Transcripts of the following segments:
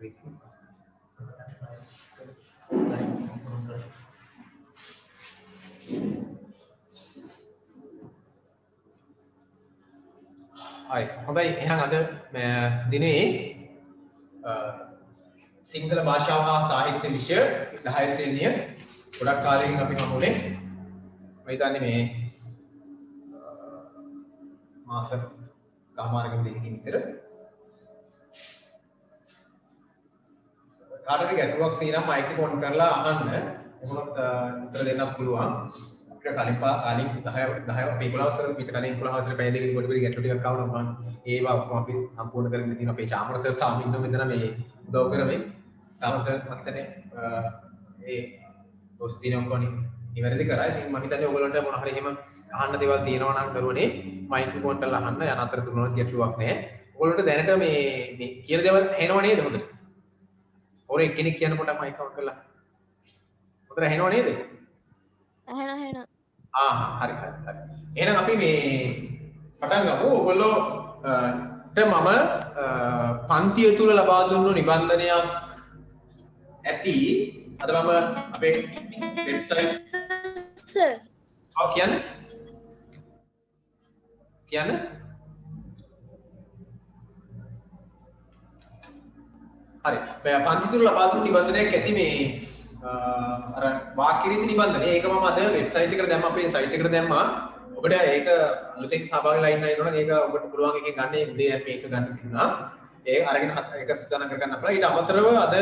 Hai, හොඳයි එහෙනම් අද දිනේ සිංහල භාෂාව හා සාහිත්‍ය විෂය 10 ශ්‍රේණිය ගොඩක් කාලෙකින් අපි හමුනේ මම හිතන්නේ මේ මාස කමාරකින් දෙකකින් විතර කාටද ගැටලුවක් තියෙනවා මයික් එක ඔන් කරලා අහන්න එහෙනම් උත්තර දෙන්නත් පුළුවන් අපිට කලින් 10 අපි 11 වසර පිට කලින් 11 වසර පැය දෙකකින් පොඩි පොඩි ගැටලු ටිකක් ආවනවා මම ඒවා ඔක්කොම අපි සම්පූර්ණ කරගෙන තියෙනවා අපේ චාමර සර් තාම ඉන්නවා මෙතන මේ උදව් කරමින් තාම සර් මම හිතන්නේ ඒ දොස් දින ඔක්කොම නිවැරදි කරා ඉතින් මම හිතන්නේ ඔයගොල්ලන්ට මොන හරි එහෙම අහන්න දේවල් තියෙනවා නම් දරුවනේ මයික් එක ඔන් කරලා අහන්න යන අතර තුනක් ගැටලුවක් නැහැ ඔයගොල්ලන්ට දැනට මේ කියන දේවල් ඇහෙනව නේද හොඳ ඔර එක්කෙනෙක් කියන්න පොඩක් මයික් ඔන් කරලා හොඳට ඇහෙනව නේද ඇහෙනවා හරි එහෙනම් අපි මේ පටන් ගමු ඔයගොල්ලෝ මම පන්තිය තුල ලබා දුන්නු නිබන්ධනයක් ඇති අද මම අපේ වෙබ්සයිට් සර් කියන්න හරි පන්ති තුල ලබා දුන්නු නිබන්ධනයක් ඇති මේ අර වාක්‍ය රීති නිබන්ධනය ඒක මම අද වෙබ්සයිට් එකට දැම්මා අපේ සයිට් එකට දැම්මා ඔබට ඒක අලුතෙන් සහභාගී වෙලා ඉන්න නේද ඔබට පුළුවන් එකෙන් ගන්න ඒ උදේ ඇප් එක ගන්න තිබුණා ඒක අරගෙන ඒක සූදානම් කරගන්න අපලා ඊට අමතරව අද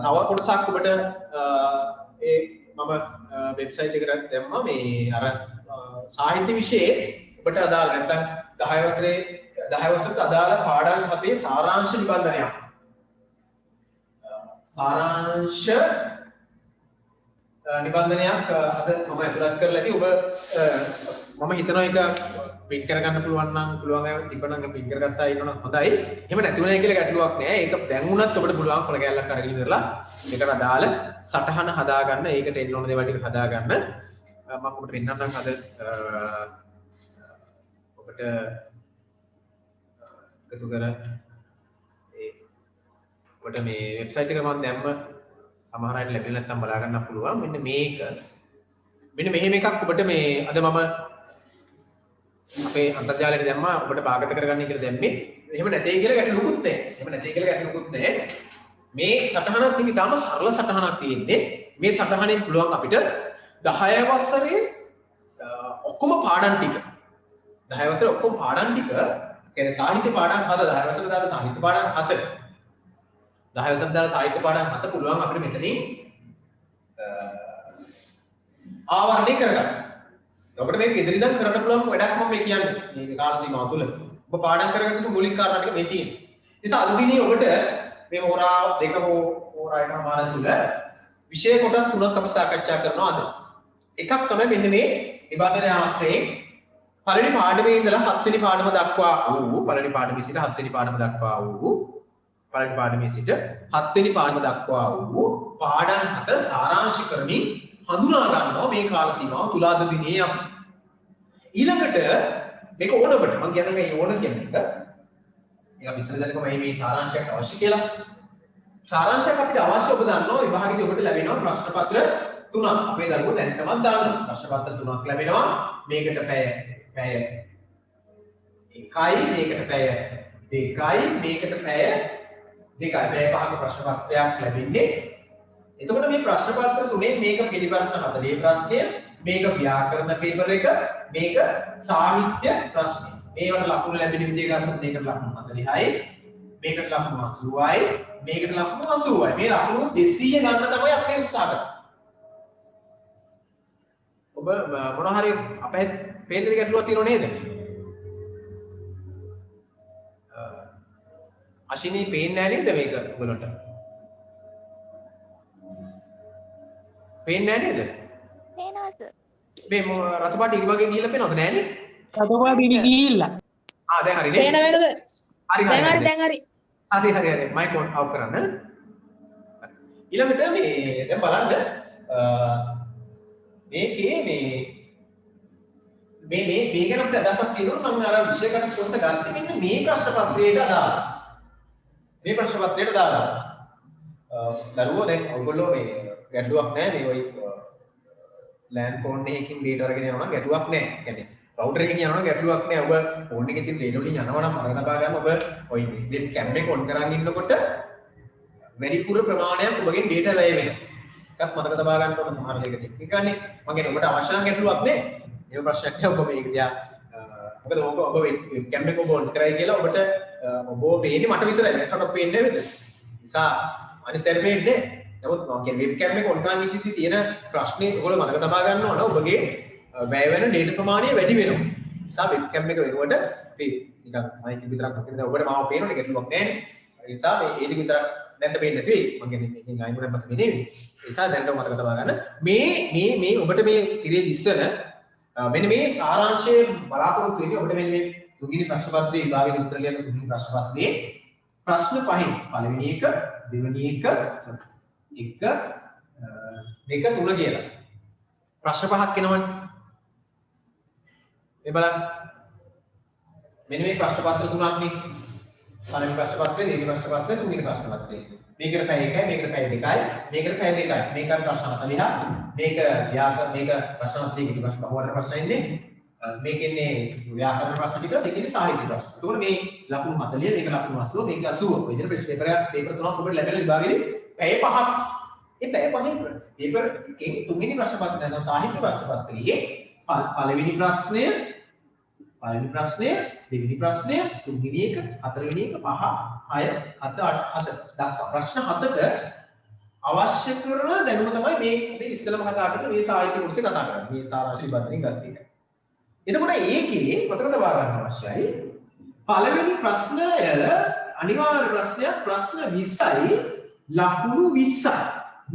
තව කොටසක් ඔබට ඒ මම වෙබ්සයිට් එකට දැම්මා මේ අර සාහිත්‍ය විෂයේ ඔබට අදාළ නැත්නම් 10 වසරට අදාළ පාඩම් හතේ සාරාංශ නිබන්ධනයක් සාරාංශ නිබන්ධනයක් අද මම ඇතුළත් කරලා ඇති ඔබ මම හිතනවා ඒක print කරගන්න පුළුවන් නම් පුළුවන් අය තිබ්බනම් print කරගත්තා ඉන්නවනම් හොඳයි. එහෙම නැති වුණා කියලා ගැටලුවක් නෑ. ඒක දැන් වුණත් ඔබට පුළුවන් කොල කැලලක් අරගෙන ඉවරලා ඒකට අදාළ සටහන හදාගන්න. ඒකට එන්න ඕන දේවල් ටික හදාගන්න. මම ඔබට පෙන්නන්නම් අද ඔබට එකතු කර ඔබට මේ වෙබ්සයිට් එක මම දැම්ම සමහර අයට ලැබෙන්නේ නැත්නම් බලා ගන්න පුළුවන්. මෙන්න මේක. මෙන්න මෙහෙම එකක් ඔබට මේ අද මම අපේ අන්තර්ජාලයට දැම්මා ඔබට භාගත කරගන්න කියලා දැම්මේ. එහෙම නැtei කියලා ගැටලුකුත් නැහැ. මේ සටහනක් තියෙන ඉතාලම සරල සටහනක් තියෙන්නේ. මේ සටහනෙන් පුළුවන් අපිට 10 වසරේ ඔක්කොම පාඩම් ටික 10 වසරේ ඔක්කොම පාඩම් ටික කියන්නේ සාහිත්‍ය පාඩම් 7 10 වසරේ දාලා සාහිත්‍ය පාඩම් 7 10 වසරේ දාලා සාහිත්‍ය පාඩම් 7 පුළුවන් අපිට මෙතනින් ආවරණය කරගන්න. ඔබට මේක ඉදිරි ඉඳන් කරන්න පුළුවන් වැඩක් මම මේ කියන්නේ. මේක කාල සීමාව තුල. ඔබ පාඩම් කරගත්තු මූලික කාරණා ටික මේ තියෙනවා. ඒ නිසා අද දිනේ ඔබට මේ හෝරා දෙක හෝරා එකමාර තුල විෂය කොටස් තුනක් අපි සාකච්ඡා කරනවා අද. එකක් තමයි මෙන්න මේ නිබන්ධන ආශ්‍රයෙන් පළවෙනි පාඩමේ ඉඳලා 7 වෙනි පාඩම දක්වා වූ පළවෙනි පාඩමේ සිට 7 වෙනි පාඩම දක්වා වූ පළවෙනි පාඩමේ සිට 7 වෙනි පාඩම දක්වා වූ පාඩම් 7 සාරාංශ කරමින් හඳුනා ගන්නවා මේ කාල සීමාව තුල අද දිනේ අපි. ඊළඟට මේක ඕන ඔබට මම කියන්නේ මේ ඕන කියන එක. ඒක අපි ඉස්සෙල්ලා දැනගමු මේ සාරාංශයක් අවශ්‍ය කියලා. සාරාංශයක් අපිට අවශ්‍ය ඔබ දන්නවා විභාගෙදී ඔබට ලැබෙනවා ප්‍රශ්න පත්‍ර 3ක්. අපේ දරුවෝ දැන් තමයි දන්නවා. ප්‍රශ්න පත්‍ර 3ක් ලැබෙනවා. මේකට පැය 1යි, මේකට පැය 2යි, මේකට පැය 2යි. පැය 5ක ප්‍රශ්න පත්‍රයක් ලැබෙන්නේ. එතකොට මේ ප්‍රශ්න පත්‍ර තුනේ මේක පිළිපැස්න 40 ප්‍රශ්නය, මේක ව්‍යාකරණ පේපර් එක, මේක සාහිත්‍ය ප්‍රශ්නය. මේවට ලකුණු ලැබෙන විදිය ගත්තොත් මේකට ලකුණු 40යි, මේකට ලකුණු 80යි, මේකට ලකුණු 80යි. මේ ලකුණු 200 ගන්න තමයි අපි උත්සාහ කරන්නේ. ඔබ මොන හරි අපේ පේන්නේ ගැටලුවක් තියෙනව නේද? අශිනී පේන්නේ නැහැ නේද මේක ඔයගලට? පේන්නේ නැහැ නේද? පේනවා සර්. මේ රතු පාට ඉරි වගේ ගිහිල්ලා පේනවද නෑනේ? රතු පාට ඉරි ගිහිල්ලා. දැන් හරි නේ. පේන වෙනද? දැන් හරි. හරි. මයික් ඔන් ඔෆ් කරන්න. ඊළඟට මේ දැන් බලන්න මේකේ මේ ගැන අපිට අදහසක් තියෙනවා මම අර විෂය කට කොටස ගත්තේ මෙන්න මේ ප්‍රශ්න පත්‍රයට අදාළව. මේ ප්‍රශ්න පත්‍රයට දාලා දරුවෝ දැන් ඔයගොල්ලෝ මේ ගැටලුවක් නැහැ මේ ඔය LAN ෆෝන් එකකින් data අරගෙන යනවා නම් ගැටලුවක් නැහැ. يعني router එකකින් යනවා නම් ගැටලුවක් නැහැ. ඔබ ෆෝන් එකේ තියෙන data වලින් යනවා නම් අරගෙන ලබා ගන්න ඔබ ඔය web cam එක on කරන් ඉන්නකොට වැඩිපුර ප්‍රමාණයක් ඔබගෙන් data වැය වෙනවා. එකක් මතක තබා ගන්න ඕන සමහර දෙයක ටෙක්නික් ගන්න. මම කියන්නේ ඔබට අවශ්‍ය නම් ගැටලුවක් නැහැ. මේ ප්‍රශ්නයක් නෑ ඔබ මේක දිහා මොකද ඔබ cam එක ඔබ on කරයි කියලා ඔබට ඔබ පේන්නේ මට විතරයි. මට පේන්නේ නැහැ නේද? නිසා අනිත් අය පේන්නේ නමුත් මම කියන්නේ වෙබ් කැම් එක ඔන් කරන් ඉඳිද්දි තියෙන ප්‍රශ්නේ ඔයගොල්ලෝ මතක තබා ගන්න ඕන ඔබගේ වැය වෙන data ප්‍රමාණය වැඩි වෙනවා. නිසා වෙබ් කැම් එක වෙනුවට අපි නිකන් මයික් එක විතරක් අකින්න ඔබට මාව පේනවනේ ගැටලුවක් නැහැ. ඒ නිසා මේ ඒ ටික විතරක් දැන්ට පේන්නේ නැති වෙයි. මම කියන්නේ මේකෙන් ආයෙ මොනක් පස්සේ නෙවෙයි. ඒ නිසා දැනට මතක තබා ගන්න මේ ඔබට මේ තිරේ දිස්සන මෙන්න මේ සාරාංශය බලාපොරොත්තු වෙන්නේ ඔබට මෙන්න මේ තුන්වෙනි ප්‍රශ්න පත්‍රයේ විභාගයේ උත්තර ලියන තුන්වෙනි ප්‍රශ්න පත්‍රයේ ප්‍රශ්න පහෙන් පළවෙනි එක දෙවෙනි එක දෙක තුන කියලා ප්‍රශ්න පහක් එනවනේ මේ බලන්න මෙන්න මේ ප්‍රශ්න පත්‍ර තුනක් නේ පළවෙනි ප්‍රශ්න පත්‍රය දෙවෙනි ප්‍රශ්න පත්‍රය තුන්වෙනි ප්‍රශ්න පත්‍රය මේකට පැය 1යි මේකට පැය 2යි මේකට පැය 2යි මේක ප්‍රශ්න 40 මේක මේක ප්‍රශ්න 40 ඊට පස්සේ කවවර ප්‍රශ්න ඉන්නේ මේකෙන්නේ ව්‍යාකරණ ප්‍රශ්න ටික දෙකෙන්නේ සාහිත්‍ය ප්‍රශ්න. එතකොට මේ ලකුණු 40 මේක ලකුණු 80 මේක 80. ඔය විදිහට පේපර් තුනක් ඔබට ලැබෙන විභාගෙදී පැය 5ක්. ඒ පැය 5න් පේපර් එකෙන් තුන්වෙනි ප්‍රශ්න පත්‍රය නැත්නම් සාහිත්‍ය ප්‍රශ්න පත්‍රයේ පළවෙනි ප්‍රශ්නය දෙවෙනි ප්‍රශ්නය තුන්වෙනි එක හතරවෙනි එක 5 6 7 8 දක්වා ප්‍රශ්න 7ට අවශ්‍ය කරන දැනුම තමයි මේ අපි ඉස්සෙල්ලාම කතා කරන මේ සාහිත්‍ය කොටසේ කතා කරන්නේ. මේ සාරාංශ නිබන්ධනයෙන් ගත්ත එක. එතකොට ඒකේ මතක තබා ගන්න අවශ්‍යයි පළවෙනි ප්‍රශ්නය අනිවාර්ය ප්‍රශ්නයක් ප්‍රශ්න 20යි ලකුණු 20යි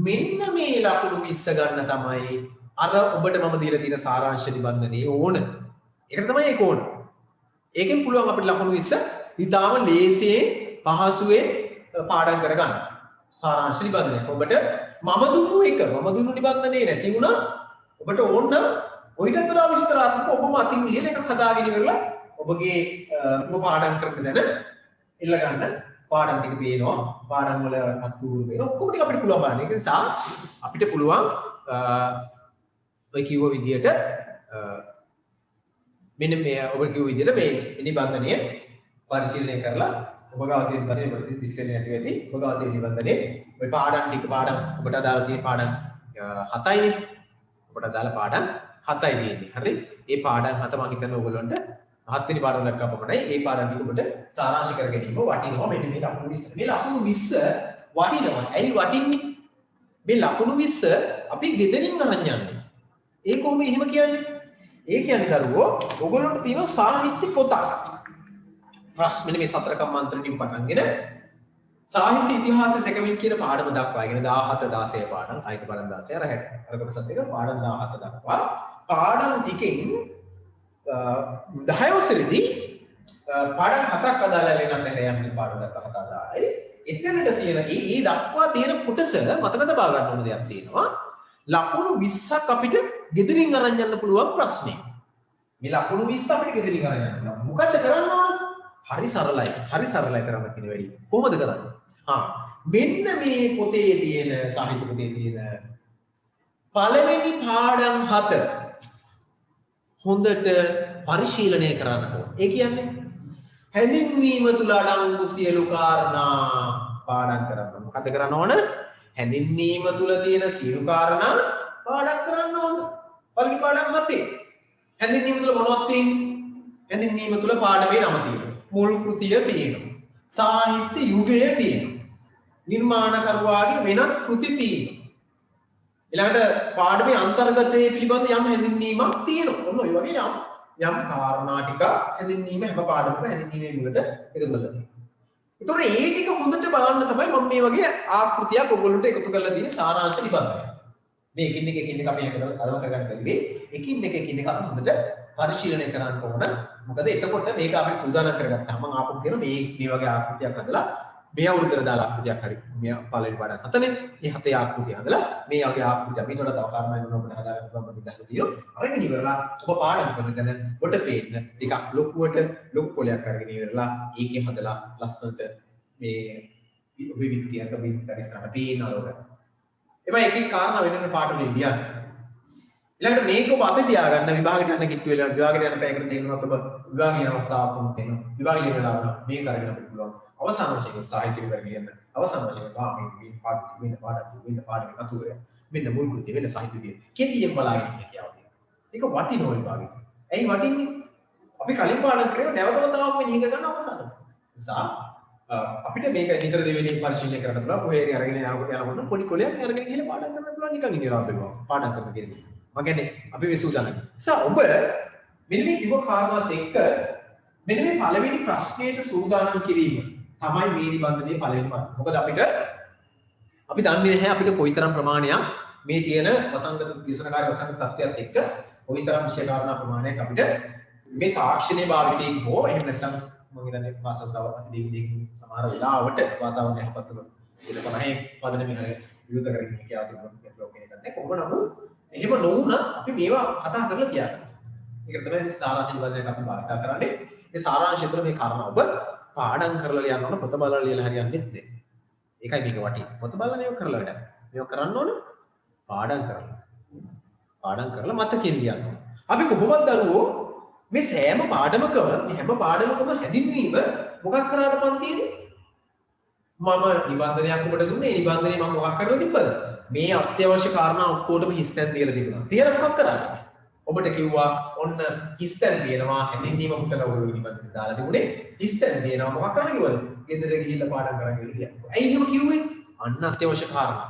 මෙන්න මේ ලකුණු 20 ගන්න තමයි අර ඔබට මම දීලා තියෙන සාරාංශ නිබන්ධනයේ ඕන ඒකට තමයි ඒක ඕන ඒකෙන් පුළුවන් අපිට ලකුණු 20 ඉතාලම ලේසියෙන් පහසුවෙන් පාඩම් කරගන්න සාරාංශ නිබන්ධනය ඔබට මම දුන්නු නිබන්ධනයේ නැති වුණා ඔබට ඕන නම් ඔයිට වඩා විස්තරාත්මක ඔබම අතින් ලියන එකක් හදාගෙන ඉවරලා ඔබගේ ඔබ පාඩම් කරගෙන දැන එල්ල ගන්න පාඩම් ටික පේනවා පාඩම් වල අතුරු වෙන ඔක්කොම ටික අපිට පුළුවන් බලන්න. ඒක නිසා අපිට පුළුවන් ඔය කිව්ව විදියට මෙන්න මේ ඔබ කිව්ව විදියට මේ නිබන්ධනය පරිශීලනය කරලා ඔබ ගාව තියෙන පරිදි දිස්සෙන්නේ නැති වෙති. ඔබ ගාව තියෙන නිබන්ධනේ ඔය පාඩම් ටික පාඩම් ඔබට අදාළ තියෙන පාඩම් 7යිනේ. ඔබට අදාළ පාඩම් 7යි තියෙන්නේ. හරි? ඒ පාඩම් 7 මම හිතන්නේ ඔයගොල්ලන්ට 7 වෙනි පාඩම දක්වා පමණයි. ඒ පාඩම් ටික ඔබට සාරාංශ කර ගැනීම වටිනවා. මෙන්න මේ ලකුණු 20. මේ ලකුණු 20 වටිනවා. ඇයි වටින්නේ? මේ ලකුණු 20 අපි ගෙදරින් අරන් යන්නේ. ඒ කොහොම එහෙම කියන්නේ? ඒ කියන්නේ දරුවෝ ඔයගොල්ලන්ට තියෙන සාහිත්‍ය පොතක්. ප්‍රශ්න මෙන්න මේ සතර කම්මන්ත්‍රණින් පටන්ගෙන සාහිත්‍ය ඉතිහාසය සැකමින් කියන පාඩම දක්වාගෙන 17 16 පාඩම් සාහිත්‍ය පාඩම් 16 අර කොටසත් එක පාඩම් 17 දක්වා පාඩම් ටිකෙන් 10 වසරේදී පාඩම් 7ක් අදාළ වෙනත් හැරයන් පාඩම් දක්වා 7 අදාළයි. එතනට තියෙන ඒ දක්වා තියෙන කොටස මතක තබා ගන්න ඕන දෙයක් තියෙනවා. ලකුණු 20ක් අපිට ගෙදරින් අරන් යන්න පුළුවන් ප්‍රශ්නේ. මේ ලකුණු 20 අපිට ගෙදරින් අරන් යන්න පුළුවන්. මොකද කරන්න ඕන? හරි සරලයි. හරි සරලයි කරන්න කියන වැඩි. කොහොමද කරන්නේ? මෙන්න මේ පොතේ තියෙන සාහිත්‍ය පොතේ තියෙන පළවෙනි පාඩම් 7 හොඳට පරිශීලනය කරන්න ඕන. ඒ කියන්නේ හැඳින්වීම තුල අඩංගු සියලු කාරණා පාඩම් කරන්න. මොකද කරන්න ඕන? හැඳින්වීම තුල තියෙන සියලු කාරණා පාඩම් කරන්න ඕන. පළවෙනි පාඩම් 7. හැඳින්වීම තුල මොනවද තියෙන්නේ? හැඳින්වීම තුල පාඩමේ නම තියෙනවා. මුල් කෘතිය තියෙනවා. සාහිත්‍ය යුගය තියෙනවා. නිර්මාණකරුවාගේ වෙනත් කෘති තියෙනවා. ඊළඟට පාඩමේ අන්තර්ගතයේ පිළිබඳ යම් හැඳින්වීමක් තියෙනවා. ඔන්න ඔය වගේ යම් කාරණා ටික හැඳින්වීම හැම පාඩමකම හැඳින්වීමේ මුලට එකතු කරලා තියෙනවා. ඒතකොට ඒ ටික හොඳට බලන්න තමයි මම මේ වගේ ආකෘතියක් ඔයගොල්ලන්ට එකතු කරලා දෙන්නේ සාරාංශ නිබන්ධනය. මේ එකින් එක අපි අදම කරගන්න බැරි එකින් එක අපි හොඳට පරිශීලනය කරන්න ඕන. මොකද එතකොට මේක අපි සූදානම් කරගත්තාම මම ආපහු කියන මේ වගේ ආකෘතියක් හදලා මේ අවුරුද්දට දාලා ආකෘතියක් හරි මේ පළවෙනි පාඩම් 7නේ මේ 7 ආකෘතිය හදලා මේ වගේ ආකෘතිය අපිට වඩා තව කාරණා වෙනවා අපිට හදාගන්න පුළුවන් නිදහස තියෙනවා. අරගෙන ඉවරලා ඔබ පාඩම් කරන තැන ඔබට පේන්න ටිකක් ලොකු පොලයක් අරගෙන ඉවරලා ඒකේ හදලා ලස්සනට මේ විවිධියක විතරිස්තන පේනවලු. එබැයි එකේ කාරණා වෙන වෙන පාඩම් වලින් ලියන්න. ඊළඟට මේක ඔබ අත තියාගන්න විභාගයට යන කිට්ටු වෙලා විභාගයට යන පැයකට තේරුනොත් ඔබ විභාග යන අවස්ථාවක් වුණ තේන විභාග ඉවර වෙලා මේක අරගෙන අපිට පුළුවන් අවසාන වශයෙන් සාහිත්‍ය විවර කියන්න අවසාන වශයෙන් මේ පාඩම් එකතු වෙලා මෙන්න මුල් කෘතිය වෙන සාහිත්‍ය විදිය කෙටියෙන් බලාගෙන ඉන්න කියාව තියෙනවා. ඒක වටිනවා විභාගෙට. ඇයි වටින්නේ? අපි කලින් පාඩම් කරේ නැවත වතාවක් මේ නිහිර ගන්න අවසානයි. නිසා අපිට මේක නිතර දෙවෙනි පරිශීලනය කරන්න පුළුවන්. කොහේ හරි අරගෙන යනකොට පොඩි කොලයක් අරගෙන ගිහලා පාඩම් කරන්න පුළුවන් නිකන් ඉඳලා බලනවා. පාඩම් කරන කෙනෙක්. මම කියන්නේ අපි මේ සූදානම්. නිසා ඔබ මෙන්න මේ කිව්ව කාරණාත් එක්ක මෙන්න මේ පළවෙනි ප්‍රශ්නයට සූදානම් කිරීම තමයි මේ නිබන්ධනයේ පළවෙනි පාඩම. මොකද අපි දන්නේ නැහැ අපිට කොයිතරම් ප්‍රමාණයක් මේ තියෙන වසංගත විසනකාරී වසංගත තත්ත්වයක් එක්ක කොයිතරම් විශේෂ කාරණා ප්‍රමාණයක් අපිට මේ තාක්ෂණයේ භාවිතයෙන් හෝ එහෙම නැත්නම් මම හිතන්නේ මාසස්තාව අතිදීකින් සමහර වෙලාවට වාතාවරණය යහපත් වුණොත් 50 පදනමින් හරිය විරුද්ධ කරගෙන හිටියා තිබුණා ලෝකේ ගන්න. කොහොම නමුත් එහෙම නොවුන අපි මේවා කතා කරලා තියන්න. ඒකට තමයි මේ සාරාංශ නිබන්ධනයක් අපි භාවිත කරන්නේ. මේ සාරාංශය තුළ මේ කාරණා ඔබ පාඩම් කරලා ලියන්න ඕන පොත බලලා ලියලා හරියන්නේ නැහැ. ඒකයි මේක වටින්නේ. පොත බලලා මේක කරලා වැඩක්. මේක කරන්න ඕන පාඩම් කරලා. පාඩම් කරලා මතකෙන් ලියන්න ඕන. අපි කොහොමද දරුවෝ මේ සෑම පාඩමකම මේ හැම පාඩමකම හැදින්වීම මොකක් කරාද පන්තියේදී? මම නිබන්ධනයක් ඔබට දුන්නේ. ඒ නිබන්ධනේ මම මොකක් කරලා තිබ්බද? මේ අත්‍යවශ්‍ය කාරණා ඔක්කොටම හිස්තැන් දීලා තිබුණා. තියලා මොකක් කරාද? ඔබට කිව්වා ඔන්න හිස්තැන් තියෙනවා හැදින්වීම ඔබට ඔය නිබන්ධනේ දාලා තිබුණේ. හිස්තැන් තියෙනවා මොකක් කරන්න කිව්වද? ගෙදර ගිහිල්ලා පාඩම් කරන් ගිහලා. ඇයි එහෙම කිව්වේ? අන්න අත්‍යවශ්‍ය කාරණා.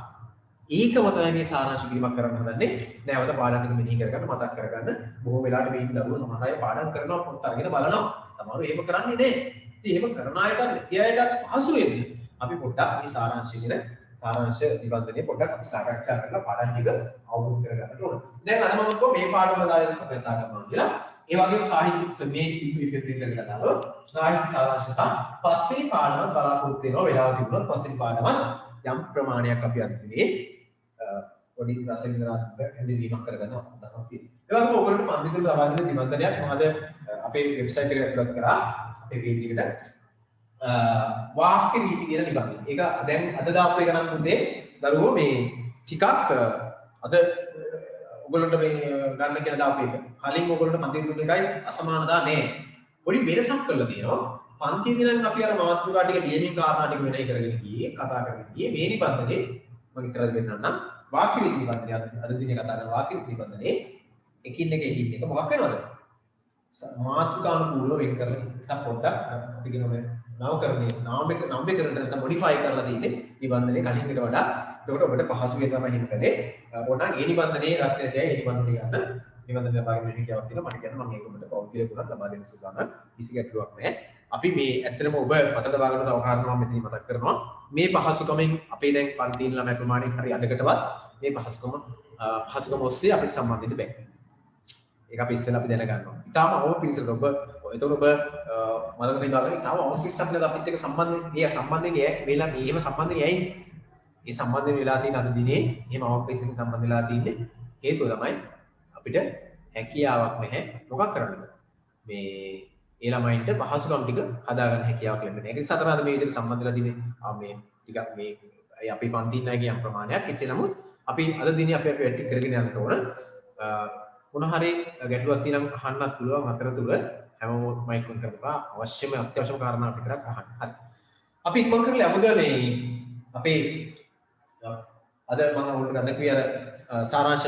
ඒකම තමයි මේ සාරාංශ කිරීමක් කරන්න හදන්නේ. නැවත පාඩම් ටික මෙනෙහි කරගන්න මතක් කරගන්න. බොහෝ වෙලාවට මේ දරුවෝ සමහර අය පාඩම් කරනවා පොත් අරගෙන බලනවා. සමහරව එහෙම කරන්නේ නැහැ. ඉතින් එහෙම කරන අයට මෙතියයට පහසු වෙන්නේ. අපි පොඩ්ඩක් මේ සාරාංශය කියන සාරාංශ නිබන්ධනයේ පොඩ්ඩක් අපි සාකච්ඡා කරලා පාඩම් ටික අවබෝධ කරගන්න ඕන. දැන් අද මම කිව්වා මේ පාඩම දාලා කතා කරනවා කියලා. ඒ වගේම සාහිත්‍ය මේ ඉෆෙක්ට් එක දාලා සාහිත්‍ය සාරාංශ සහ පස්වෙනි පාඩම බලාපොරොත්තු වෙනවා. වෙලාව තිබුණොත් පස්වෙනි පාඩමත් යම් ප්‍රමාණයක් අපි අද මේ පොඩි රසවින්දනාත්මක හැඳින්වීමක් කරගන්න අවස්ථාවක් තියෙනවා. ඒ වගේම ඔයගොල්ලෝ පන්ති තුල ලබා දෙන නිබන්ධනයක් මම අද අපේ වෙබ්සයිට් එකට ඇතුළත් කරා. අපේ පේජ් එකට වාක්‍ය රීති කියන නිබන්ධනය. ඒක දැන් අද දාපු එක නම් මුදේ දරුවෝ මේ ටිකක් අද ඔයගොල්ලන්ට මේ ගන්න කියලා දාපු එක. කලින් ඔයගොල්ලන්ට පන්ති තුන එකයි අසමානතා නැහැ. පොඩි වෙනසක් කරලා තියෙනවා. පන්තියේදී නම් අපි අර මාතෘකා ටික ලියමින් කාරණා ටික වෙනයි කරගෙන ගියේ කතා කරගෙන ගියේ මේ නිබන්ධනේ මම ඉස්සරහට වෙන්නනම් වාක්‍ය රීති නිබන්ධනය අද දිනේ කතා කරන වාක්‍ය රීති නිබන්ධනේ එකින් එක මොකක් වෙනවද? මාතෘකානුකූලව වෙන් කරලා ඉතින් පොඩ්ඩක් අපි කියනවා නාමකරණය නැත්නම් මොඩිෆයි කරලා තියෙන්නේ නිබන්ධනයේ කලින් එකට වඩා. එතකොට ඔබට පහසු වෙයි තමයි හිතන්නේ. ඕනනම් ඒ නිබන්ධනයේ ගන්න තේ ඒ නිබන්ධනය ගන්න. නිබන්ධනය ලබාගෙන ඉන්න කියාවක් තියෙනවා. මට කියන්න මම ඒක ඔබට පෞද්ගලිකව ලබා දෙන්න සූදානම්. කිසි ගැටලුවක් නැහැ. අපි මේ ඇත්තටම ඔබ මතක තබා ගන්න තව කාරණාවක් මෙතන මතක් කරනවා. මේ පහසුකමෙන් අපේ දැන් පන්තින ළමයි ප්‍රමාණය හරි අඩකටවත් මේ පහසුකම ඔස්සේ අපිට සම්බන්ධ වෙන්න බෑ. ඒක අපි ඉස්සෙල්ලා අපි දැනගන්නවා. ඊටාම අවම පිළිසකට ඔබ එතකොට ඔබ මතක තියාගන්න ඊටාම අවම පිළිසක් නේද අපිත් එක්ක සම්බන්ධයෙන් වෙලා මේ එහෙම සම්බන්ධයෙන් ඇයි? මේ සම්බන්ධයෙන් වෙලා තියෙන අද දිනේ එහෙම අවම පිළිසකින් සම්බන්ධ වෙලා තියෙන්නේ හේතුව තමයි අපිට හැකියාවක් නැහැ මොකක් කරන්නද? මේ ඒ ළමයින්ට පහසුකම් ටික හදාගන්න හැකියාවක් ලැබෙන්නේ. ඒක නිසා තමයි අද මේ විදිහට සම්බන්ධ වෙලා තියෙන්නේ. මේ ටිකක් මේ අපි පන්තින් අය කියන ප්‍රමාණයක් කෙසේ නමුත් අපි අද දිනේ අපි වැඩි කරගෙන යන්න ඕන. මොන හරි ගැටලුවක් තියෙනම් අහන්නත් පුළුවන් අතරතුර හැමෝම මයික් ඔන් කරලා අත්‍යවශ්‍යම කාරණා විතරක් අහන්න. හරි. අපි ඉක්මන් කරලා යමුද මේ අපේ අද මම ඔයාලට ගන්න කිය අර සාරාංශ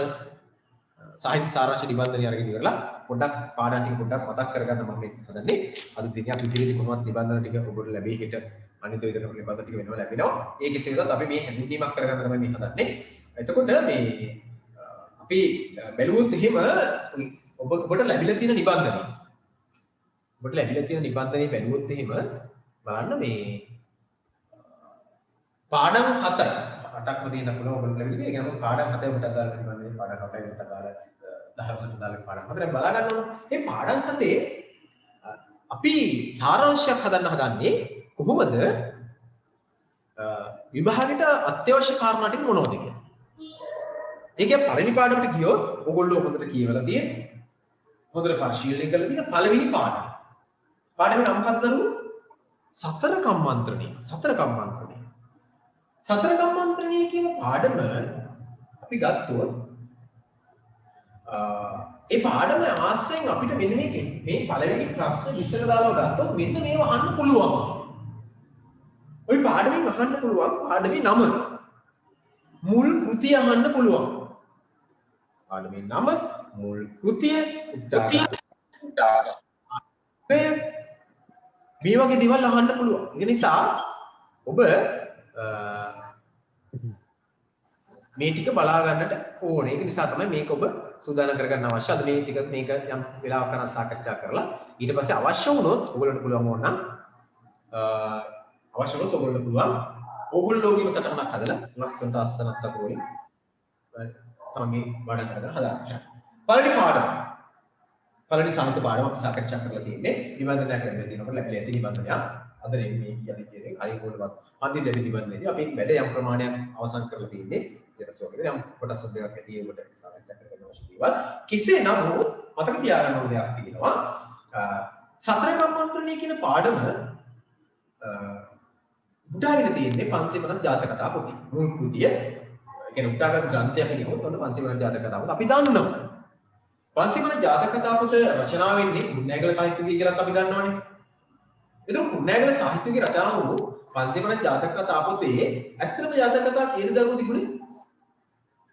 සාහිත්‍ය සාරාංශ නිබන්ධනය අරගෙන ඉවරලා පොඩ්ඩක් පාඩම් ටික පොඩ්ඩක් මතක් කරගන්න මම මේ හදන්නේ. අද දිනේ අපි ඉදිරියේදී කොහොමද නිබන්ධන ටික ඔබට ලැබෙයි හෙට අනිත් විදිහට නිබන්ධන ටික වෙනවා ලැබෙනවා. ඒ කෙසේ වෙතත් අපි මේ හැඳින්වීමක් කරගන්න තමයි මේ හදන්නේ. එතකොට මේ අපි බැලුවොත් එහෙම ඔබට ලැබිලා තියෙන නිබන්ධනය. ඔබට ලැබිලා තියෙන නිබන්ධනය බැලුවොත් එහෙම බලන්න මේ පාඩම් 8ක්ම දෙන්න පුළුවන් ඔබට ලැබිලා තියෙන. ඒ කියන්නේ පාඩම් 7 ඔබට අදාළ නිබන්ධනය පාඩම් 7 ඔබට අදාළ 10ට අදාළ පාඩම් 4 බලා ගන්න ඕන. මේ පාඩම් 7 අපි සාරාංශයක් හදන්නේ කොහොමද? විභාගෙට අත්‍යවශ්‍ය කාරණා ටික මොනවද කියලා. ඒකේ පළවෙනි පාඩමට ගියොත් ඕගොල්ලෝ හොඳට කියවලා තියෙන්නේ. හොඳට පරිශීලනය කරලා තියෙන පළවෙනි පාඩම. පාඩමේ නම මොකක්ද දරුවෝ? සතර කම්මන්ත්‍රණය. සතර කම්මන්ත්‍රණය. සතර කම්මන්ත්‍රණය කියන පාඩම අපි ගත්තොත් ඒ පාඩම ආශ්‍රයෙන් අපිට මෙන්න මේ පළවෙනි ප්‍රශ්න විසඳ දාලා ගත්තොත් මෙන්න මේව අහන්න පුළුවන්. ওই පාඩමෙන් අහන්න පුළුවන් පාඩමේ නම. මුල් කෘතිය අහන්න පුළුවන්. පාඩමේ නම, මුල් කෘතිය, මේ වගේ දේවල් අහන්න පුළුවන්. ඒ නිසා ඔබ මේ ටික බලා ගන්නට ඕනේ. ඒක නිසා තමයි මේක ඔබ සූදානම් කරගන්න අවශ්‍ය. අද මේ ටික මේක යම් වෙලාවක කරන් සාකච්ඡා කරලා ඊට පස්සේ අවශ්‍ය වුණොත් ඔයගොල්ලන්ට පුළුවන් ඕනනම් අවශ්‍ය වුණොත් ඔයගොල්ලන්ට පුළුවන් ඕගොල්ලෝගේම සටහනක් හදලා ලස්සනට අස්සනක් තකරෝලින් තමයි වඩා කරගෙන හදාගන්න. පළවෙනි පාඩම. පළවෙනි සාහිත්‍ය පාඩම අපි සාකච්ඡා කරලා තියෙන්නේ නිබන්ධනයක් ලැබෙලා තියෙනකොට ලැබිලා ඇති නිබන්ධනයක්. අද මේ කියන්නේ කියන්නේ හරි පොඩ්ඩක් පන්ති ලැබෙන නිබන්ධනයේදී අපි වැඩ යම් ප්‍රමාණයක් අවසන් කරලා තියෙන්නේ. සිරසෝකේ යම් කොටස් දෙකක් ඇති ඒකට සාකච්ඡා කරන්න අවශ්‍ය දේවල්. කෙසේ නමුත් මතක තියාගන්න ඕන දෙයක් තියෙනවා. සතර කම්මන්ත්‍රණය කියන පාඩම උදාගෙන තියෙන්නේ 550 ජාතක කතා පොතේ. මුල් කෘතිය කියන්නේ උදාගත් ග්‍රන්ථයක් නෙවෙයි. ඔන්න 550 ජාතක කතා පොත අපි දන්නවා. 550 ජාතක කතා පොත රචනා වෙන්නේ කුණ්ණෑගල සාහිත්‍යවිද කියලාත් අපි දන්නවනේ. එතකොට කුණ්ණෑගල සාහිත්‍යවිද රචනා වුණු 550 ජාතක කතා පොතේ ඇත්තම ජාතක කතා කීයද දරුවෝ තිබුණේ?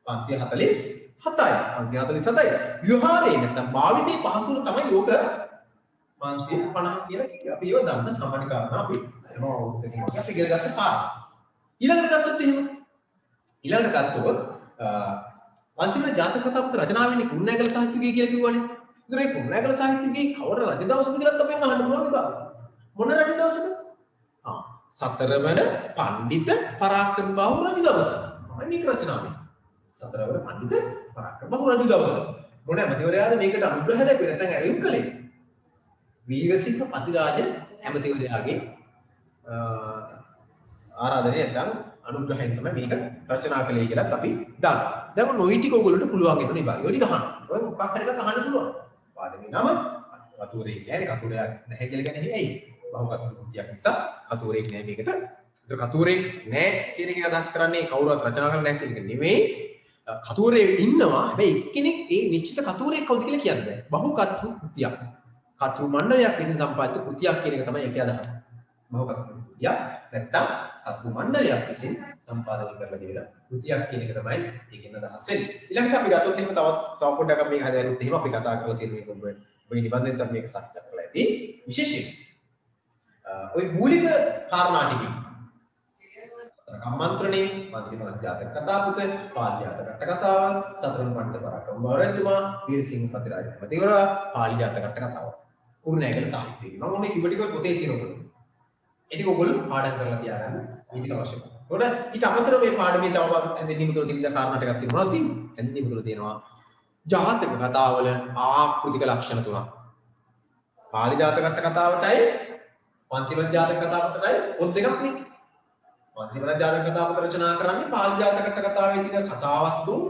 547යි. 547යි. ව්‍යවහාරයේ නැත්නම් භාවිතයේ පහසුර තමයි ලෝක 550 කියලා අපි ඒව දන්න සාමාන්‍ය කාරණා අපි අපි ඉගෙන ගත්ත කාරණා. ඊළඟට ගත්තොත් එහෙම ඊළඟට ගත්තොත් 550 ජාතක කතා පොත රචනා වෙන්නේ කුණ්ණෑගල සාහිත්‍යවිද කියලා කිව්වනේ. ඒතර ඒ කුණ්ණෑගල සාහිත්‍යවිද කවර රජ දවසද කියලාත් අපෙන් අහන්න පුළුවන් නේද? මොන රජ දවසද? සතරවන පණ්ඩිත පරාක්‍රම බහු රජ දවස. මේක රචනා වෙන්නේ. සතරවන පණ්ඩිත පරාක්‍රම බහු රජ දවස. මොන ඇමතිවරයාද මේකට අනුග්‍රහ දැක්වේ නැත්නම් ඇරයුම් කළේ? වීරසිංහ පතිරාජ ඇමතිවරයාගේ ආරාධනය නැත්නම් අනුග්‍රහයෙන් තමයි මේක රචනා කළේ කියලාත් අපි දන්නවා. දැන් ඔය ටික ඔයගොල්ලන්ට පුළුවන් වෙන ඉබාරි. ඔය ටික අහන්න. ඔය මොකක් හරි එකක් අහන්න පුළුවන්. පාඩමේ නම කතුරේ කියන්නේ කතුරයක් නැහැ කියලා කියන්නේ ඇයි? බහු කතුරක් නිසා කතුරෙක් නැහැ මේකට. ඒතර කතුරෙක් නැහැ කියන එක අදහස් කරන්නේ කවුරුත් රචනා කරන්න නැහැ කියන එක නෙවෙයි. කතුරේ ඉන්නවා. හැබැයි එක්කෙනෙක් ඒ නිශ්චිත කතුරෙක් කවුද කියලා කියන්න බෑ. බහු කතු කෘතියක්. කතු මණ්ඩලයක් විසින් සම්පාදිත කෘතියක් කියන එක තමයි ඒකේ අදහස. බහු කතු කෘතියක් නැත්තම් කතු මණ්ඩලයක් විසින් සම්පාදනය කරලා දෙන කෘතියක් කියන එක තමයි ඒකෙන් අදහස් වෙන්නේ. ඊළඟට අපි ගත්තොත් එහෙම තව පොඩ්ඩක් මේක හදාගන්නත් එහෙම අපි කතා කරලා තියෙන මේක ඔබ නිබන්ධයෙන් තමයි මේක සාකච්ඡා කරලා ඇති. විශේෂයෙන් ඔය මූලික කාරණා ටික කම්මන්ත්‍රණේ 550 ජාතක කතා පොත, පාලි ජාතක කතාවල්, සතරන් පණ්ඩිත පරාක්‍රම බෞරතුමා, වීරසිංහ පතිරාජ ඇමතිවරයා, පාලි ජාතක කතාව. කුරුණෑගල සාහිත්‍යය. මම ඕනේ කිව්ව ටික පොතේ තියෙනවා. ඒ ටික ඔයගොල්ලෝ පාඩම් කරලා තියාගන්න මේක අවශ්‍යයි. ඒකට ඊට අමතරව මේ පාඩමේ තව ඇඳින්නිම තුල තියෙන කාරණා ටිකක් තියෙනවා. මොනවද තියෙන්නේ? ඇඳින්නිම තුල තියෙනවා ජාතක කතාවල ආකෘතික ලක්ෂණ තුනක්. පාලි ජාතක කතාවටයි 550 ජාතක කතාවටයි පොත් දෙකක් නේ. 550 ජාතක කතාවක රචනා කරන්නේ පාලි ජාතක කතාවේ තියෙන කතාවස්තුන්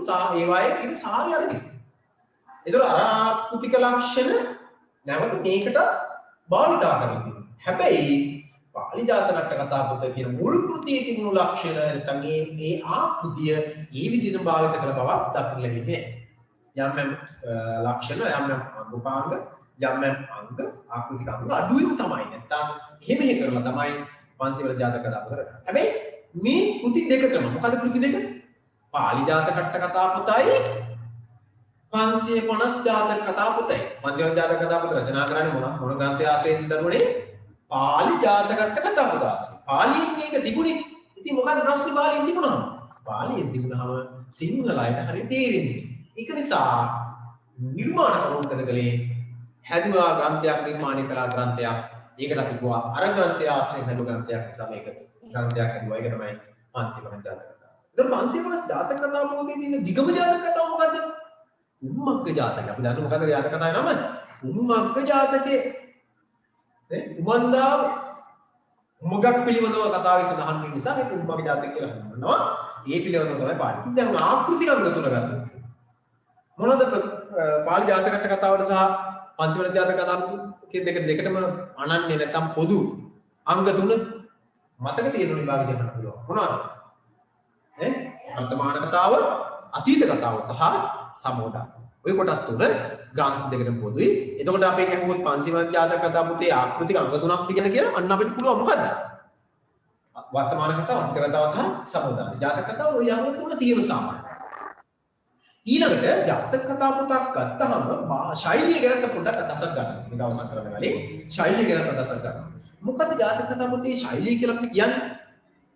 ඒවායේ තියෙන සාරය අරගෙන. ඒතර අර ආකෘතික ලක්ෂණ නැවත මේකට භාවිතා කරනවා. හැබැයි පාලි ජාතක කතා පොත කියන මුල් කෘතියේ තිබුණු ලක්ෂණ නැත්නම් මේ ආකෘතිය ඒ විදිහට භාවිත කළ බවක් දක්වන්න ලැබෙන්නේ යම් යම් ලක්ෂණ යම් යම් අංගපාංග යම් යම් අංග ආකෘතික අංග අඩුවෙන් තමයි නැත්නම් එහෙම කරලා තමයි 550 ජාතක කතා පොත කරන්නේ. හැබැයි මේ කෘති දෙකටම මොකද කෘති දෙක? පාලි ජාතක කතා පොතයි 550 ජාතක කතා පොතයි. 550 ජාතක කතා පොත රචනා කරන්නේ මොන ග්‍රන්ථය ආශ්‍රයෙන් දරුවනේ? පාලි ජාතක කතා පොත ආශ්‍රයෙන්. පාලියෙන් මේක තිබුණේ. ඉතින් මොකද ප්‍රශ්නේ පාලියෙන් තිබුණාම? පාලියෙන් තිබුණාම සිංහල අයට හරිය තේරෙන්නේ. ඒක නිසා නිර්මාණකරු මොකද කළේ? හැදුවා ග්‍රන්ථයක් නිර්මාණය කළා ග්‍රන්ථයක්. ඒකට අපි කිව්වා අර ග්‍රන්ථය ආශ්‍රයෙන් හැදු ග්‍රන්ථයක් නිසා මේක ග්‍රන්ථයක් හැදුවා. ඒක තමයි 550 ජාතක කතා. ඒතර 550 ජාතක කතා පොතේ තියෙන දිගම ජාතක කතාව මොකද්ද? උම්මග්ග ජාතක. අපි දන්න මොකද්ද ජාතක කතාවේ නම? උම්මග්ග ජාතකේ. උමන්දාව උමගක් පිළිබඳව කතාවේ සඳහන් වෙන නිසා මේක උම්මග්ග ජාතක කියලා හඳුන්වනවා. ඒ පිළිබඳව තමයි පාඩි. දැන් ආකෘතික අංග තුන ගන්න. මොනවද පාලි ජාතක කතාවට සහ 550 ජාතක කතාවට දෙකටම අනන්‍ය නැත්නම් පොදු අංග තුන මතක තියෙන විභාගෙ දෙන්න පුළුවන්. මොනවද? වර්තමාන කතාව, අතීත කතාව සහ සමෝධා. ඔය කොටස් තුන ග්‍රන්ථ දෙකටම පොදුයි. එතකොට අපි කියමුකෝ පන්සිමත් ජාතක කතා පුතේ ආකෘතික අංග තුනක් ඉගෙන කියලා අන්න අපිට පුළුවන් මොකද්ද? වර්තමාන කතාව, අතීත කතාව සහ සමෝධා. ජාතක කතාව ඔය අංග තුන තියෙන සාමාන්‍ය. ඊළඟට ජාතක කතා පොතක් ගත්තාම ශෛලිය ගැන පොඩ්ඩක් අදහසක් ගන්න. මේක අවසන් කරන්න කලින් ශෛලිය ගැන අදහසක් ගන්න. මොකද්ද ජාතක කතා පොතේ ශෛලිය කියලා අපි කියන්නේ?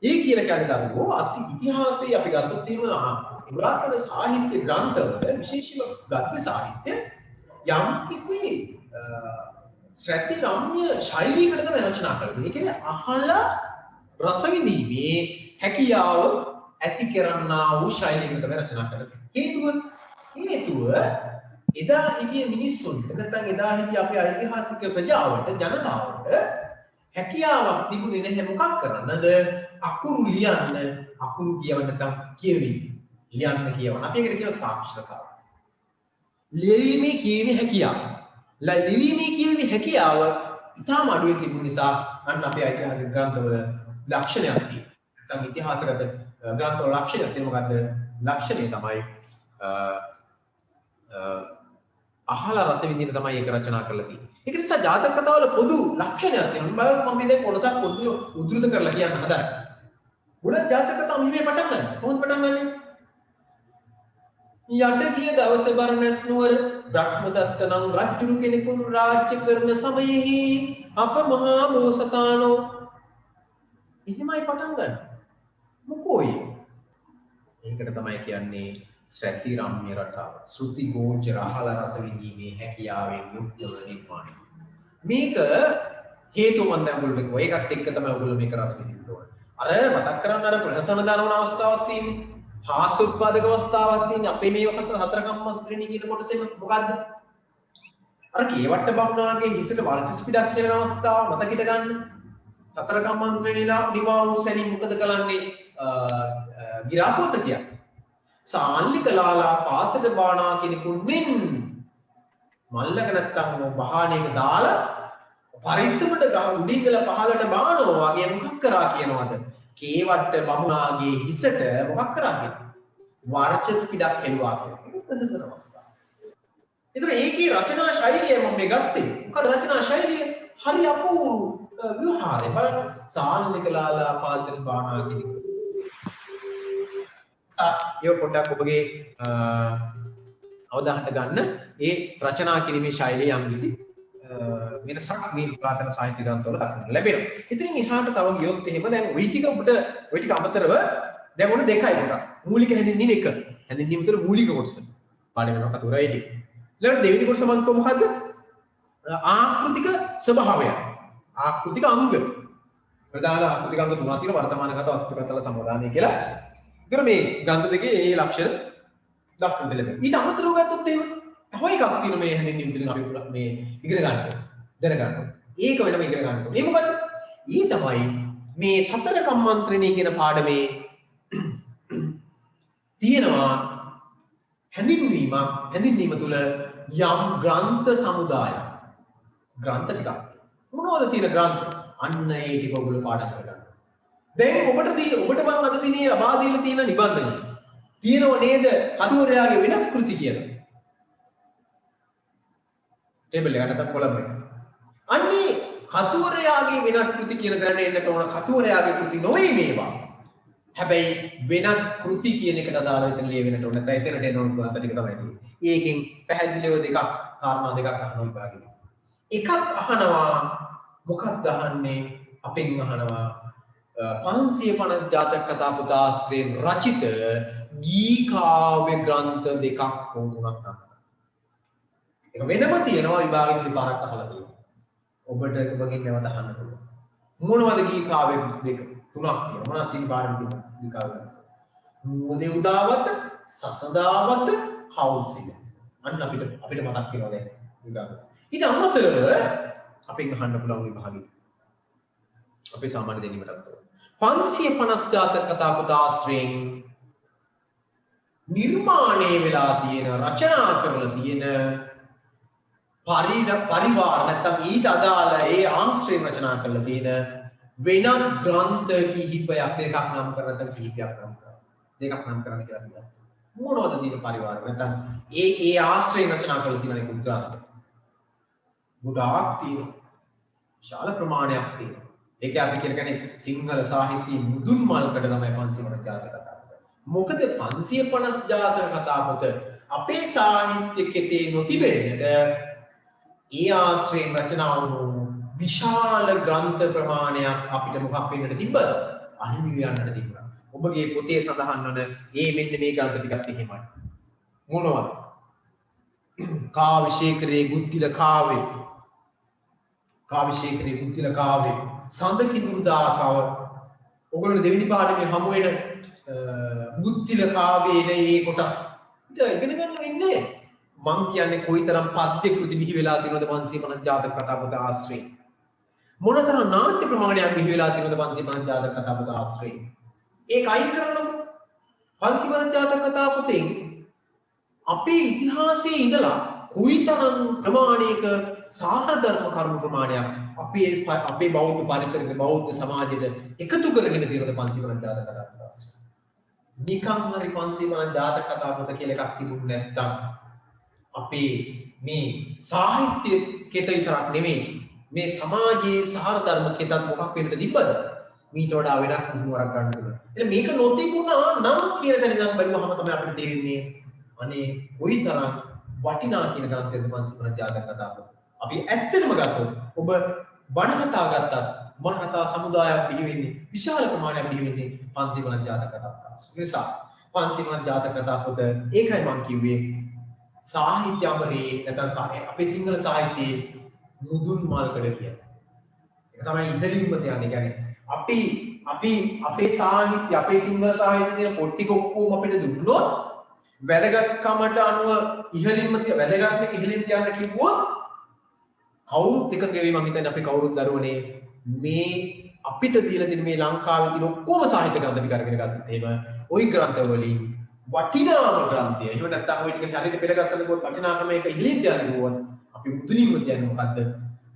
ඒ කියලා කියන්නේ දරුවෝ අති ඉතිහාසයේ අපි ගත්තොත් එහෙම පුරාතන සාහිත්‍ය ග්‍රන්ථවල විශේෂයෙන්ම ගද්‍ය සාහිත්‍ය යම් කිසි ශ්‍රැති රම්‍ය ශෛලියකට තමයි රචනා කරන්නේ. ඒ කියන්නේ අහලා රස විඳීමේ හැකියාව ඇති කරන්නා වූ ශෛලියකට තමයි රචනා කරන්නේ. හේතුව එදා හිටිය මිනිස්සුන්ට නැත්නම් එදා හිටිය අපේ ඓතිහාසික ප්‍රජාවට ජනතාවට හැකියාවක් තිබුණේ නැහැ මොකක් කරන්නද? අකුරු ලියන්න, අකුරු කියවන්න නැත්නම් කියවීම. ලියන්න කියවන්න. අපි ඒකට කියන සාක්ෂරතාව. ලියීමේ කියවීමේ හැකියාව. ලියීමේ කියවීමේ හැකියාව ඉතාම අඩුවෙන් තිබුණ නිසා අන්න අපේ ඓතිහාසික ග්‍රන්ථවල ලක්ෂණයක් තියෙනවා. නැත්නම් ඉතිහාසගත ග්‍රන්ථවල ලක්ෂණයක් තියෙනවා. මොකද්ද? ලක්ෂණය තමයි අහලා රස විඳින තමයි ඒක රචනා කරලා තියෙන්නේ. ඒක නිසා ජාතක කතාවල පොදු ලක්ෂණයක් තියෙනවා. බලන්න මම මේ දැන් කොටසක් පොඩ්ඩක් උද්දෘත කරලා කියන්න හදන්නේ. ගොඩක් ජාතක කතා මෙහෙම පටන් ගන්න. කොහොමද පටන් ගන්නෙ? යට ගිය දවසේ බරණැස් නුවර බ්‍රහ්මදත්ත නම් රජුරු කෙනෙකුන් රාජ්‍ය කරන සමයෙහි අප මහා බෝසතාණෝ එහෙමයි පටන් ගන්න. මොකෝයි? ඒකට තමයි කියන්නේ ශ්‍රැති රම්‍ය රටාව. ශ්‍රුති ගෝචර අහල රස විඳීමේ හැකියාවෙන් යුක්තව නිර්මාණය. මේක හේතු මන් දැන් ඔයගොල්ලෝ කිව්වා. ඒකත් එක්ක තමයි ඔයගොල්ලෝ මේක රස විඳින්න ඕනේ. අර මතක් කරන්න අර ප්‍රසන්න දානවන අවස්ථාවක් තියෙන්නේ. හාස්‍ය උත්පාදක අවස්ථාවක් තියෙන්නේ. අපේ මේ වකට හතර කම්මන්ත්‍රණී කියන කොටසෙම මොකද්ද? අර කේවට්ට බමුණාගේ හිසට වර්තිස් පිටක් කියන අවස්ථාව මතකිට ගන්න. හතර කම්මන්ත්‍රණීලා නිවා වූ සැනින් මොකද කරන්නේ? ගිරාපෝත කියන්නේ. සාල්ලි කලාලා පාතට බානා කෙනෙකුන් මෙන් මල්ලක නැත්තම් බහානයක දාලා පරිස්සමට උඩින් ඉඳලා පහළට බානවා වගේ මොකක් කරා කියනවද? කේවට්ට බමුණාගේ හිසට මොකක් කරා කියනවද? වර්චස් පිටක් හෙළුවා කියනවා. ඒක ප්‍රදේශන අවස්ථාව. ඒතර ඒකේ රචනා ශෛලිය මම මේ ගත්තේ. මොකද රචනා ශෛලිය හරි අපූර්ව ව්‍යවහාරය. බලන්න සාල්ලි කලාලා පාතට බානා කෙනෙකුන් ඒ පොඩ්ඩක් ඔබගේ අවධානයට ගන්න ඒ රචනා කිරීමේ ශෛලිය යම් කිසි වෙනසක් මේ පුරාතන සාහිත්‍ය ග්‍රන්ථවල දක්වන්න ලැබෙනවා. ඉතින් එහාට තව ගියොත් එහෙම දැන් ওই ටික ඔබට ওই ටික අමතරව දැන් ඔන්න දෙකයි කොටස්. මූලික හැඳින්වීම එක. හැඳින්වීම විතර මූලික කොටස. පාඩම වෙනවා කතුරයි ටික. ඊළඟට දෙවෙනි කොටස මම කිව්ව මොකද්ද? ආකෘතික ස්වභාවය. ආකෘතික අංග. ප්‍රධාන ආකෘතික අංග තුනක් තියෙනවා. වර්තමාන කතාව, අතීත කතාව, සමාදානය කියලා. ඉතින් මේ ග්‍රන්ථ දෙකේ මේ ලක්ෂණ දක්වන්න ලැබෙනවා. ඊට අමතරව ගත්තොත් එහෙම තව එකක් තියෙනවා මේ හැඳින්වීම තුලින් අපි මේ ඉගෙන ගන්න දැනගන්න. ඒක වෙනම ඉගෙන ගන්න ඕනේ. මේ මොකද්ද? ඊ තමයි මේ සතර කම්මන්ත්‍රණී කියන පාඩමේ තියෙනවා හැඳින්වීම තුල යම් ග්‍රන්ථ සමුදායක්. ග්‍රන්ථ ටිකක්. මොනවද තියෙන ග්‍රන්ථ? අන්න ඒ ටික ඔයගොල්ලෝ පාඩම් කරගන්න. දැන් ඔබට මම අද දිනේ ලබා දීලා තියෙන නිබන්ධනය තියෙනව නේද? කතුවරයාගේ වෙනත් කෘති කියලා. ටේබල් එකකට කොලම් එක. අන්නේ කතුවරයාගේ වෙනත් කෘති කියන දැන එන්නට ඕන කතුවරයාගේ කෘති නොවේ මේවා. හැබැයි වෙනත් කෘති කියන එකට අදාළව එතන ලියවෙන්නට ඕන. නැත්නම් එතනට එන්න ඕන ග්‍රන්ථ ටික තමයි තියෙන්නේ. ඒකෙන් පැහැදිලිව කාරණා දෙකක් අහනවා විභාගෙදී. එකක් අහනවා මොකක්ද අහන්නේ? අපෙන් අහනවා 550 ජාතක කතා පුත ආශ්‍රයෙන් රචිත ගී කාව්‍ය ග්‍රන්ථ දෙකක් හෝ තුනක් නම්. ඒක වෙනම තියෙනවා විභාගෙත් දෙපාරක් අහලා තියෙනවා. ඔබට ඔබගෙන් නැවත අහන්න පුළුවන්. මොනවද ගී කාව්‍ය දෙක තුනක් තියෙනවා. මොනවද තියෙන පාඩම් තියෙන ගී කාව්‍ය. මුදේ උදාවත, සසදාවත, කවුසිල. අන්න අපිට මතක් වෙනවා දැන් විභාගෙ. ඊට අමතරව අපෙන් අහන්න පුළුවන් විභාගෙ. අපේ සාමාන්‍ය දෙන්නීමටත් 550 ජාතක කතා පුත ආශ්‍රයෙන් නිර්මාණය වෙලා තියෙන රචනා කරලා තියෙන පරිවාර නැත්නම් ඊට අදාළ ඒ ආශ්‍රයෙන් රචනා කරලා තියෙන වෙනත් ග්‍රන්ථ කිහිපයක් එකක් නම් කරලා නැත්නම් කිහිපයක් නම් කරලා දෙකක් නම් කරන්න කියලා කියනවා. මොනවද තියෙන පරිවාර නැත්නම් ඒ ආශ්‍රයෙන් රචනා කරලා තියෙන එක උදාහරණ. ගොඩාක් තියෙනවා. විශාල ප්‍රමාණයක් තියෙනවා. ඒක අපි කියන්නේ සිංහල සාහිත්‍යයේ මුදුන් මල්කඩ තමයි 550 ජාතක කතාව. මොකද 550 ජාතක කතාවත අපේ සාහිත්‍ය කෙතේ නොතිබෙන්නට ඒ ආශ්‍රයෙන් රචනා වුණු විශාල ග්‍රන්ථ ප්‍රමාණයක් අපිට මොකක් වෙන්නට තිබ්බද? අහිමි යන්නට තිබ්බා. ඔබගේ පොතේ සඳහන් වන මෙන්න මේ ග්‍රන්ථ ටිකත් එහෙමයි. මොනවද? කාවිශේඛරේ ගුත්තිල කාවේ. කාවිශේඛරේ ගුත්තිල කාවේ. සඳකිඳුරුදා කව. ඔයගොල්ලෝ දෙවෙනි පාඩමේ හමු වෙන ගුත්තිල කාවේ නේ කොටස්. ඉතින් ඉගෙන ගන්න වෙන්නේ. මං කියන්නේ කොයිතරම් පද්‍ය කෘති බිහි වෙලා තියෙනවද 550 ජාතක කතා පොත ආශ්‍රයෙන්. මොනතරම් නාට්‍ය ප්‍රමාණයක් බිහි වෙලා තියෙනවද 550 ජාතක කතා පොත ආශ්‍රයෙන්. ඒක අයින් කරනකො 550 ජාතක කතා පොතෙන් අපේ ඉතිහාසයේ ඉඳලා කොයිතරම් ප්‍රමාණයක සාහධර්ම කරුණු ප්‍රමාණයක් අපේ බෞද්ධ පරිසරයක බෞද්ධ සමාජයට එකතු කරගෙන තියෙනවද 550 ජාතක කතා පොත ආශ්‍රයෙන්. නිකම් හරි 550 ජාතක කතා පොත කියලා එකක් තිබුණ නැත්නම් අපේ මේ සාහිත්‍ය කෙත විතරක් නෙමෙයි මේ සමාජයේ සාර ධර්ම කෙතත් මොකක් වෙන්නද තිබ්බද? මීට වඩා වෙනස් මුහුණක් ගන්න පුළුවන්. එතන මේක නොතිබුණා නම් කියන තැන ඉඳන් බලුවහම තමයි අපිට තේරෙන්නේ අනේ කොයිතරම් වටිනා කියන ග්‍රන්ථයද 550 ජාතක කතා පොත. අපි ඇත්තටම ගත්තොත් ඔබ බණ කතා ගත්තත් බණ කතා සමුදායක් බිහි වෙන්නේ විශාල ප්‍රමාණයක් බිහි වෙන්නේ 550 ජාතක කතා පොත. නිසා 550 ජාතක කතා පොත ඒකයි මම කිව්වේ සාහිත්‍ය අමරේ නැත්නම් අපේ සිංහල සාහිත්‍යයේ මුදුන් මල්කඩ කියන්නේ. ඒක තමයි ඉහළින්ම තියන්නේ. කියන්නේ අපේ සාහිත්‍ය අපේ සිංහල සාහිත්‍යයේ තියෙන පොට්ටි කොක්කෝම අපිට දුන්නොත් වැදගත්කමට අනුව ඉහළින්ම වැදගත් එක ඉහළින් තියන්න කිව්වොත් කවුරුත් එක ගෙවි මම හිතන්නේ අපි කවුරුත් දරුවනේ මේ අපිට දීලා තියෙන මේ ලංකාවේ තියෙන ඔක්කොම සාහිත්‍ය ග්‍රන්ථ ටික අරගෙන ගත්තොත් එහෙම ওই ග්‍රන්ථ වලින් වටිනාම ග්‍රන්ථය. එහෙම නැත්නම් ওই ටික හරියට පෙරගස්සන ගොත් වටිනාකම එක ඉහළින් තියන්න කිව්වොත් අපි මුදුනින්ම තියන්නේ මොකද්ද?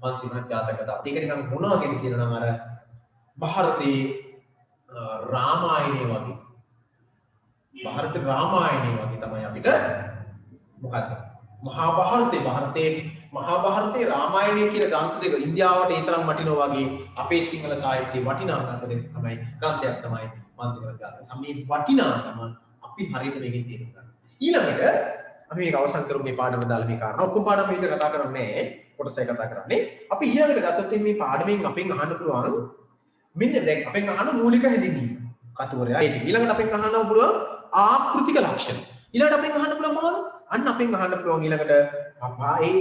550 ජාතක කතා. ඒක නිකන් මොනවද කියනවා නම් අර ಭಾರತයේ රාමායනය වගේ. ಭಾರತ රාමායනය වගේ තමයි අපිට මොකද්ද? මහා භාරතයේ රාමායනය කියන ග්‍රන්ථ දෙක ඉන්දියාවට ඒ තරම් වටිනවා වගේ අපේ සිංහල සාහිත්‍යයේ වටිනා ග්‍රන්ථ දෙක තමයි ග්‍රන්ථයක් තමයි 550 ජාතක. සමේ වටිනාකම අපි හරියට මේකෙන් තේරුම් ගන්න. ඊළඟට අපි මේක අවසන් කරමු මේ පාඩම දාලා මේ කාරණා. ඔක්කොම පාඩම විතර කතා කරන්නේ නැහැ. කොටසයි කතා කරන්නේ. අපි ඊළඟට ගත්තොත් මේ පාඩමෙන් අපෙන් අහන්න පුළුවන් මෙන්න දැන් අපෙන් අහන මූලික හැඳින්වීම. කතවරයා ඒක. ඊළඟට අපෙන් අහන්න පුළුවන් ආකෘතික ලක්ෂණ. ඊළඟට අපෙන් අහන්න පුළුවන් මොනවද? අන්න අපෙන් අහන්න පුළුවන් ඊළඟට ඒ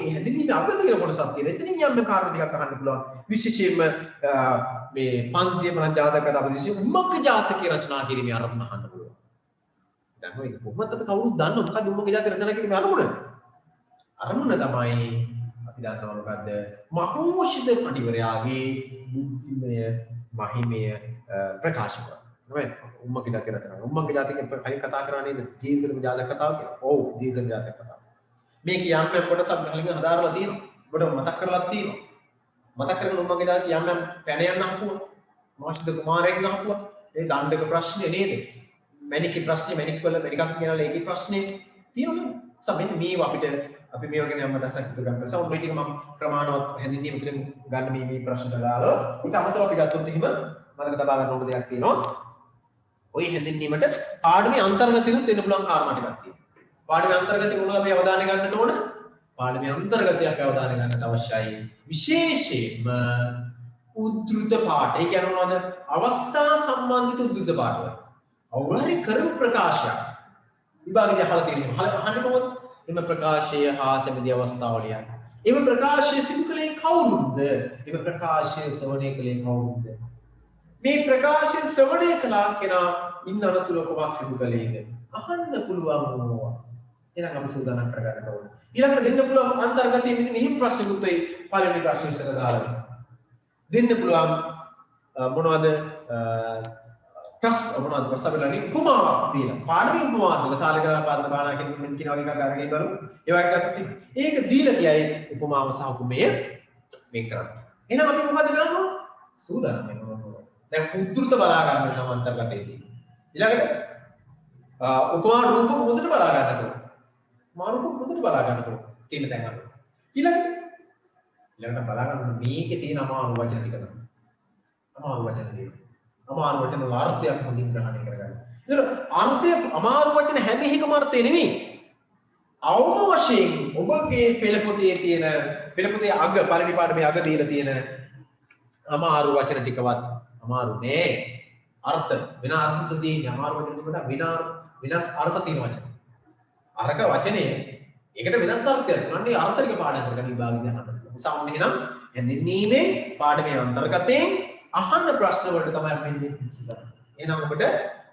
හැඳින්වීම අග තියෙන කොටසක් තියෙනවා. එතනින් යම් කාරණා ටිකක් අහන්න පුළුවන්. විශේෂයෙන්ම මේ 550 ජාතක කතා විශේෂ උම්මක ජාතකයේ රචනා කිරීමේ ආරම්භ අහන්න පුළුවන්. දැන් ඔය කොහොමද අපි කවුරුත් දන්නව මොකක්ද උම්මක ජාතක රචනා කිරීමේ අරමුණ? අරමුණ තමයි අපි දන්නවා මොකද්ද? මහෝෂිත පඬිවරයාගේ බුද්ධිමය මහිමය ප්‍රකාශ කරනවා. නේද? උම්මක ජාතක රචනා. උම්මක ජාතකේ කලින් කතා කරා නේද? දීර්ඝ ජාතක කතාව කියලා. ඔව් දීර්ඝ ජාතක කතාව. මේක යම් යම් කොටසක් කලින් හදාarලා තියෙනවා. ඔබට මතක් කරලා තියෙනවා. මතක් කරගෙන උම්මක ජාතක යම් යම් පැනයන් අහපුවා. මහෝෂිත කුමාරයෙක් අහපුවා. ඒ දණ්ඩක ප්‍රශ්නේ නේද? මැණිකේ ප්‍රශ්නේ මැණික් වල මැණිකක් කියනවා ඒකේ ප්‍රශ්නේ තියෙනවා නේද? සමහර මේව අපිට අපි මේව ගැන යම් දසක් හිත ගන්න. සම මේ ටික මම ප්‍රමාණවත් හැඳින්වීම තුළින් ගන්න මේ ප්‍රශ්න දාලා ඊට අමතරව අපි ගත්තොත් එහෙම මතක තබා ගන්න ඕන දෙයක් තියෙනවා. ওই හැඳින්වීමට පාඩමේ අන්තර්ගතයෙන් දෙන්න පුළුවන් කාරණා ටිකක් තියෙනවා. පාඩමේ අන්තර්ගතය මොනවද අපි අවධානය ගන්නට ඕන? පාඩමේ අන්තර්ගතය අපි අවධානය ගන්නට අවශ්‍යයි. විශේෂයෙන්ම උද්දෘත පාඩ. ඒ කියන්නේ මොනවද? අවස්ථා සම්බන්ධිත උද්දෘත පාඩවල. අවුලරි කරපු ප්‍රකාශය. විභාගයේ අහලා තියෙනවා. අහන්නේ කොහොමද? එම ප්‍රකාශය හා සම්බන්ධ අවස්ථාවලිය. එම ප්‍රකාශය සිදු කළේ කවුරුද? එම ප්‍රකාශය ශ්‍රවණය කළේ කවුරුද? මේ ප්‍රකාශය ශ්‍රවණය කළා කෙනා ඉන්න අනතුර කොහොමද සිදු කළේද? අහන්න පුළුවන් වුණා. එහෙනම් අපි සූදානම් කරගන්න ඕනේ. ඊළඟට දෙන්න පුළුවන් අන්තර්ගතයේ මෙන්න මෙහිම ප්‍රශ්නෙකුත් ඒ පළවෙනි ප්‍රශ්නේ ඉස්සර දාලා දෙන්න පුළුවන් මොනවද මොනවද ප්‍රස්තාවලනේ උපමාවක් දීලා පාඩමේ උපමාවක් දීලා සාලකලා පාදන බාහනා කියන වගේ එකක් අරගෙන බලමු ඒ වගේ ගත්තත් ඒක දීලා කියයි උපමාව සහ උපමය මේක කරන්න. එහෙනම් අපි මොකද කරන්න ඕන? සූදානම් වෙන්න ඕන. දැන් උද්දෘත බලා ගන්න වෙනවා අන්තර්ගතයේදී. ඊළඟට උපමා රූපක හොඳට බලා ගන්නට ඕන. උපමා රූපක හොඳට බලා ගන්නට ඕන. තියෙන තැන් අර. ඊළඟට බලා ගන්න මේකේ තියෙන අමාරු වචන ටික තමයි. අමාරු වචන තියෙනවා. අමාරු වචන වල අර්ථයක් හොඳින් ග්‍රහණය කරගන්න. ඒතර අර්ථය අමාරු වචන හැම එකම අර්ථය නෙමෙයි. අවම වශයෙන් ඔබගේ පෙළපොතේ තියෙන පෙළපොතේ අග පළවෙනි පාඩමේ අග දීලා තියෙන අමාරු වචන ටිකවත් අමාරු නෑ. අර්ථ වෙන අර්ථ තියෙන්නේ අමාරු වචන ටිකට වෙනස් අර්ථ තියෙන වචන. අරක වචනේ ඒකට වෙනස් අර්ථයක් තියෙනවා. අන්නේ අර්ථ ටික පාඩම් කරගන්න විභාගෙදී අහන්න. නිසා ඔන්න එහෙනම් හැඳින්වීමේ පාඩමේ අන්තර්ගතයෙන් අහන්න ප්‍රශ්න වලට තමයි අපි මේ ඉස්සරහ. එහෙනම් ඔබට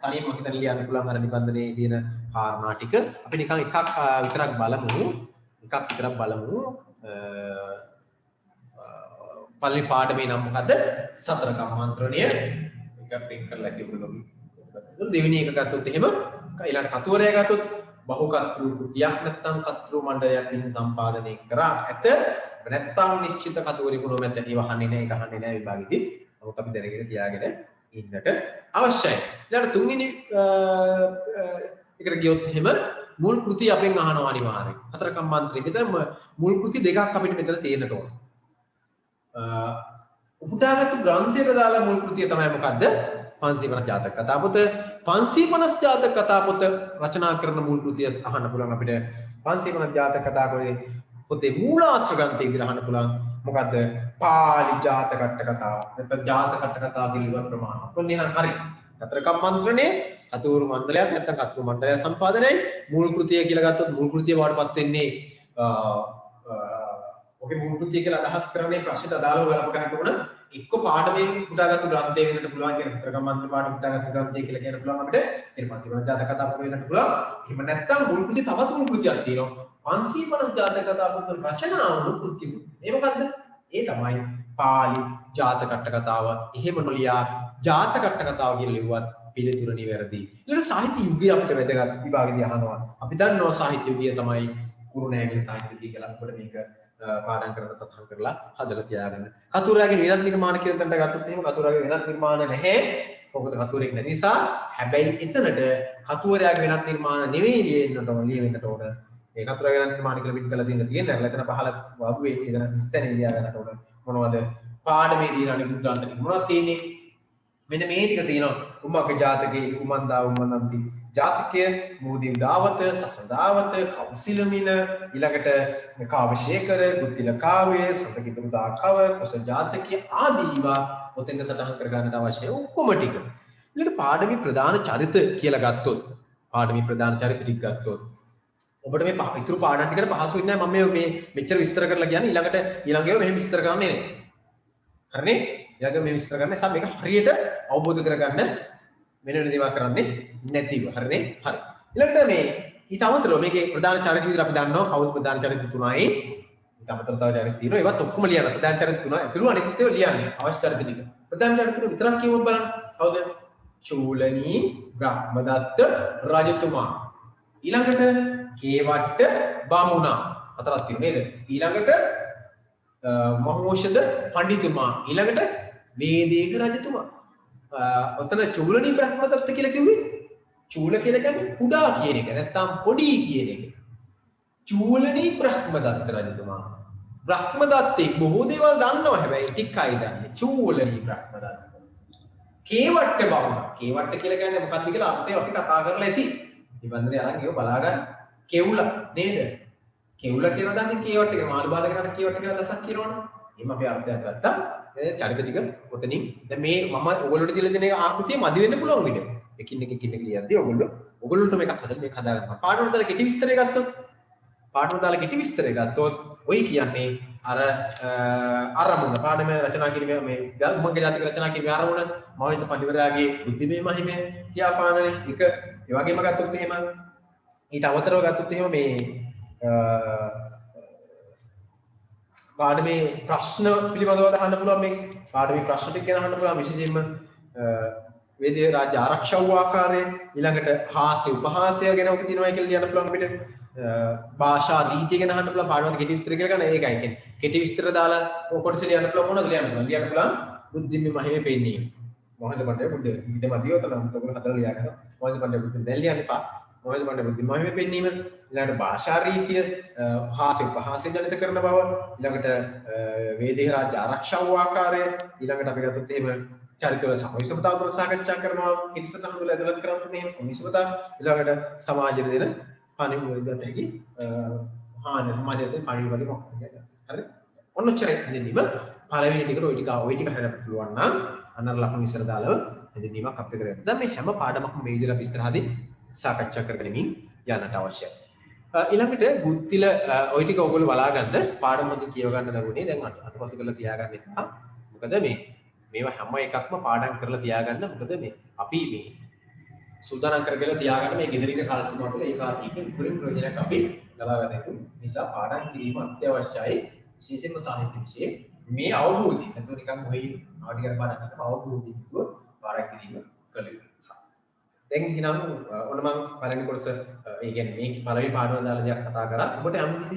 තනියම මම හිතන්නේ ලියන්න පුළුවන් අර නිබන්ධනයේ තියෙන කාරණා ටික. අපි නිකන් එකක් විතරක් බලමු. පළවෙනි පාඩමේ නම මොකද්ද? සතර කම්මන්ත්‍රණය. එක ප්‍රින්ට් කරලා තිබුණා. දෙවෙනි එක ගත්තොත් එහෙම ඊළඟ කතුවරය ගත්තොත් බහුකතෘ කෘතියක් නැත්නම් කතෘ මණ්ඩලයක් විසින් සම්පාදනය කරා ඇත. නැත්නම් නිශ්චිත කතුවරයෙකු නොමැත. ඒව අහන්නේ නැහැ. ඒක අහන්නේ නැහැ විභාගෙදී. නමුත් අපි දැනගෙන තියාගෙන ඉන්නට අවශ්‍යයි. ඊළඟ තුන්වෙනි එකට ගියොත් එහෙම මුල් කෘති අපෙන් අහනවා අනිවාර්යයෙන්. හතර කම්මන්ත්‍රණය. මෙතන මුල් කෘති දෙකක් අපිට මෙතන තියෙන්නට ඕන. උපුටාගත්තු ග්‍රන්ථයට දාලා මුල් කෘතිය තමයි මොකද්ද? 550 ජාතක කතා පොත. 550 ජාතක කතා පොත රචනා කරන මුල් කෘතිය අහන්න පුළුවන් අපිට. 550 ජාතක කතා පොතේ මූලාශ්‍ර ග්‍රන්ථය විදිහට අහන්න පුළුවන්. මොකද්ද? පාලි ජාතක කතාව. නැත්නම් ජාතක කතාව කියලා ප්‍රමාණ. ඔන්න එහෙනම් හරි. හතර කම්මන්ත්‍රණය, කතුවරු මණ්ඩලයක් නැත්නම් කතුරු මණ්ඩලය සම්පාදනයයි මුල් කෘතිය කියලා ගත්තොත් මුල් කෘතිය වඩපත් වෙන්නේ ඔකේ මුල් කෘතිය කියලා අදහස් කරන්නේ ප්‍රශ්නට අදාළව ගලප ගන්නට ඕන. එක්ක පාඩමේ පුටාගත්තු ග්‍රන්ථය වෙන්නට පුළුවන් කියන හතර කම්මන්ත්‍රණ පාඩම පුටාගත්තු ග්‍රන්ථය කියලා කියන්න පුළුවන් අපිට. ඊට පස්සේ වෙන ජාතක කතා පොත වෙන්නට පුළුවන්. එහෙම නැත්නම් මුල් කෘතිය තවත් මුල් කෘතියක් තියෙනවා. 550 ජාතක කතා පොත රචනා මුල් කෘතිය. ඒ මොකද්ද? ඒ තමයි පාලි ජාතක කතාව. එහෙම නොලියා ජාතක කතාව කියලා ලිව්වත් පිළිතුර නිවැරදි. ඊළඟ සාහිත්‍ය යුගය අපිට වැදගත් විභාගෙදී අහනවා. අපි දන්නවා සාහිත්‍ය යුගය තමයි කුරුණෑගල සාහිත්‍ය යුගය කියලා. අපිට මේක පාඩම් කරන සටහන් කරලා හදලා තියාගන්න. කතුවරයාගේ වෙනත් නිර්මාණ කියන තැනට ගත්තොත් එහෙම කතුවරයාගේ වෙනත් නිර්මාණ නැහැ. මොකද කතුවරෙක් නැති නිසා. හැබැයි එතනට කතුවරයාගේ වෙනත් නිර්මාණ නෙවෙයි ලියෙන්නට ඕන ලියවෙන්නට ඕන. ඒ කතුවරයාගේ වෙනත් නිර්මාණ කියලා පිට කරලා දෙන්න තියෙනවා. එතන පහල වගුවේ එතන ඉස්තැනේ ලියා ගන්නට ඕන. මොනවද? පාඩමේ දින අනිකුත් ගන්න මොනවද තියෙන්නේ? මෙන්න මේ ටික තියෙනවා. උම්මක ජාතකේ උමන්දා උමනන්ති ජාතකය, මූදී දාවත, සසදාවත, කෞසිලමින, ඊළඟට කාවශේකර, ගුත්තිල කාව්‍ය, සතකිතුදා කව, කුස ජාතකය ආදීවා ඔතෙන් සටහන් කර ගන්නට අවශ්‍ය ඔක්කොම ටික. ඊළඟට පාඩමේ ප්‍රධාන චරිත කියලා ගත්තොත්, පාඩමේ ප්‍රධාන චරිත ටික ගත්තොත් ඔබට මේ ඉතුරු පාඩම් ටිකට පහසු වෙන්නේ නැහැ. මම මේ මෙච්චර විස්තර කරලා කියන්නේ ඊළඟේව මෙහෙම විස්තර කරන්නේ නැහැ. හරිනේ? ඊළඟ මේ විස්තර කරන්නේ සම මේක හරියට අවබෝධ කරගන්න වෙන දේවල් කරන්නේ නැතිව. හරිනේ? හරි. ඊළඟට මේ ඊට අමතරව මේකේ ප්‍රධාන චරිත විදිහට අපි දන්නවා කවුද ප්‍රධාන චරිත තුනයි. ඊට අමතරව තව චරිත තියෙනවා. ඒවත් ඔක්කොම ලියන්න. ප්‍රධාන චරිත තුන ඇතුළු අනිත් ඒවා ලියන්න. අවශ්‍ය චරිත ටික. ප්‍රධාන චරිත තුන විතරක් කියවුවොත් බලන්න. කවුද? චූලනී බ්‍රහ්මදත්ත රජතුමා. ඊළඟට කේවට්ට බමුණා. හතරක් තියෙනවා නේද? ඊළඟට මහෝෂධ පඬිතුමා. ඊළඟට වේදේක රජතුමා. ඔතන චූලනී බ්‍රහ්මදත්ත කියලා කිව්වේ චූල කියලා කියන්නේ කුඩා කියන එක නැත්නම් පොඩි කියන එක. චූලනී බ්‍රහ්මදත්ත රජතුමා. බ්‍රහ්මදත්තේ බොහෝ දේවල් දන්නවා හැබැයි ටිකයි දන්නේ. චූලනී බ්‍රහ්මදත්ත. කේවට්ට බමුණා. කේවට්ට කියලා කියන්නේ මොකක්ද කියලා අර්ථය අපි කතා කරලා ඇති. නිබන්ධනේ අරන් ඒව බලා ගන්න. කෙවුල නේද? කෙවුල කියන අදහසින් කේවට්ට කියන මාළු බාල කරාට කේවට්ට කියන අදහසක් කියනවනේ. එහෙනම් අපි අර්ථයක් ගත්තා. චරිත ටික ඔතනින් දැන් මේ මම ඔයගොල්ලෝට දීලා දෙන ආකෘතිය මදි වෙන්න පුළුවන් විදිහ. එකින් එක ලියද්දී ඔයගොල්ලෝට මේක හදන්න මේක හදා ගන්න. පාඩමට දාලා කෙටි විස්තරය ගත්තොත් ඔය කියන්නේ අර අරමුණ පාඩම රචනා කිරීමේ මේ උම්මගේ ජාතක රචනා කිරීමේ අරමුණ මහින්ද පඬිවරයාගේ බුද්ධිමය මහිමය කියාපානනේ එක ඒ වගේම ගත්තොත් එහෙම ඊට අවතරව ගත්තොත් එහෙම මේ පාඩමේ ප්‍රශ්න පිළිබඳව අහන්න පුළුවන් මේ පාඩමේ ප්‍රශ්න ටික ගැන අහන්න පුළුවන් විශේෂයෙන්ම වේදේ රාජ්‍ය ආරක්ෂා වූ ආකාරය ඊළඟට හාස්‍ය උපහාසය ගැන ඔක තියෙනවා කියලා ලියන්න පුළුවන් අපිට භාෂා රීතිය ගැන අහන්න පුළුවන් පාඩමේ කෙටි විස්තර කියලා ගන්න ඒකයි කියන්නේ කෙටි විස්තර දාලා ඔය කොටස ලියන්න පුළුවන් මොනවද ලියන්න පුළුවන් බුද්ධිමය මහිමේ පෙන්නීම මොහොත පඬේ බුද්ධ ඊට මදියෝ තමයි ඔයගොල්ලෝ හදලා ලියා ගන්න මොහොත පඬේ බුද්ධ දැන් ලියන්න එපා මොකද මන්නේ බුද්ධිමය පෙන්වීම ඊළඟට භාෂා රීතිය භාෂ උපහාසය ජනිත කරන බව ඊළඟට වේදේ රාජ්‍ය ආරක්ෂා වූ ආකාරය ඊළඟට අපි ගත්තොත් එහෙම චරිතවල සමවිෂමතාව ගැන සාකච්ඡා කරනවා පිළිසටහන වල ඇදලා කරන්නේ එහෙම සමවිෂමතාව ඊළඟට සමාජයේ දෙන පරිවර්තනයේදී හාන සමාජයේ පරිවර්තන මොකක්ද කියන්නේ හරි ඔන්න ඔච්චරයි දෙන්නීම පළවෙනි ටිකට ওই ටික හරියට පුළුවන් නම් අන්නර ලකුණු ඉස්සර දාලා දෙන්නීමක් අපිට කරගන්න. දැන් මේ හැම පාඩමක්ම මේ විදිහට අපි ඉස්සරහදී සාකච්ඡා කරගෙනමින් යන්නට අවශ්‍යයි. ඊළඟට ගුත්තිල ওই ටික ඔයගොල්ලෝ බලා ගන්න පාඩම වලින් කියව ගන්න දරුවනේ දැන් අතපසු කරලා තියාගන්න එක. මොකද මේවා හැම එකක්ම පාඩම් කරලා තියාගන්න. මොකද අපි මේ සූදානම් කරගෙන තියාගන්න මේ ගෙදරින් කාල සීමාව තුළ ඒ කාර්යයෙන් උපරිම ප්‍රයෝජනයක් අපි ලබා ගන්න යුතු නිසා පාඩම් කිරීම අත්‍යවශ්‍යයි. විශේෂයෙන්ම සාහිත්‍ය විෂයේ මේ අවබෝධය නැත්නම් නිකන් මොහේ ආඩි කර පාඩම් කරන අවබෝධය යුතුව පාඩම් කිරීම කළ යුතුයි. දැන් එහෙනම් ඔන්න මම පළවෙනි කොටස ඒ කියන්නේ මේ පළවෙනි පාඩම දාලා දෙයක් කතා කරා. ඔබට හැම කිසි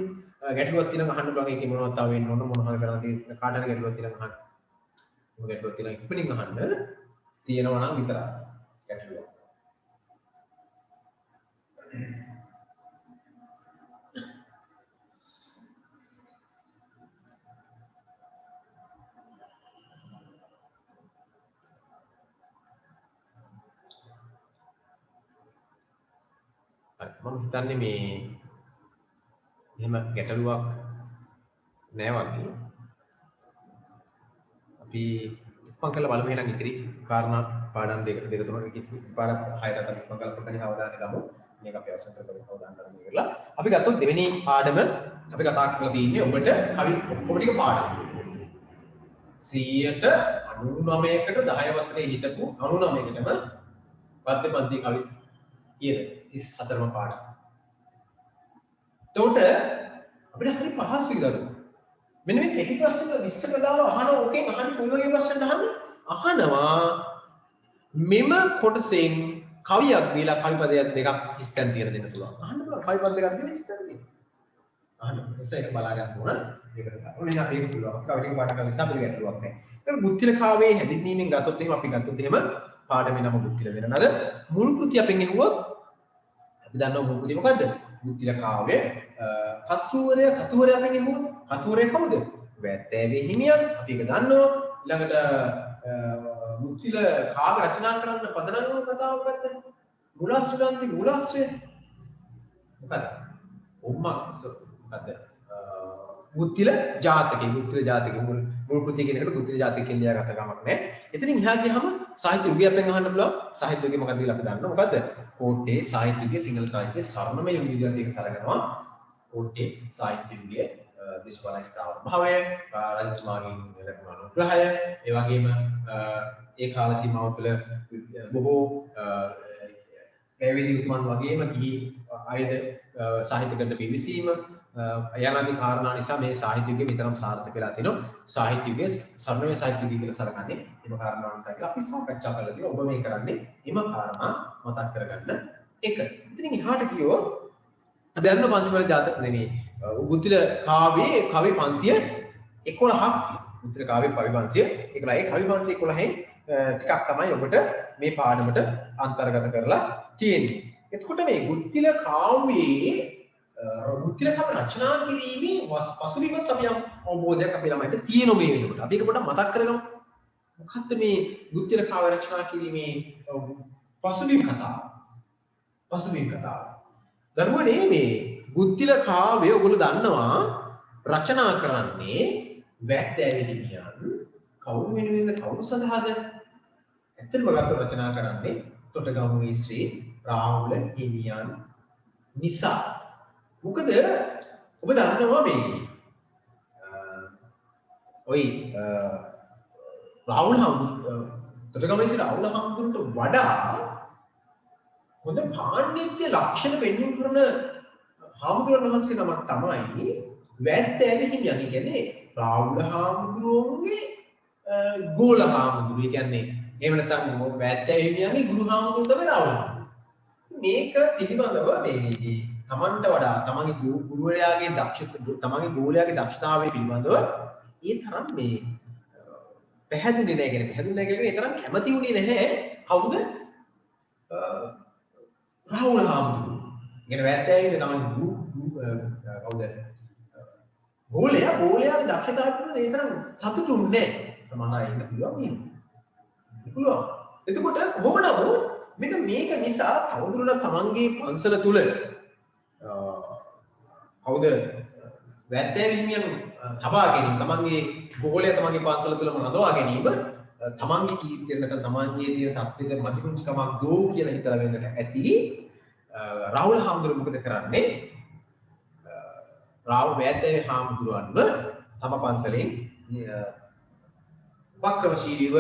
ගැටලුවක් තියෙනවා අහන්න පුළුවන්. ඒකේ මොනවද තව වෙන්න ඕන මොන හරි කරලා තියෙන කාට හරි ගැටලුවක් තියෙනවා අහන්න. මොකද ගැටලුවක් තියෙනවා ඉක්මනින් අහන්න තියෙනවා නම් විතරයි ගැටලුවක්. මම හිතන්නේ මේ එහෙම ගැටලුවක් නෑ වගේ. අපි ඉක්මන් කරලා බලමු එහෙනම් ඉතිරි කාරණා පාඩම් දෙක තුනක් කිසි පාඩම් හයකට අපි ඉක්මන් කරලා පොඩ්ඩක් අවධානය ගමු. මේක අපි අවසන් කරලා අවධානය ගමු කියලා. අපි ගත්තොත් දෙවෙනි පාඩම අපි කතා කරලා තියෙන්නේ ඔබට කවි ඔක්කොම ටික පාඩම්. 199කට 10 වසරේ හිටපු 99කටම පද්‍ය කවි කියන 34ම පාඩම. එතකොට අපිට හරි පහසුයි දරුවෝ. මෙන්න මේ කෙටි ප්‍රශ්න 20ක දාලා අහන ඕකෙන් අහන්නේ කොයි වගේ ප්‍රශ්නද අහන්නේ? අහනවා මෙම කොටසෙන් කවියක් දීලා කවි පදයක් දෙකක් හිස්තැන් තියලා දෙන්න පුළුවන්. අහන්න පුළුවන් කවි පද දෙකක් දීලා හිස්තැන් දෙන්න. අහන්න ඒක බලා ගන්න ඕන. මේකට ගන්න. ඔන්න ඒක අපේ පුළුවන්. කවි ටික පාඩම් කරලා නිසා අපිට ගැටලුවක් නැහැ. ඒක බුද්ධිල කාවේ හැදින්වීමෙන් ගත්තොත් එහෙම අපි ගත්තොත් එහෙම පාඩමේ නම බුද්ධිල වෙනනද මුල් කෘතිය අපෙන් එහුවොත් අපි දන්නවා මුල් කෘතිය මොකද්ද? බුද්ධිල කාවේ කතුවරය අපෙන් එහුවොත් කතුවරය කවුද? වැත්තෑවේ හිමියන්. අපි ඒක දන්නවා. ඊළඟට බුද්ධිල කාව්‍ය රචනා කරන්න පදනම් වුණු කතාව මොකද්ද? මූලාශ්‍රයන්ගේ මූලාශ්‍රය මොකද්ද? මොකද්ද? බුද්ධිල ජාතකේ මුල් කෘතිය කියන එකට බුද්ධිල ජාතකේ කියන ලියාගත්ත ගමක් නැහැ. එතනින් එහා ගියාම සාහිත්‍ය යුගයෙන් අහන්න පුළුවන්. සාහිත්‍ය යුගය මොකක්ද කියලා අපි දන්නවා. මොකද්ද? කෝට්ටේ සාහිත්‍ය යුගය සිංහල සාහිත්‍යයේ ස්වර්ණමය යුගය විදිහට ඒක සලකනවා. කෝට්ටේ සාහිත්‍ය යුගයේ දේශපාලන ස්ථාවර භාවය, රජතුමාගේ ලැබුණ අනුග්‍රහය, ඒ වගේම ඒ කාල සීමාව තුළ බොහෝ පැවිදි උතුමන් වගේම ගිහි අයද සාහිත්‍ය ගන්න පිවිසීම යනාදී කාරණා නිසා මේ සාහිත්‍ය යුගය විතරම සාර්ථක වෙලා තිනවා. සාහිත්‍ය යුගයේ ස්වර්ණමය සාහිත්‍ය යුගය කියලා සලකන්නේ එම කාරණා නිසා කියලා අපි සාකච්ඡා කරලා තියෙනවා. ඔබ මේ කරන්නේ එම කාරණා මතක් කරගන්න එක. ඉතින් එහාට කියෝ දැන් 500 ජාතක නෙමෙයි. බුද්ධිල කාව්‍යයේ කවි 511ක්. බුද්ධිල කාව්‍යයේ කවි 511. ඒ කවි 511න් ටිකක් තමයි ඔබට මේ පාඩමට අන්තර්ගත කරලා තියෙන්නේ. එතකොට මේ බුද්ධිල කාව්‍යයේ බුද්ධිල කාව්‍ය රචනා කිරීමේ පසුබිමත් අපි අවබෝධයක් අපේ ළමයින්ට තියෙන මේ වෙනකොට. අපි ඒක පොඩ්ඩක් මතක් කරගමු. මොකද්ද මේ බුද්ධිල කාව්‍ය රචනා කිරීමේ පසුබිම් කතාව? දරුවනේ මේ බුද්ධිල කාව්‍ය ඔයගොල්ලෝ දන්නවා රචනා කරන්නේ වැද්දෑවේ හිමියන්. කවුරු වෙනුවෙන්ද කවුරු සඳහාද? ඇත්තටම ගත්තොත් රචනා කරන්නේ තොටගමුවේ ශ්‍රී රාහුල හිමියන් නිසා. මොකද ඔබ දන්නවා මේ ඔයි තොටගමුවේ ශ්‍රී රාහුල හාමුදුරන්ට වඩා හොඳ පාණ්ඩ්‍යත්‍ය ලක්ෂණ පෙන්වන්න කරන හාමුදුරන් වහන්සේ නමක් තමයි වැද්දෑවේ හිමියන්. කියන්නේ රාහුල හාමුදුරුවන්ගේ ගෝල හාමුදුරුවෝ. ඒ කියන්නේ එහෙම නැත්නම් වැද්දෑවේ හිමියන්ගේ ගුරු හාමුදුරුවෝ තමයි රාහුල හාමුදුරුවෝ. මේක පිළිබඳව මේ තමන්ට වඩා තමන්ගේ ගුරුවරයාගේ තමන්ගේ ගෝලයාගේ දක්ෂතාවය පිළිබඳව ඒ තරම් මේ පැහැදුනේ නැහැ. කියන්නේ ඒ තරම් කැමති වුණේ නැහැ. කවුද? රාහුල හාමුදුරුවෝ. ඉගෙන වැත්තේ තමයි කවුද? ගෝලයාගේ දක්ෂතාවය පිළිබඳ ඒ තරම් සතුටුුන්නේ නැහැ. සමහර අය ඉන්න පුළුවන් එහෙම. පුළුවන්. එතකොට කොහොම නමුත් මෙන්න මේක නිසා තවදුරටත් තමන්ගේ පන්සල තුල කවුද වැත්තේ හිමියන් තබා ගැනීම තමන්ගේ ගෝලයා තමන්ගේ පන්සල තුලම රඳවා ගැනීම තමන්ගේ කීර්තිය නැත්නම් තමන්ගේ තියෙන තත්ත්වෙට මතිකුංචකමක් දෝ කියලා හිතලා වෙන්නට ඇති. රාහුල හාමුදුරුවෝ මොකද කරන්නේ? රාහුල වැත්තේ හාමුදුරුවන්ව තම පන්සලෙන් වක්‍රමශීලීව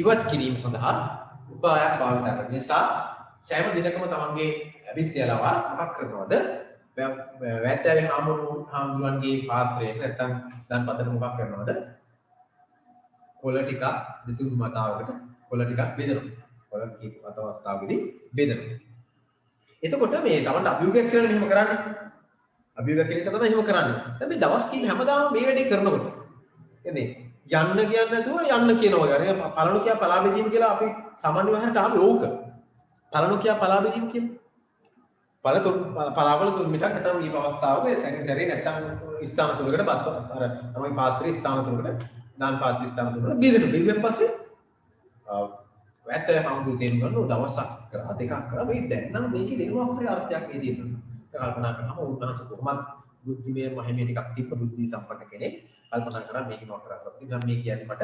ඉවත් කිරීම සඳහා උපායක් භාවිත කරන නිසා සෑම දිනකම තමන්ගේ අභිත්‍යලවා මොකක් කරනවද? වැත්තේ හාමුදුරුවන්ගේ පාත්‍රයට නැත්නම් දැන් පතන මොකක් කරනවද? කොළ ටිකක් දෙතුන් මතාවකට කොළ ටිකක් බෙදනවා. කොළ කීප අවස්ථාවකදී බෙදනවා. එතකොට මේ තමන්ට අභියෝගයක් කියලා මෙහෙම කරන්නේ. අභියෝගයක් කියලා තමයි එහෙම කරන්නේ. දැන් මේ දවස් කීප හැමදාම මේ වැඩේ කරනකොට එන්නේ යන්න කියන්නේ නැතුව යන්න කියනවා වගේ. පළණු කියා පලා බෙදීම කියලා අපි සාමාන්‍ය වහරට ආවේ ඕක. පළණු කියා පලා බෙදීම කියන්නේ පලාවල තුන් මිටක් නැත්නම් මේ අවස්ථාවක සැරේ නැත්නම් ස්ථාන තුනකට අර තමයි පාත්‍රයේ ස්ථාන තුනකට දාන පාත්‍රයේ ස්ථාන තුනකට බෙදෙන පස්සේ වැත්තේ හම්බු දෙන්න ගන්න දවසක් කරා දෙකක් කරා මේ දැන් නම් මේකේ වෙනවා හරි අර්ථයක් මේ දෙන්නවා කල්පනා කරාම උන්වහන්සේ කොහොමද බුද්ධිමය මහිමේ ටිකක් තිබ්බ බුද්ධි සම්පන්න කෙනෙක් කල්පනා කරා මේක මොකක්ද සත්‍ය නම් මේ කියන්නේ මට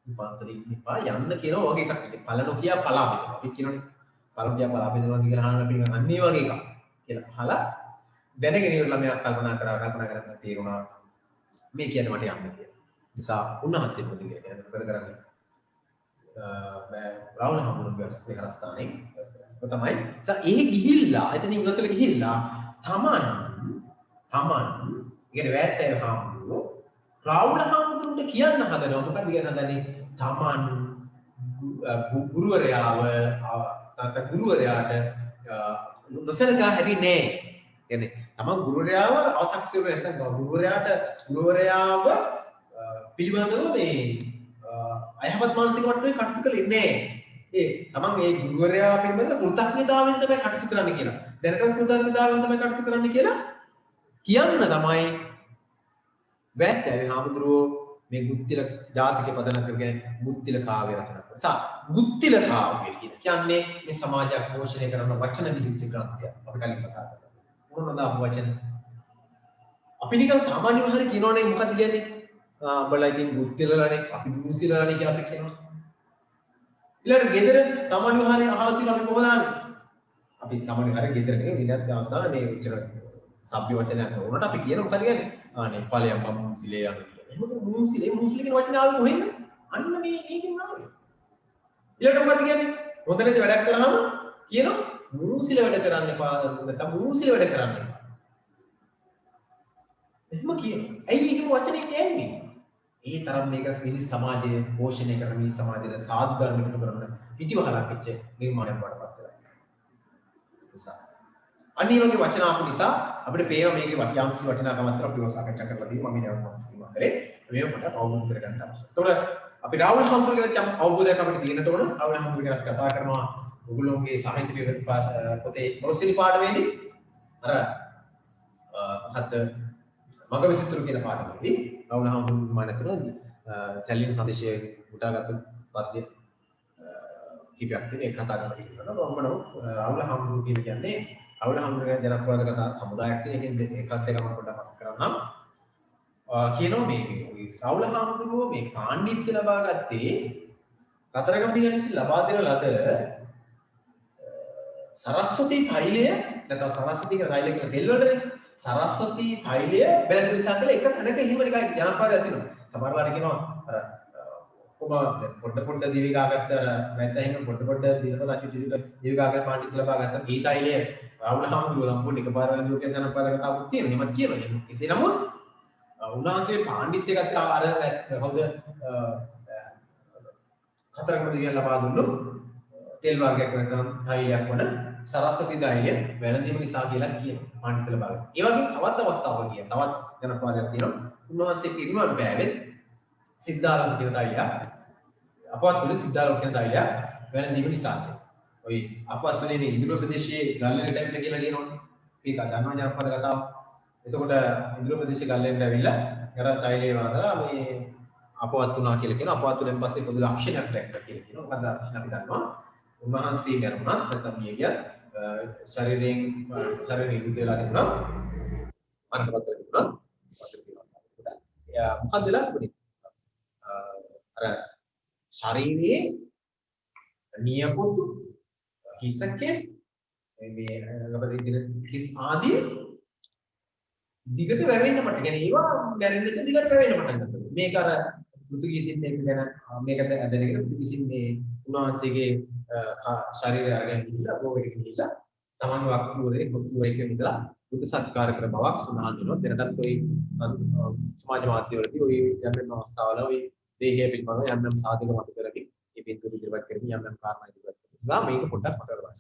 උපාසලින් ඉපා යන්න කියනවා වගේ එකක් නේ පළනෝ කියා පලා බෙදනවා අපි කියනනේ පළනෝ කියා පලා බෙදනවා කියලා අහන්න අපි අන්නේ වගේ එකක් කියලා අහලා දැනගෙන ඉවරලා මෙයා කල්පනා කරලා තේරුණා මේ කියන්නේ මට යන්න කියලා නිසා උන්වහන්සේ මොකද කියන්නේ මොකද කරන්නේ රාහුල හාමුදුරුවෝ විහාරස්ථානයේ තමයි ඒ ගිහිල්ලා එතනින් උඩතල ගිහිල්ලා තමන් ඉගෙන වැත්තේ හාමුදුරුවෝ රාහුල හාමුදුරුවන්ට කියන්න හදනවා මොකද කියන්න හදන්නේ තමන් ගුරුවරයාට නොසලකා හැරිනේ කියන්නේ තමන් ගුරුවරයාව අව탁සිරු නැත්නම් ගුරුවරයාව පිළිබඳව මේ අයහපත් මානසික මට්ටමේ කටයුතු කළේ නැහැ. ඒ තමන් ඒ ගුරුවරයා පිළිබඳ කෘතඥතාවයෙන් තමයි කටයුතු කරන්න කියලා. දැනට කෘතඥතාවයෙන් තමයි කටයුතු කරන්න කියලා කියන්න තමයි වැත්තේ හාමුදුරුවෝ මේ ගුත්තිල ජාතිකේ පදනම් කරගෙන ගුත්තිල කාව්‍ය රචනා කරා. ගුත්තිල කාව්‍ය කියන්නේ මේ සමාජයක් පෝෂණය කරන වචන විහිච්ච ග්‍රන්ථයක්. අපි කලින් කතා කරා. මොනවාද ආපු වචන? අපි නිකන් සාමාන්‍යව හරි කියනෝනේ මොකද කියන්නේ? උඹලා ඉතින් ගුත්තිලලානේ අපි දුසිලලානේ කියලා අපි කියනවා. ඊළඟ ගෙදර සාමාන්‍යව හරි අහලා තියෙන අපි කොහොමද ආන්නේ? අපි සාමාන්‍යව හරි ගෙදර නේ විනත් අවස්ථාවල මේ උච්චර සભ્ય වචනයක් වුණාට අපි කියන මොකද කියන්නේ? ආනේ ඵලයන් මම මුසිලේ යන්නේ කියලා. එහෙම මුසිලේ කියන වචන ආවේ කොහෙන්ද? අන්න මේකෙන් ආවේ. ඊළඟ මොකද කියන්නේ? හොඳට වැඩක් කරාම කියනවා මුසිලේ වැඩ කරන්න එපා නැත්නම් මුසිලේ වැඩ කරන්න එපා. එහෙම කියනවා. ඇයි එහෙම වචනේ කියන්නේ? ඒ තරම් මේක මිනිස් සමාජයේ පෝෂණය කරන මිනිස් සමාජයේ සාධාරණ කරන පිටිවහලක් වෙච්ච නිර්මාණයක් වඩපත් වෙලා. නිසා අනිත් වගේ වචන ආපු නිසා අපිට පේනවා මේකේ යම්කිසි වටිනාකමක් අතර අපිව සාකච්ඡා කරලා දීම මම කියනවා කරේ මේකට අවබෝධ කරගන්න අවශ්‍යයි. ඒතකොට අපි රාහුල හාමුදුරුවෝ ගැන අවබෝධයක් අපිට තියෙනට ඕන. රාහුල හාමුදුරුවෝ ගැන කතා කරනවා ඔයගොල්ලෝගේ සාහිත්‍ය පොතේ මොරසිලි පාඩමේදී අර මොකද්ද මග විසිතුරු කියන පාඩමේදී රාහුල හාමුදුරුවෝ මානතරෝ සැලින් සදේශයේ උටාගත්තු පද්‍ය කීපයක් තියෙන එක කතා කරලා ඉන්නවා. මම රාහුල හාමුදුරුවෝ කියන්නේ රාහුල හාමුදුරුවෝ ගැන ජනප්‍රිය කතා සමුදායක් තියෙන එකෙන් ඒකත් එක මම පොඩ්ඩක් මතක් කරන්නම්. කියනවා මේ රාහුල හාමුදුරුවෝ මේ පාණ්ඩිත්‍ය ලබා ගත්තේ කතරගම දිගන්සි ලබා දෙන ලද සරස්වති තෛලය නැත්නම් සරස්වති කියන තෛලය කියන තෙල් වලනේ සරස්වති තෛලය බැලඳ නිසා කියලා එක තැනක එහෙම නිකන් ජනප්‍රියයක් තියෙනවා. සමහරවල් කියනවා අර කොහොම පොඩ දිවිගාගත්ත නැත්නම් එහෙම පොඩ දිනපත දිවිගාගෙන පාණ්ඩිත්‍ය ලබා ගත්ත මේ තෛලය රාහුල හාමුදුරුවෝ සම්පූර්ණ එකපාරම දුකේ ජනප්‍රිය කතාවක් තියෙනවා. එහෙම කියනවා. කෙසේ නමුත් උන්වහන්සේ පාණ්ඩිත්‍ය ගත්ත අර හොඳ කතරගම දිවියන් ලබා දුන්නු තෙල් වර්ගයක් නැත්නම් තෛලයක් වන සරස්වති තෛලය වැළඳීම නිසා කියලා කියනවා පාණ්ඩිත්‍ය ලබා ගන්න. ඒ වගේ තවත් අවස්ථාවක් කියනවා. තවත් ජනප්‍රියක් තියෙනවා. උන්වහන්සේ පිරිනුවන් පෑවෙත් සිද්ධාලම කියන තෛලය අපවත් තුල සිද්ධාලම කියන තෛලය වැළඳීම නිසා. ඔය අපවත්තුනේ මේ ඉන්ද්‍ර ප්‍රදේශයේ ගල්ලෙන ටයිප් එක කියලා කියනවනේ. ඒක දන්නවා ජනපද කතාව. එතකොට ඉන්ද්‍ර ප්‍රදේශයේ ගල්ලෙන් ඇවිල්ලා අර තෛලේ වලදලා මේ අපවත්තුනා කියලා කියනවා. අපවත්තුනෙන් පස්සේ පොදු ලක්ෂණයක් දැක්කා කියලා කියනවා. මොකද අපි දන්නවා උන්වහන්සේ මරුණත් නැත්නම් මිය ගියත් ශරීරයෙන් නිරුද්ධ වෙලා තිබුණා. මරණපත් වෙලා තිබුණා. මොකක්ද වෙලා තිබුණේ? අර ශරීරයේ නියපොතු හිසකෙස් මේ අපේ හිස් ආදී දිගට වැවෙන්න මට කියන්නේ ඒවා ගැරෙන්නත් දිගට වැවෙන්න පටන් ගත්තා. මේක අර පෘතුගීසින් එක ගැන මේකට ඇදගෙන පෘතුගීසින් මේ උන්වහන්සේගේ ශරීරය අරගෙන ගිහිල්ලා ගෝවෙට ගිහිල්ලා තමන් වක්තුවරේ කොතුවරේ ඉඳලා බුද්ධ සත්කාර කර බවක් සඳහන් වෙනවා. දැනටත් ওই සමාජ මාධ්‍යවලදී ওই යම් අවස්ථාවල ওই දේහය පිළිබඳව යම් සාධක මත කරගෙන මේ පින්තූර ඉදිරිපත් කරමින් යම් කාරණා ඉදිරිපත් කරනවා. මේක පොඩ්ඩක් මතක කරගන්න.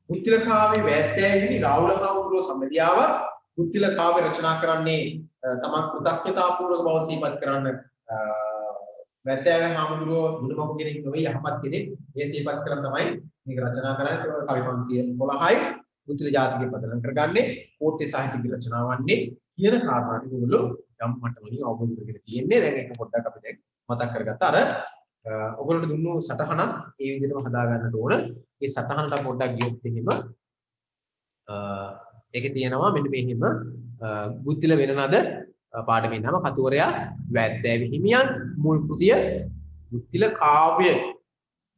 පුත්තිල කාව්‍ය වැත්තෑවිනි රාහුල කාමතුරෝ සම්මදියාව පුත්තිල කාව්‍ය රචනා කරන්නේ තමන් කෘතඥතාපූර්වක බව සිහිපත් කරන්න වැත්තෑවේ හාමුදුරුවෝ ගුණමක කෙනෙක් නෙවෙයි යහපත් කෙනෙක්. ඒ සිහිපත් කරන් තමයි මේක රචනා කරන්නේ. ඒක කවි 511යි පුත්තිල ජාතිකේ පදනම් කරගන්නේ කෝට්ටේ සාහිත්‍ය රචනාවන්නේ කියන කාරණා ටික ඔයගොල්ලෝ යම් මට්ටමකින් අවබෝධ කරගෙන තියෙන්නේ. දැන් ඒක පොඩ්ඩක් අපි දැන් මතක් කරගත්තා. අර ඔයගොල්ලෝ දුන්නු සටහනක් ඒ විදිහටම හදා ගන්නට ඕන. මේ සටහනට පොඩ්ඩක් ගියොත් එහෙම ඒකේ තියෙනවා මෙන්න මේ හිම බුද්ධිල වෙනනද පාඩමේ නම කතුවරයා වැද්දෑවි හිමියන් මුල් කෘතිය බුද්ධිල කාව්‍ය.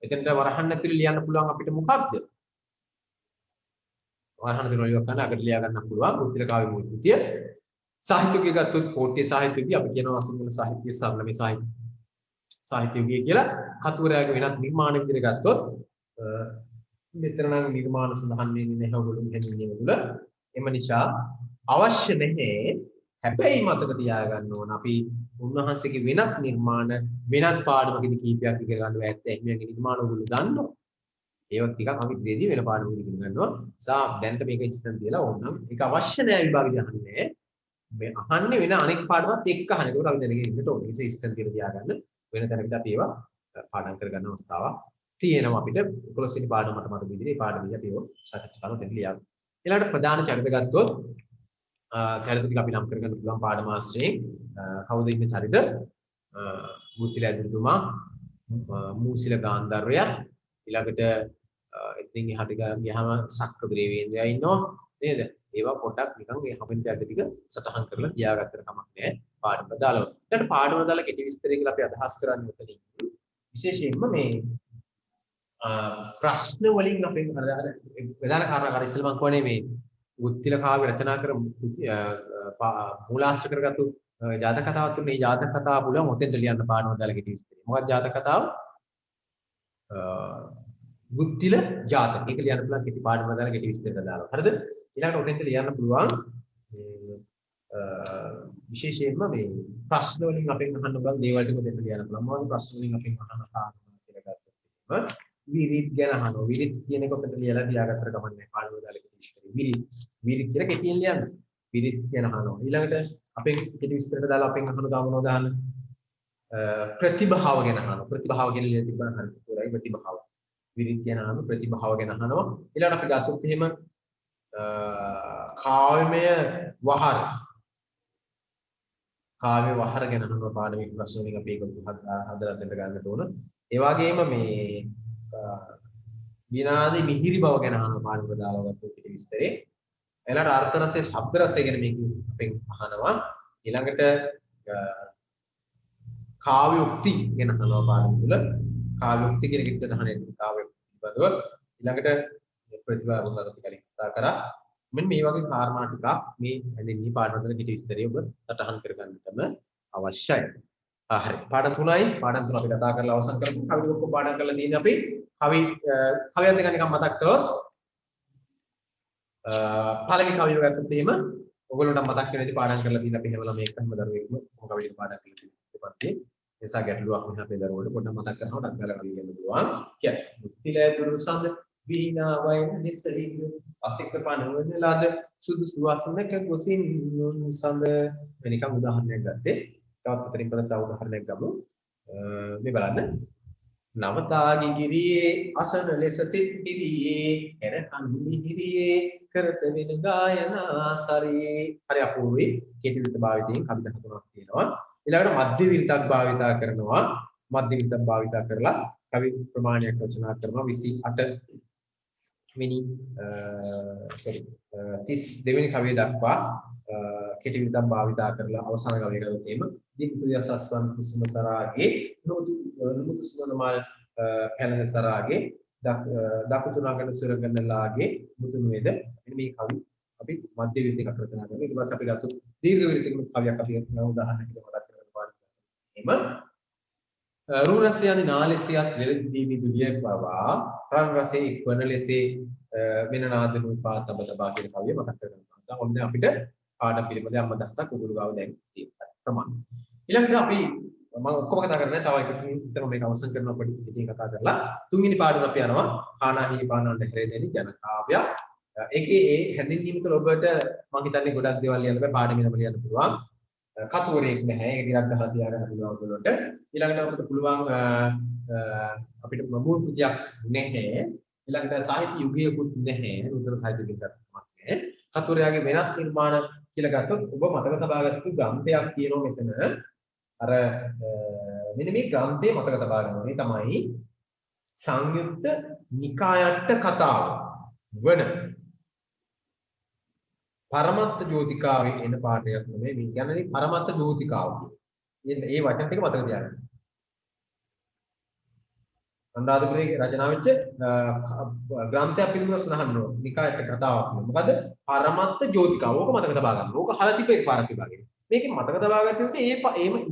එතනට වරහන් ඇතුලේ ලියන්න පුළුවන් අපිට මොකක්ද? වරහන් ඇතුලේ ලියව ගන්න අකට ලියා ගන්න පුළුවන් බුද්ධිල කාව්‍ය මුල් කෘතිය. සාහිත්‍යය ගත්තොත් කෝට්ටේ සාහිත්‍යය අපි කියනවා සිංහල සාහිත්‍ය සරලමේ සාහිත්‍යය කියලා. කතුවරයාගේ වෙනත් නිර්මාණ විදිහට ගත්තොත් මෙතන නම් නිර්මාණ සඳහන් වෙන්නේ නැහැ ඔයගොල්ලෝ මෙහෙම තුල. එම නිසා අවශ්‍ය නැහැ. හැබැයි මතක තියාගන්න ඕන අපි උන්වහන්සේගේ වෙනත් නිර්මාණ වෙනත් පාඩමකදී කීපයක් ඉගෙන ගන්නවා. ඇත්ත එහිමියන්ගේ නිර්මාණ ඔයගොල්ලෝ දන්නවා. ඒවත් ටිකක් අපි ඉදිරියේදී වෙන පාඩමකදී ඉගෙන ගන්නවා. දැන්ට මේක ඉස්සෙන් තියලා ඕනනම් ඒක අවශ්‍ය නැහැ විභාගෙදී අහන්නේ. මේ අහන්නේ වෙන අනෙක් පාඩමත් එක්ක අහන. ඒකට අපි දැනගෙන ඉන්නට ඕනේ. ඒක ඉස්සෙන් තියලා තියාගන්න. වෙන තැනකට අපි ඒවා පාඩම් කරගන්න අවස්ථාවක් තියෙනවා අපිට. 11 වෙනි පාඩම මට මතක විදිහේ පාඩමදී අපි ඒක සාකච්ඡා කරනවා දෙන්න ලියන්න. ඊළඟට ප්‍රධාන චරිත ගත්තොත් චරිත ටික අපි නම් කරගන්න පුළුවන් පාඩම ආශ්‍රයෙන් කවුද ඉන්නේ චරිත? බුද්ධිල ඇදුරුතුමා, මූසිල ගාන්ධර්වය, ඊළඟට එතනින් එහාට ගියාම සක්ක දේවේන්ද්‍රයා ඉන්නවා නේද? ඒවා පොඩ්ඩක් නිකන් මේ හැමෙන් චරිත ටික සටහන් කරලා තියාගත්තට කමක් නැහැ පාඩම දාලා. ඊට පාඩම දාලා කෙටි විස්තරය කියලා අපි අදහස් කරන්නේ උතනින්. විශේෂයෙන්ම මේ ප්‍රශ්න වලින් අපේ ප්‍රධාන කාරණා කර ඉස්සෙල්ලා මම කියන්නේ මේ බුද්ධිල කාව්‍ය රචනා කර මූලාශ්‍ර කරගත්තු ජාතක කතාවක් තුනේ. මේ ජාතක කතාව පුළුවන් ඔතෙන්ට ලියන්න පාඩම දාලා කෙටි විස්තරය. මොකක්ද ජාතක කතාව? බුද්ධිල ජාතක. ඒක ලියන්න පුළුවන් කෙටි පාඩම දාලා කෙටි විස්තරය දාලා. හරිද? ඊළඟට ඔතෙන්ට ලියන්න පුළුවන් විශේෂයෙන්ම මේ ප්‍රශ්න වලින් අපෙන් අහන්න බලන දේවල් ටික ඔතෙන්ට ලියන්න පුළුවන්. මොනවද ප්‍රශ්න වලින් අපෙන් අහන්න කාරණා කියලා ගත්තොත් විරිත් ගැන අහනවා. විරිත් කියන එක ඔතෙන්ට ලියලා තියාගත්තට කමක් නැහැ. පාඩම දාලා කෙටි විස්තරය. විරිත් කියලා කෙටියෙන් ලියන්න. විරිත් ගැන අහනවා. ඊළඟට අපෙන් කෙටි විස්තරයට දාලා අපෙන් අහන ගාමනෝ දාන්න ප්‍රතිභාව ගැන අහනවා. ප්‍රතිභාව කියන ලියලා තිබ්බම හරියට උතරයි ප්‍රතිභාව. විරිත් ගැන අහනවා, ප්‍රතිභාව ගැන අහනවා. ඊළඟට අපි ගත්තොත් එහෙම කාව්‍යමය වහර ගැන අහනවා. පාඩමේ ප්‍රශ්න වලින් අපි ඒක හදලා දෙන්න ගන්නට ඕන. ඒ වගේම මේ විනාදී මිහිරි බව ගැන අහනවා පාඩමට දාලා ගත්තොත් කෙටි විස්තරේ. ඊළඟට අර්ථ රසය, ශබ්ද රසය ගැන මේක අපෙන් අහනවා. ඊළඟට කාව්‍ය උක්ති ගැන අහනවා පාඩම තුල. කාව්‍ය උක්ති කියන එක සඳහන් කාව්‍ය පිළිබඳව. ඊළඟට ප්‍රතිභාව වලට අපි කලින් කතා කරා. මෙන්න මේ වගේ කාරණා ටිකක් මේ හැදෙන්නේ පාඩම වල කෙටි විස්තරය ඔබ සටහන් කරගන්නටම අවශ්‍යයි. හරි. පාඩම් 3යි. පාඩම් 3 අපි කතා කරලා අවසන් කරමු. කවි ඔක්කොම පාඩම් කරලා තියෙන්නේ අපි. කවියක් දෙක නිකන් මතක් කරොත් පළවෙනි කවිය ගත්තොත් එහෙම ඔයගොල්ලන්ට මතක් වෙන ඉතින් පාඩම් කරලා තියෙන අපි හැමලම මේක හැම දරුවෙක්ම මොකක් කවියට පාඩම් කරලා තියෙනවා. ඒ නිසා ගැටලුවක් නැහැ අපේ දරුවෝට පොඩ්ඩක් මතක් කරනවා ඩක් ගාලා කවිය කියන්න පුළුවන්. කියන්නේ මුත්තිල ඇතුළු සඳ වීණා වයින් දෙසලින් අසික පනවන ලද සුදු සුවසනක ගොසින් සඳ වෙනිකම් උදාහරණයක් ගත්තේ. තවත් අතරින් පද තව උදාහරණයක් ගමු. මේ බලන්න. නවතාගි ගිරියේ අසන ලෙස සිත් පිරියේ එර කන්දි ගිරියේ කරත වෙන ගායනා සරේ. හරි අපූර්වයි. කෙටි විරුද්ධ භාවිතයෙන් කවිතා හතුනක් තියෙනවා. ඊළඟට මධ්‍ය විරුද්ධක් භාවිතා කරනවා. මධ්‍ය විරුද්ධක් භාවිතා කරලා කවි ප්‍රමාණයක් රචනා කරනවා 28 වෙනි 32 වෙනි කවිය දක්වා කෙටි විරුද්ධක් භාවිතා කරලා අවසාන කවිය ගත්තොත් එහෙම දීප්තිය සස්වන් කුසුම සරාගේ නුමුතු සුමනමල් පැලන සරාගේ දකුතු නගන සුරගන්නලාගේ මුතුන් වේද මේ කවි අපි මධ්‍ය විරුද්ධයක් රචනා කරනවා. ඊට පස්සේ අපි ගත්ත දීර්ඝ විරුද්ධක කවියක් අපි උදාහරණයක් මතක් කරගන්න පාඩම්. එහෙම රූ රසය යනි නාලෙසියත් වෙලදී විදුලිය පවා රන් රසයේ එක්වන ලෙසේ වෙන නාදනු පාතබ තබා කියන කවිය මතක් කරගන්නවා. දැන් ඔන්න අපිට පාඩම් පිළිබඳව අම්ම දහසක් උගුරු ගාව දැන් තියෙනවා. ප්‍රමාණ. ඊළඟට අපි මම ඔක්කොම කතා කරන්නේ තව එකකින් විතර මේක අවසන් කරනවා පොඩි ඉතින් කතා කරලා තුන්වෙනි පාඩම අපි යනවා කානාහි පානන්ට හැරෙන්නේ ජන කාව්‍යයක්. ඒකේ ඒ හැඳින්වීම තුළ ඔබට මම හිතන්නේ ගොඩක් දේවල් ලියන්න බෑ පාඩම ඉදම ලියන්න පුළුවන්. කතුවරයෙක් නැහැ. ඒක ටිකක් ගහලා තියාගන්න පුළුවන් ඔයගොල්ලොන්ට. ඊළඟට අපිට පුළුවන් අපිට මූල කෘතියක් නැහැ. ඊළඟට සාහිත්‍ය යුගයකුත් නැහැ. නූතන සාහිත්‍ය යුගයක් නැහැ. කතුවරයාගේ වෙනත් නිර්මාණ කියලා ගත්තොත් ඔබ මතක තබා ගන්න ග්‍රන්ථයක් තියෙනවා මෙතන. අර මෙන්න මේ ග්‍රන්ථය මතක තබා ගන්න ඕනේ තමයි සංයුක්ත නිකායට්ට කතාව වන පරමත්ත ජෝතිකාවේ එන පාඩයක් නෙමෙයි මේ කියන්නේ පරමත්ත ජෝතිකාව කියන්නේ. ඒ වචන ටික මතක තියාගන්න. අනුරාධපුරයේ රචනා වෙච්ච ග්‍රන්ථයක් පිළිබඳව සඳහන් වෙනවා. නිකායට්ට කතාවක් නෙමෙයි. මොකද පරමත්ත ජෝතිකාව. ඕක මතක තබා ගන්න. ඕක අහලා තිබ්බ එකපාරක් විභාගෙ. මේකේ මතක තබා ගත්තොත් ඒ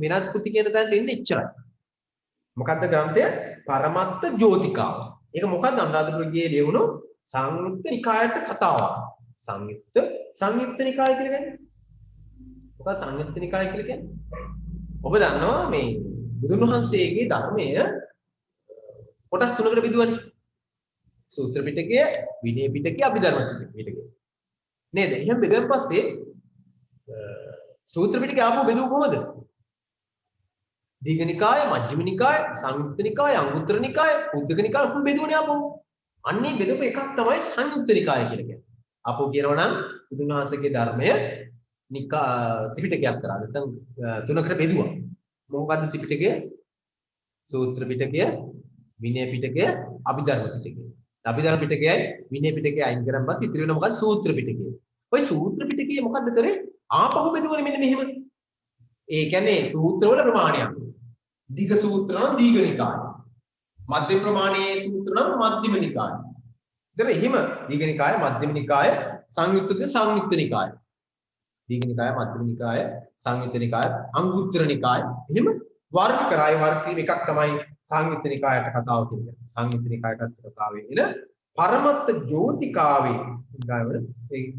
වෙනත් කෘති කියන තැනට එන්නේ එච්චරයි. මොකද්ද ග්‍රන්ථය? පරමත්ත ජෝතිකාව. ඒක මොකද්ද අනුරාධපුරයේ ලියවුණු සංයුක්ත නිකායට්ට කතාවක්. සංයුක්ත නිකාය කියලා කියන්නේ මොකක්ද සංයුක්ත නිකාය කියලා කියන්නේ? ඔබ දන්නවා මේ බුදුන් වහන්සේගේ ධර්මය කොටස් තුනකට බෙදුවනේ. සූත්‍ර පිටකය, විනය පිටකය, අභිධර්ම පිටකය. නේද? එහෙනම් බෙදුවන් පස්සේ සූත්‍ර පිටකය ආපහු බෙදුව කොහොමද? දීඝ නිකාය, මජ්ක්‍ධිම නිකාය, සංයුක්ත නිකාය, අංගුත්තර නිකාය, උද්දක නිකාය අපු බෙදුවනේ ආපහු. අන්නේ බෙදපු එකක් තමයි සංයුක්ත නිකාය කියලා කියන්නේ. අපෝ කියනවා නම් බුදුන් වහන්සේගේ ධර්මය ත්‍රිපිටකයක් කරා. නැත්නම් තුනකට බෙදුවා. මොකක්ද ත්‍රිපිටකය? සූත්‍ර පිටකය, විනය පිටකය, අභිධර්ම පිටකය. අභිධර්ම පිටකයයි විනය පිටකයයි අයින් කරන් පස්සේ ඉතිරි වෙන මොකක්ද? සූත්‍ර පිටකය. ওই සූත්‍ර පිටකය මොකද්ද කරේ? ආපහු බෙදුවනේ මෙන්න මෙහෙම. ඒ කියන්නේ සූත්‍රවල ප්‍රමාණයක්. දීඝ සූත්‍ර නම් දීඝ නිකාය. මධ්‍යම ප්‍රමාණයේ සූත්‍ර නම් මධ්‍යම නිකාය. දැන් එහෙම දීඝ නිකාය, මධ්‍යම නිකාය, සංයුක්තද සංයුක්ත නිකාය. දීඝ නිකාය, මධ්‍යම නිකාය, සංයුක්ත නිකාය, අංගුත්තර නිකාය. එහෙම වර්ග කරායි වර්ග කිරීම එකක් තමයි සංයුක්ත නිකායට කතාව කියන්නේ. සංයුක්ත නිකායට කතාවේ එන පරමත්ත ජෝතිකාවේ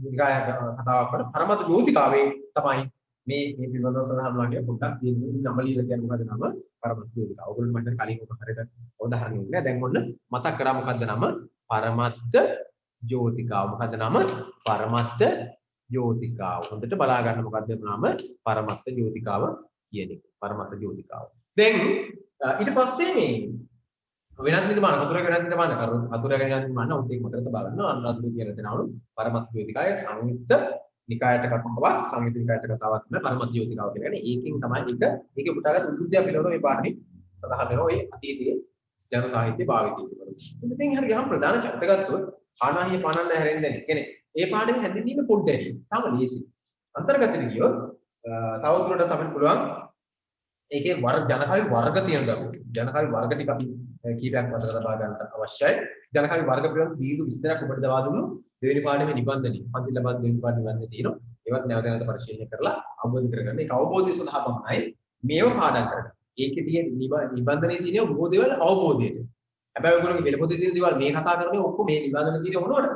නිකාය කතාවක් වල පරමත්ත ජෝතිකාවේ තමයි මේ පිළිබඳව සඳහන් වුණා පොඩ්ඩක් තියෙන්නේ නම ලියලා කියන්නේ මොකද නම පරමත්ත ජෝතිකාව. ඔයගොල්ලෝ මට කලින් ඔක හරියට උදාහරණයක් නෑ. දැන් ඔන්න මතක් කරා මොකද්ද නම? පරමත්ත ජෝතිකාව. මොකද්ද නම? පරමත්ත ජෝතිකාව. හොඳට බලා ගන්න මොකද්ද නම? පරමත්ත ජෝතිකාව කියන එක. පරමත්ත ජෝතිකාව. දැන් ඊට පස්සේ මේ වෙනත් නිර්මාණ කතුරගේ වෙනත් නිර්මාණ කරු කතුරගේ වෙනත් නිර්මාණ උත් එක්ක මතක තබා ගන්න අනුරාධපුර කියලා දෙනවලු පරමත්ත ජෝතිකාය සංයුක්ත නිකායට කතාවක් සංයුක්ත නිකායට කතාවක් තමයි පරමත්ත ජෝතිකාව කියන්නේ. ඒකෙන් තමයි ඒකේ පුටාගත් උද්දේශය පිළිබඳව මේ පාඩමේ සඳහන් වෙනවා. ඒ අතීතයේ ජන සාහිත්‍ය භාවිතය පිළිබඳව. ඉතින් හරිය ගහම ප්‍රධාන චරිත ගත්තොත් ආනාහිය පානන්න හැරෙන්නේ කියන්නේ. ඒ පාඩමේ හැඳින්වීම පොඩ්ඩයි. තාම ලේසි. අන්තර්ගතෙට ගියොත් තවදුරටත් අපිට පුළුවන් ඒකේ ජනකවි වර්ග තියෙන දරුවෝ. ජනකවි වර්ග ටික අපි කීපයක් මතක තබා ගන්න අවශ්‍යයි. ජනකවි වර්ග පිළිබඳ දීර්ඝ විස්තරයක් ඔබට දවා දුන්නු දෙවෙනි පාඩමේ නිබන්ධනි. පන්ති ලබන දෙවෙනි පාඩමේ නිබන්ධනි තියෙනවා. ඒවත් නැවත නැවත පරිශීලනය කරලා අවබෝධ කරගන්න. ඒක අවබෝධය සඳහා තමයි මේව පාඩම් කරන්නේ. ඒකේ තියෙන නිබන්ධනයේ තියෙන බොහෝ දේවල් අවබෝධයට. හැබැයි ඔයගොල්ලෝ මේ පොතේ තියෙන දේවල් මේ කතා කරන්නේ ඔක්කොම මේ නිබන්ධන තියෙන මොනවද?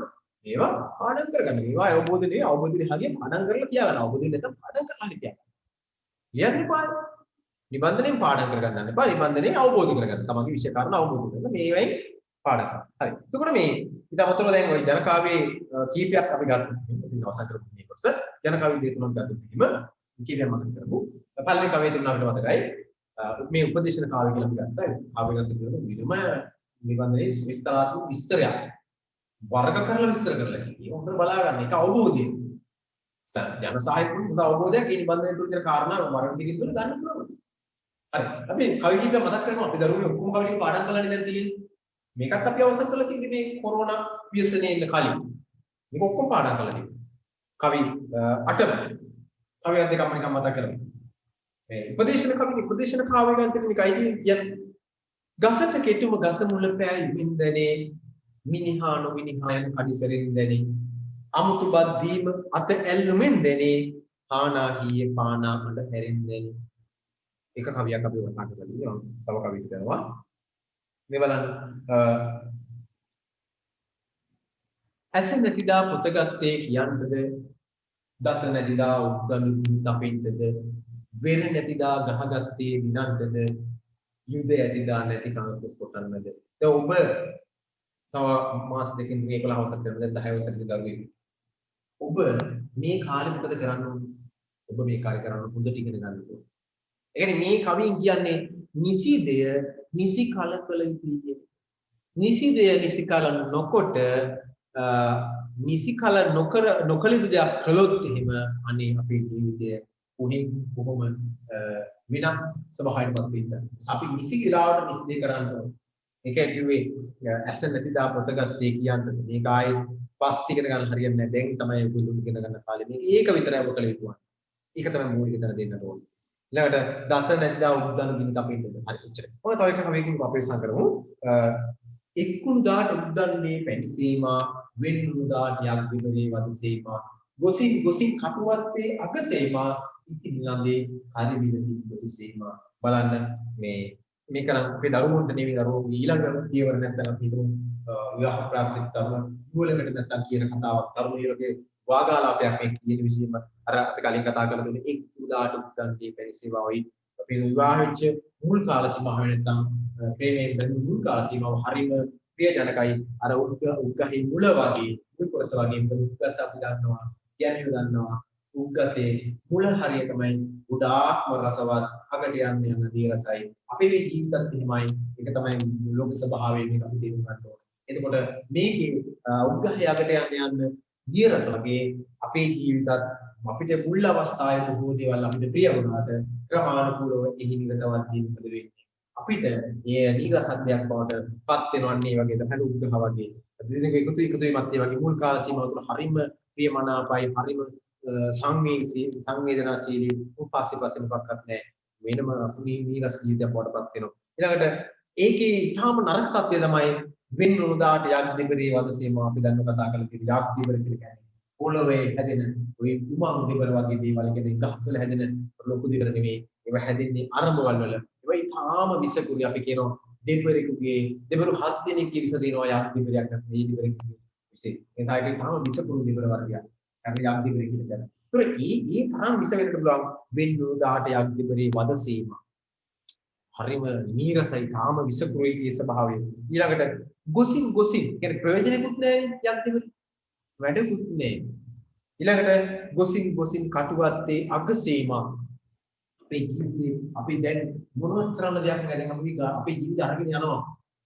මේවා පාඩම් කරගන්න. මේවා අවබෝධනේ හරිය පාඩම් කරලා තියාගන්න. අවබෝධය නැත්නම් පාඩම් කරලා තියාගන්න. ලියන්න එපා. නිබන්ධනෙන් පාඩම් කරගන්න එපා. නිබන්ධනේ අවබෝධ කරගන්න. තමන්ගේ විෂය කාරණා අවබෝධ කරගන්න. මේවෙන් පාඩම් කරන්න. හරි. එතකොට මේ ඊට අමතරව දැන් ওই ජනකාවේ කීපයක් අපි ගත්තා. ඉතින් අවසන් කරමු මේ කොටස. ජනකාවේ දේ තුනක් ගත්තොත් එහෙම කීපයක් මතක කරමු. පළවෙනි කවිය තුන අපිට මතකයි. මේ උපදේශන කාව්‍ය කියලා අපි ගත්තා. කාව්‍ය ගත්ත කියන විනම නිබන්ධනයේ විස්තරාත්මක විස්තරයක්. වර්ග කරලා විස්තර කරලා කියන්නේ. හොඳට බලා ගන්න. ඒක අවබෝධය. ජන සාහිත්‍ය හොඳ අවබෝධයක් මේ නිබන්ධනයේ තුල තියෙන කාරණා වර්ග දෙකකින් තුල ගන්න පුළුවන්. හරි. අපි කවි කීප මතක් කරමු. අපි දරුවෝ ඔක්කොම කවි ටික පාඩම් කරලානේ දැන් තියෙන්නේ. මේකත් අපි අවසන් කරලා තින්නේ මේ කොරෝනා ව්‍යසනයේ ඉන්න කලින්. මේක ඔක්කොම පාඩම් කරලා තියෙනවා. කවි 8ම. කවි දෙකක් මම මතක් කරමු. මේ උපදේශන කාව්‍ය ගන්න මේකයි කියන්නේ. ගසට කෙටුම ගස මුල පෑයි වින්දනේ මිනිහා නොමිනිහා යන කඩිසරින් දැනේ අමුතු බත් දීම අත ඇල්ලුමින් දැනේ හානා ගියේ පානා අඬ හැරෙන් දැනේ. එක කවියක් අපි වතා කරලා ඉන්නවා. තව කවියක් කරනවා. මේ බලන්න ඇස නැතිදා පොත ගත්තේ කියන්නද දත නැතිදා උද්ගලු තපින්නද වෙර නැතිදා ගහගත්තේ විනන්දද යුද ඇතිදා නැති කනකොස් කොටන්නද. දැන් ඔබ තව මාස දෙකකින් මේ 11 වසරට දැන් 10 වසරට දරුවෙක්. ඔබ මේ කාලේ මොකද කරන්න ඕනේ? ඔබ මේ කාලේ කරන්න හොඳට ඉගෙන ගන්න ඕනේ. ඒ කියන්නේ මේ කවියෙන් කියන්නේ නිසි දෙය නිසි කල කළ යුතුයි. නිසි දෙය නිසි කල නොකොට නිසි කල නොකළ යුතු දෙයක් කළොත් එහෙම අනේ අපේ ජීවිතය කොහොම විනාශ ස්වභාවයකට වෙන්න. අපි නිසි වෙලාවට නිසි දේ කරන්න ඕනේ. ඒකයි කිව්වේ ඇස නැතිදා පොත ගත්තේ කියන්නේ. මේක ආයේ පස් ඉගෙන ගන්න හරියන්නේ නැහැ. දැන් තමයි ඔයගොල්ලෝ ඉගෙන ගන්න කාලේ මේක ඒක විතරයි ඔබ කළ යුතුයි. ඒක තමයි මූලික තැන දෙන්න ඕනේ. ඊළඟට දත නැතිදා උද්දන ගිනි කපින්නද. හරි එච්චරයි. ඔය තව එක කවියකින් අපි විශ්වාස කරමු. එක්කුණු දාට උද්දන්නේ පැණිසීමා වෙන්නුණු දාට යක් විතරේ වදසීමා ගොසින් ගොසින් කටුවත්තේ අගසීමා ඉතින් ළඟේ හරි විදිහට දුසීමා. බලන්න මේක නම් අපේ දරුවන්ට නෙවෙයි දරුවෝ ඊළඟ පියවර නැත්නම් අපි හිතමු විවාහ ප්‍රාප්ති තරුණ මූලකට නැත්නම් කියන කතාවක් තරුණියගේ වාගාලාපයක් මේ කියන විශේෂම අර අපි කලින් කතා කරලා දුන්නේ එක් උදාට උද්දන්නේ පැණිසීමාවයි අපි විවාහ වෙච්ච මුල් කාල සීමාව නැත්නම් ප්‍රේමයෙන් බැඳුණු මුල් කාල සීමාව හරිම ප්‍රියජනකයි. අර උද්ගහේ මුල වගේ මුල් කොටස වගේ උද්ගස අපි දන්නවා කියන්නේ දන්නවා උද්ගසේ මුල හරිය තමයි ගොඩාක්ම රසවත් අගට යන්න යන දී රසයි. අපේ මේ ජීවිතත් එහෙමයි. ඒක තමයි ලෝක ස්වභාවය මේක අපි තේරුම් ගන්න ඕනේ. එතකොට මේකේ උද්ගහේ අගට යන්න දී රස වගේ අපේ ජීවිතත් අපිට මුල් අවස්ථාවේ බොහෝ දේවල් අපිට ප්‍රිය වුණාට ක්‍රමානුකූලව එහි නිරතවත් වීම මොකද වෙන්නේ? අපිට මේ නීරසත්වයක් බවට පත් වෙනවන්නේ වගේ තමයි උද්ගහ වගේ. දිනක එකතු වීමත් ඒ වගේ මුල් කාල සීමාව තුළ හරිම ප්‍රියමනාපයි හරිම සංවේදනාශීලී උපස්සේ මොකක්වත් නැහැ. වෙනම රසමී නීරස ජීවිතයක් බවට පත් වෙනවා. ඊළඟට ඒකේ ඊටාම නරක තත්ත්වය තමයි වෙන්නුණු දාට යක් දෙබරේ වදසීම අපි දන්න කතා කරලා තියෙන යක් දෙබර කියලා කියන්නේ. පොළවේ හැදෙන ওই උමං දෙබර වගේ දේවල් කියන්නේ ගහසල හැදෙන ලොකු දෙබර නෙමෙයි. ඒවා හැදෙන්නේ අරඹවල වල. ඒවා ඊටාම විසකුරි අපි කියනවා දෙබරෙකුගේ දෙබරු 7 දෙනෙක්ගේ විස දෙනවා යක් දෙබරයක් නැත්නම් මේ දෙබරෙකුගේ විසේ. ඒ සායකේ ඊටාම විසකුරු දෙබර වර්ගයක්. අපි යක් දෙබර කියලා කියනවා. ඒතර මේ තරම් විස වෙන්නට පුළුවන් වෙන්නුණු දාට යක් දෙබරේ වදසීම. හරිම නීරසයි තාම විසකුරුයි ස්වභාවය. ඊළඟට ගොසින් කියන්නේ ප්‍රයෝජනෙකුත් නැහැ යක් දෙබර. වැඩකුත් නැහැ. ඊළඟට ගොසින් කටුවත්තේ අගසීම. අපේ ජීවිතේ අපි දැන් මොනවත් කරන්න දෙයක් නැහැ. දැන් අපි අපේ ජීවිතය අරගෙන යනවා.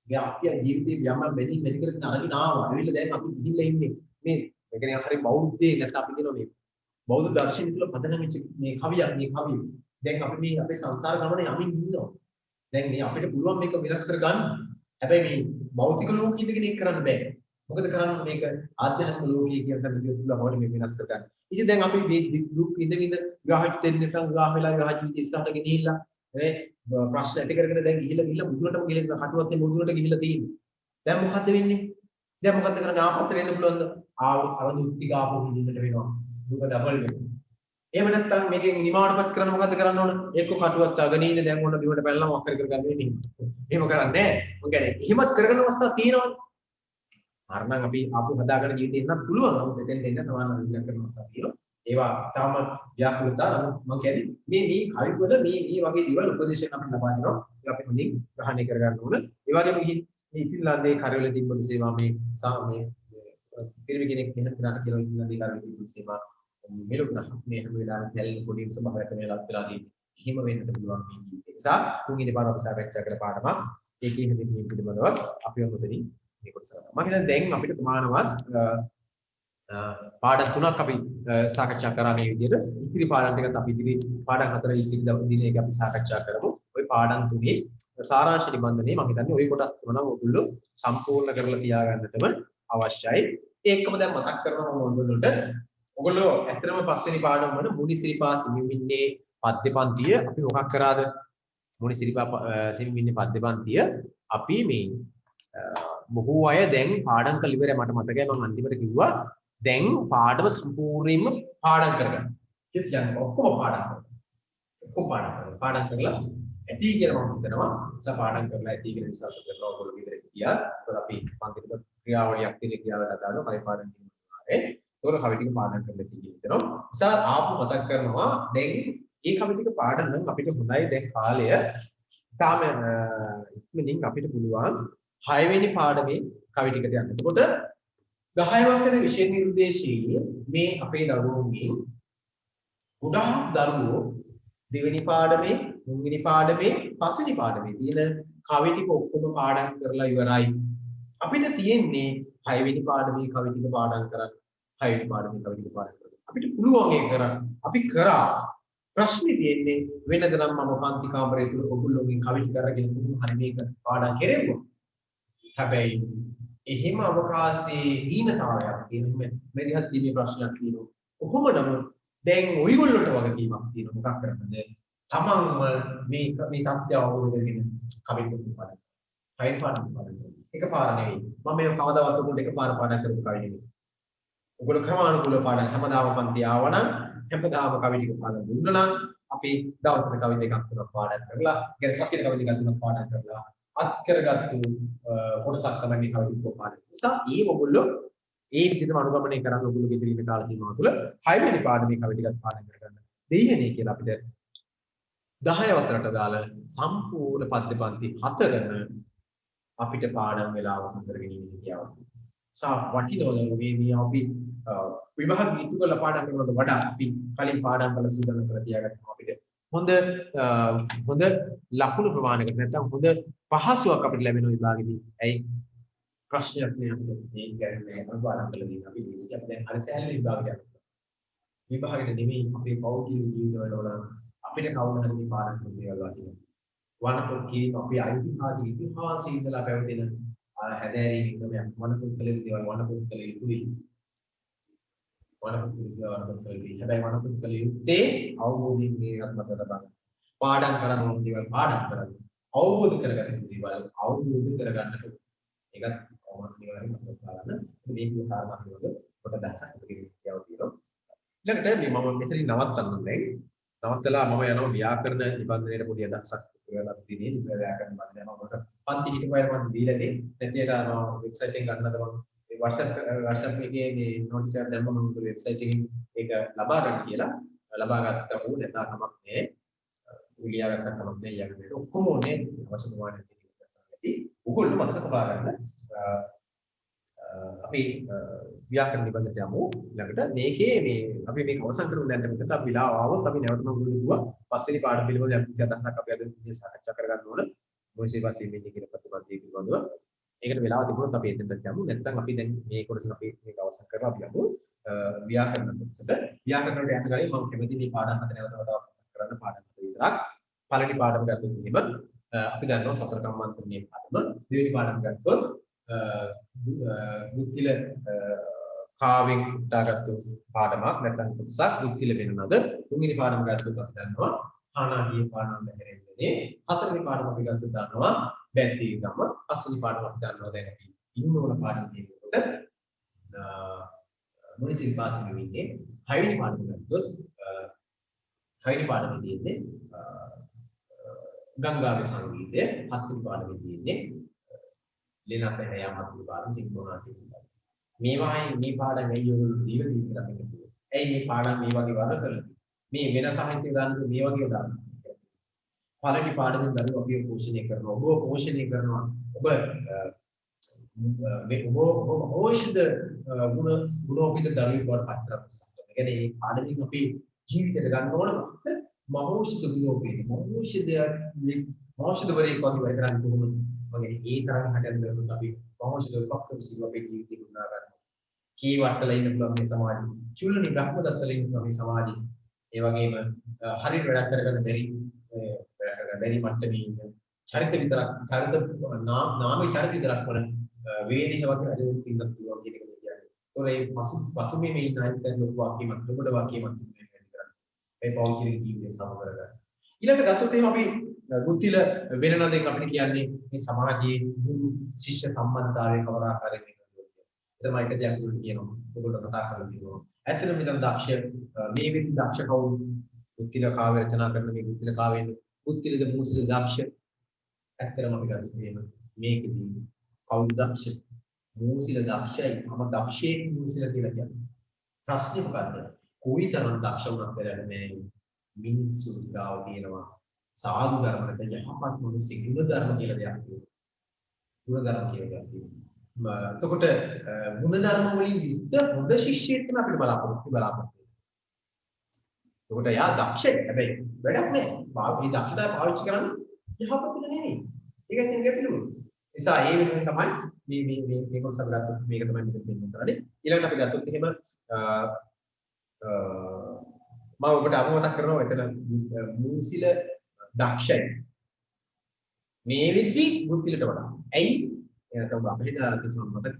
මේ අපේ ජීවිතේ යම් මෙදි කරගෙන අරගෙන ආවා. ඇවිල්ලා දැන් අපි ගිහිල්ලා ඉන්නේ මේ කියන්නේ හරි බෞද්ධයේ නැත්නම් අපි කියනවා මේ බෞද්ධ දර්ශනය තුළ පදනම් වෙච්ච මේ කවියක් මේ කවිය. දැන් අපි මේ අපේ සංසාර ගමනේ යමින් ඉන්නවා. දැන් මේ අපිට පුළුවන් මේක විනාශ කරගන්න. හැබැයි මේ භෞතික ලෝකෙ ඉඳගෙන ඒක කරන්න බෑ. මොකද කරන්නේ මේක ආධ්‍යාත්මික ලෝකයේ කියන තැන විදිහට පුළුවන් මේ විනාශ කරගන්න. ඉතින් දැන් අපි මේ දුක් විඳින්න විවාහිත දෙන්නට විවාහ වෙලා විවාහ ජීවිතය ඉස්සරහට ගෙනිහිල්ලා නේ ප්‍රශ්න ඇති කරගෙන දැන් ගිහිල්ලා මුදුනටම ගිහිල්ලා කටුවත්තේ මුදුනට ගිහිල්ලා තියෙන්නේ. දැන් මොකද්ද වෙන්නේ? දැන් මොකද්ද කරන්නේ? ආපස්සට එන්න පුළුවන්ද? අර දුක්ටි ගාපු හිඳින්නට වෙනවා. දුක ඩබල් වෙනවා. එහෙම නැත්නම් මේකෙන් නිමාවටපත් කරන්න මොකද්ද කරන්න ඕන? එක්ක කටුවත් අගනේ ඉන්න දැන් ඕන බිමට පැනලා මොකක් කර ගන්න වෙන්නේ. එහෙම කරන්නේ නැහැ. මම කියන්නේ එහෙමත් කරගෙන අවස්ථා තියෙනවනේ. අරනම් අපි ආපු හදාගෙන ජීවිතේ ඉන්නත් පුළුවන්. නමුත් එතෙන් එන්න සමාන විදිහට කරන අවස්ථා තියෙනවා. ඒවා තාම ව්‍යාකෘතා මම කියන්නේ මේ කවිවල මේ වගේ දේවල් උපදේශයක් අපිට ලබා දෙනවා. ඒක අපි හොඳින් ග්‍රහණය කර ගන්න ඕන. ඒ වගේම මේ ඉතින්ලාන්දේ කරවල තිබුණු සේවා මේ පිරිමි කෙනෙක් මෙහෙම කරාට කියලා ඉතින්ලාන්දේ කරවල තිබුණු සේවා මෙලොකුණ මේ හැම වෙලාවෙම දැල්ලේ පොඩි ස්වභාවයක් වෙනලත් වෙලා තියෙනවා. එහෙම වෙන්නට පුළුවන් මේ ජීවිතේ. නිසා තුන්වෙනි පාඩම අපි සාකච්ඡා කළ පාඩමක් ඒකේ හැදෙන්නේ පිළිබඳව අපි ඔතනින් මේ කොටස කරනවා. මම හිතන්නේ දැන් අපිට ප්‍රමාණවත් පාඩම් තුනක් අපි සාකච්ඡා කරා මේ විදිහට. ඉතිරි පාඩම් ටිකත් අපි ඉතිරි පාඩම් හතර ඉතිරි දිනේක අපි සාකච්ඡා කරමු. ওই පාඩම් තුනේ සාරාංශ නිබන්ධනයේ මම හිතන්නේ ওই කොටස් තුන නම් ඔයගොල්ලෝ සම්පූර්ණ කරලා තියාගන්නටම අවශ්‍යයි. ඒකම දැන් මතක් කරනවා මම ඔයගොල්ලෝ ඇත්තටම පස්වෙනි පාඩම වල මුනි සිරිපා සිමිමින්නේ පද්‍ය පන්තිය අපි මොකක් කරාද? මුනි සිරිපා සිමිමින්නේ පද්‍ය පන්තිය අපි මේ බොහෝ අය දැන් පාඩම් කළ ඉවරයි. මට මතකයි මම අන්තිමට කිව්වා දැන් පාඩම සම්පූර්ණයෙන්ම පාඩම් කරගන්න. කියන්නේ ඔක්කොම පාඩම් කරගන්න. ඔක්කොම පාඩම් කරලා ඇති කියලා මම හිතනවා. පාඩම් කරලා ඇති කියලා විශ්වාස කරනවා ඔයගොල්ලෝ විතර කියා. ඒකත් අපි පන්තික ක්‍රියාවලියක් තියෙන ක්‍රියාවට අදාළව කයි පාඩම් කරනවා. ඒතකොට කවි ටික පාඩම් කරලා තියෙනවා. නිසා ආපු මතක් කරනවා දැන් මේ කවි ටික පාඩම් නම් අපිට හොඳයි දැන් කාලය තාම ඉක්මනින් අපිට පුළුවන් 6 වෙනි පාඩමේ කවි ටිකට යන්න. එතකොට 10 වසරේ විෂය නිර්දේශයේ මේ අපේ දරුවෝගෙන් ගොඩාක් දරුවෝ දෙවෙනි පාඩමේ, තුන්වෙනි පාඩමේ, පස්වෙනි පාඩමේ තියෙන කවි ටික ඔක්කොම පාඩම් කරලා ඉවරයි. අපිට තියෙන්නේ 6 වෙනි පාඩමේ කවි ටික පාඩම් කරන්න. 6 වෙනි පාඩමේ කවි ටික පාඩම් කරන්න. අපිට පුළුවන් ඒක කරන්න. අපි කරා. ප්‍රශ්නේ තියෙන්නේ වෙනද නම් මම පන්ති කාමරේ තුල ඔගොල්ලෝගෙන් කවි ටික අරගෙන හරි මේක පාඩම් කෙරෙව්වා. හැබැයි එහෙම අවකාශයේ ඊනතාවයක් තියෙන මෙදිහත් දීමේ ප්‍රශ්නයක් තියෙනවා. කොහොම නමුත් දැන් ඔයගොල්ලන්ට වගකීමක් තියෙනවා. මොකක් කරන්නද? තමන්ම මේ தත්ත්වය අවබෝධ කරගෙන කවි ටික පාඩම්. හයින් පාඩම් පාඩම්. එකපාර නෙවෙයි. මම මේ කවදාවත් ඔයගොල්ලෝ එකපාර පාඩම් කරපු කවි නෙවෙයි. ඔයගොල්ලෝ ක්‍රමානුකූලව පාඩම් හැමදාම පන්ති ආවනම් හැමදාම කවි ටික පාඩම් දුන්නා නම් අපි දවසට කවි දෙකක් තුනක් පාඩම් කරලා, يعني සතියේ කවි දෙකක් තුනක් පාඩම් කරලා අත් කරගත්තු කොටසක් තමයි කවි ටික පාඩම්. නිසා මේ ඔයගොල්ලෝ ඒ විදිහටම අනුගමනය කරන් ඔයගොල්ලෝ ගෙදරින් කාල සීමාව තුළ 6 වෙනි පාඩමේ කවි ටිකක් පාඩම් කරගන්න. දෙයියනේ කියලා අපිට 10 වසරට දාලා සම්පූර්ණ පද්‍ය පන්ති 4ම අපිට පාඩම් වෙලා අවසන් කරගෙන ඉන්න කියාව. වටිනවල මේ අපි විභාග ඉටු කරලා පාඩම් කරනවට වඩා අපි කලින් පාඩම් කරලා සූදානම් කරලා තියාගත්තා අපිට හොඳ ලකුණු ප්‍රමාණයකට නැත්නම් හොඳ පහසුවක් අපිට ලැබෙන විභාගෙදී. ඇයි ප්‍රශ්නයක් නේ අපිට මේ කියන්නේ පාඩම් කරලා දින අපි ඉතින් දැන් හරි සෑහෙන විභාගයක්. විභාගෙට නෙමෙයි අපේ පෞද්ගලික ජීවිතවල අපිට කවුරු හරි මේ පාඩම් කරන දේවල් වටිනවා. වනපොත් කීම අපේ ඓතිහාසික ඉතිහාසයේ ඉඳලා පැවතෙන හැදෑරීම් ක්‍රමයක්. වනපොත් කළ දේවල් වනපොත් කළ යුතුයි. හැබැයි වනපොත් කළ යුත්තේ අවබෝධයෙන් මේකත් මත තබා පාඩම් කරන ඕන දේවල් පාඩම් කරගන්න. අවබෝධ කරගන්න දේවල් අවබෝධ කරගන්නට ඒකත් ඕන දේවල් මත බලන්න. මේක කාරණා වල කොට දැසක් දෙකකියව තියෙනවා. ඊළඟට මේ මම මෙතනින් නවත්තන්නම් දැන්. නවත්තලා මම යනවා ව්‍යාකරණ නිබන්ධනයේ පොඩි අදහසක් ඔයාලත් දිනේ ව්‍යාකරණ නිබන්ධනය මම පන්ති හිටපුවාම මම දීලා දෙන්නේ. නැත්නම් වෙබ්සයිට් එකෙන් ගන්නද මම WhatsApp එකේ මේ notice එකක් දැම්මම මම වෙබ්සයිට් එකෙන් ඒක ලබා ගන්න කියලා. ලබා ගත්තා වූ නැත්නම් කමක් නැහැ. උලියා ගත්තා කමක් නැහැ යන්නේ. ඔක්කොම ඕනේ අවශ්‍ය ප්‍රමාණයට තියෙනවා. ඔයගොල්ලෝ මතක තබා ගන්න. අපි ව්‍යාකරණ නිබන්ධනයට යමු. ළඟට මේකේ මේ අපි මේක අවසන් කරමු දැන් මෙතන අපි වෙලාව ආවොත් අපි නැවත මම ගිහුවා පස්වෙනි පාඩම පිළිබඳව යම් කිසි අදහසක් අපි අද මේ සාකච්ඡා කරගන්න ඕන. මොකද ඊපස්සේ මේ කියන ප්‍රතිපත්තිය පිළිබඳව ඒකට වෙලාව තිබුණොත් අපි එතනට යමු. නැත්නම් අපි දැන් මේ කොටස අපි මේක අවසන් කරලා අපි යමු ව්‍යාකරණ කොටසට. ව්‍යාකරණ වලට යන්න කලින් මම කැමති මේ පාඩම් හත නැවත වතාවක් කරන්න පාඩම් හත විතරක්. පළවෙනි පාඩම ගත්තොත් එහෙම අපි දන්නවා සතර කම්මන්තනේ පාඩම. දෙවෙනි පාඩම ගත්තොත් බුද්ධිල කාවෙන් උටාගත්තු පාඩමක් නැත්නම් කොටසක් බුද්ධිල වෙනනද. තුන්වෙනි පාඩම ගත්තොත් අපි දන්නවා ආනාදී පාඩම හැරෙන්නේ. හතරවෙනි පාඩම අපි ගත්තොත් දන්නවා බැද්දී ගම. පස්වෙනි පාඩම අපි දන්නවා දැන් අපි ඉන්න ඕන පාඩම් දෙකකට මොනි සිල්පාසින් ඉන්නේ. හයවෙනි පාඩම ගත්තොත් හයවෙනි පාඩමේ තියෙන්නේ ගංගාවේ සංගීතය. හත්වෙනි පාඩමේ තියෙන්නේ ලේනත් හැරයාම හත්වෙනි පාඩම සිංහනාට්‍ය. මේවායි මේ පාඩම් ඇයි ඔයගොල්ලෝ දීලා තියෙන්නේ අපිට පුළුවන්. ඇයි මේ පාඩම් මේ වගේ වර්ග කරලා මේ වෙන සාහිත්‍ය දාන්න මේ වගේ දාන්න. පළවෙනි පාඩමෙන් දරුවෝ අපිව පෝෂණය කරනවා. ඔබ පෝෂණය කරනවා. ඔබ මේ ඔබ ඖෂධ ගුණෝපිත දරුවෙක් බවට පත් කරගන්න. ඒ කියන්නේ මේ පාඩමින් අපි ජීවිතයට ගන්න ඕන මහෞෂධ විලෝපේ මහෞෂධවරයෙක් වගේ වැඩ කරන්නේ කොහොමද? වගේ ඒ තරම් හදන්න බැලුවොත් අපි මහෞෂධ විපක්ෂ සිදුව අපේ ජීවිතේ ගොඩනගා ගන්නවා. කී වට්ටල ඉන්න පුළුවන් මේ සමාජෙ. චුල්ලනි බ්‍රහ්මදත්තල ඉන්න පුළුවන් මේ සමාජෙ. ඒ වගේම හරියට වැඩ කරගන්න බැරි මට්ටමේ ඉන්න චරිත විතරක් නාමයේ චරිත විතරක් වල වේදික වගේ අදවුත් ඉන්න පුළුවන් කියන එක කියන්නේ. ඒතොර ඒ පසුබිමේ මේ ඉන්න අයිත් දැන් ලොකු වාක්‍යයක් දුබඩ වාක්‍යයක් මේ පෞද්ගලික ජීවිතය සම කරගන්න. ඊළඟ ගත්තොත් එහෙනම් අපි ගුත්තිල වෙනන දෙයක් අපිට කියන්නේ මේ සමාජයේ ගුරු ශිෂ්‍ය සම්බන්ධතාවයේ කවර ආකාරයකින් වෙනවද කියලා. එතම එක දෙයක් උඩ කියනවා. ඔයගොල්ලෝ කතා කරලා තියෙනවා. ඇත්තටම මෙතන දක්ෂ මේ විදි දක්ෂ කවුරු? ගුත්තිල කාව්‍ය රචනා කරන මේ ගුත්තිල කාව්‍යෙන් ගුත්තිලද මූසිලද දක්ෂ? ඇත්තටම අපි ගත්තොත් එහෙම මේකෙදී කවුරු දක්ෂ? මූසිල දක්ෂයි. මම දක්ෂයෙක් මූසිල කියලා කියන්නේ. ප්‍රශ්නේ මොකද්ද? කොයිතරම් දක්ෂ වුණත් වැඩක් නැහැ. මිනිස්සු ගාව තියෙනවා සාදු ධර්මකට යහපත් මොනසේ ගුණ ධර්ම කියලා දෙයක් තියෙනවා. ගුණ ධර්ම කියලා දෙයක් තියෙනවා. එතකොට ගුණ ධර්ම වලින් යුක්ත හොඳ ශිෂ්‍යයෙක් තමයි අපිට බලාපොරොත්තු වෙන්නේ. එතකොට යා දක්ෂයි. හැබැයි වැඩක් නැහැ. මේ දක්ෂතාවය පාවිච්චි කරන්නේ යහපතට නෙවෙයි. ඒකයි තියෙන ගැටලුව. නිසා ඒ වෙනුවෙන් තමයි මේ කොටස ගත්තොත් මේක තමයි මෙතන දෙන්න කරන්නේ. ඊළඟට අපි ගත්තොත් එහෙම මම ඔබට අමතක කරනවා එතන මූසිල දක්ෂයි මේ විද්දි බුද්ධිලට වඩා. ඇයි? එතකොට අපිට තියෙන මතක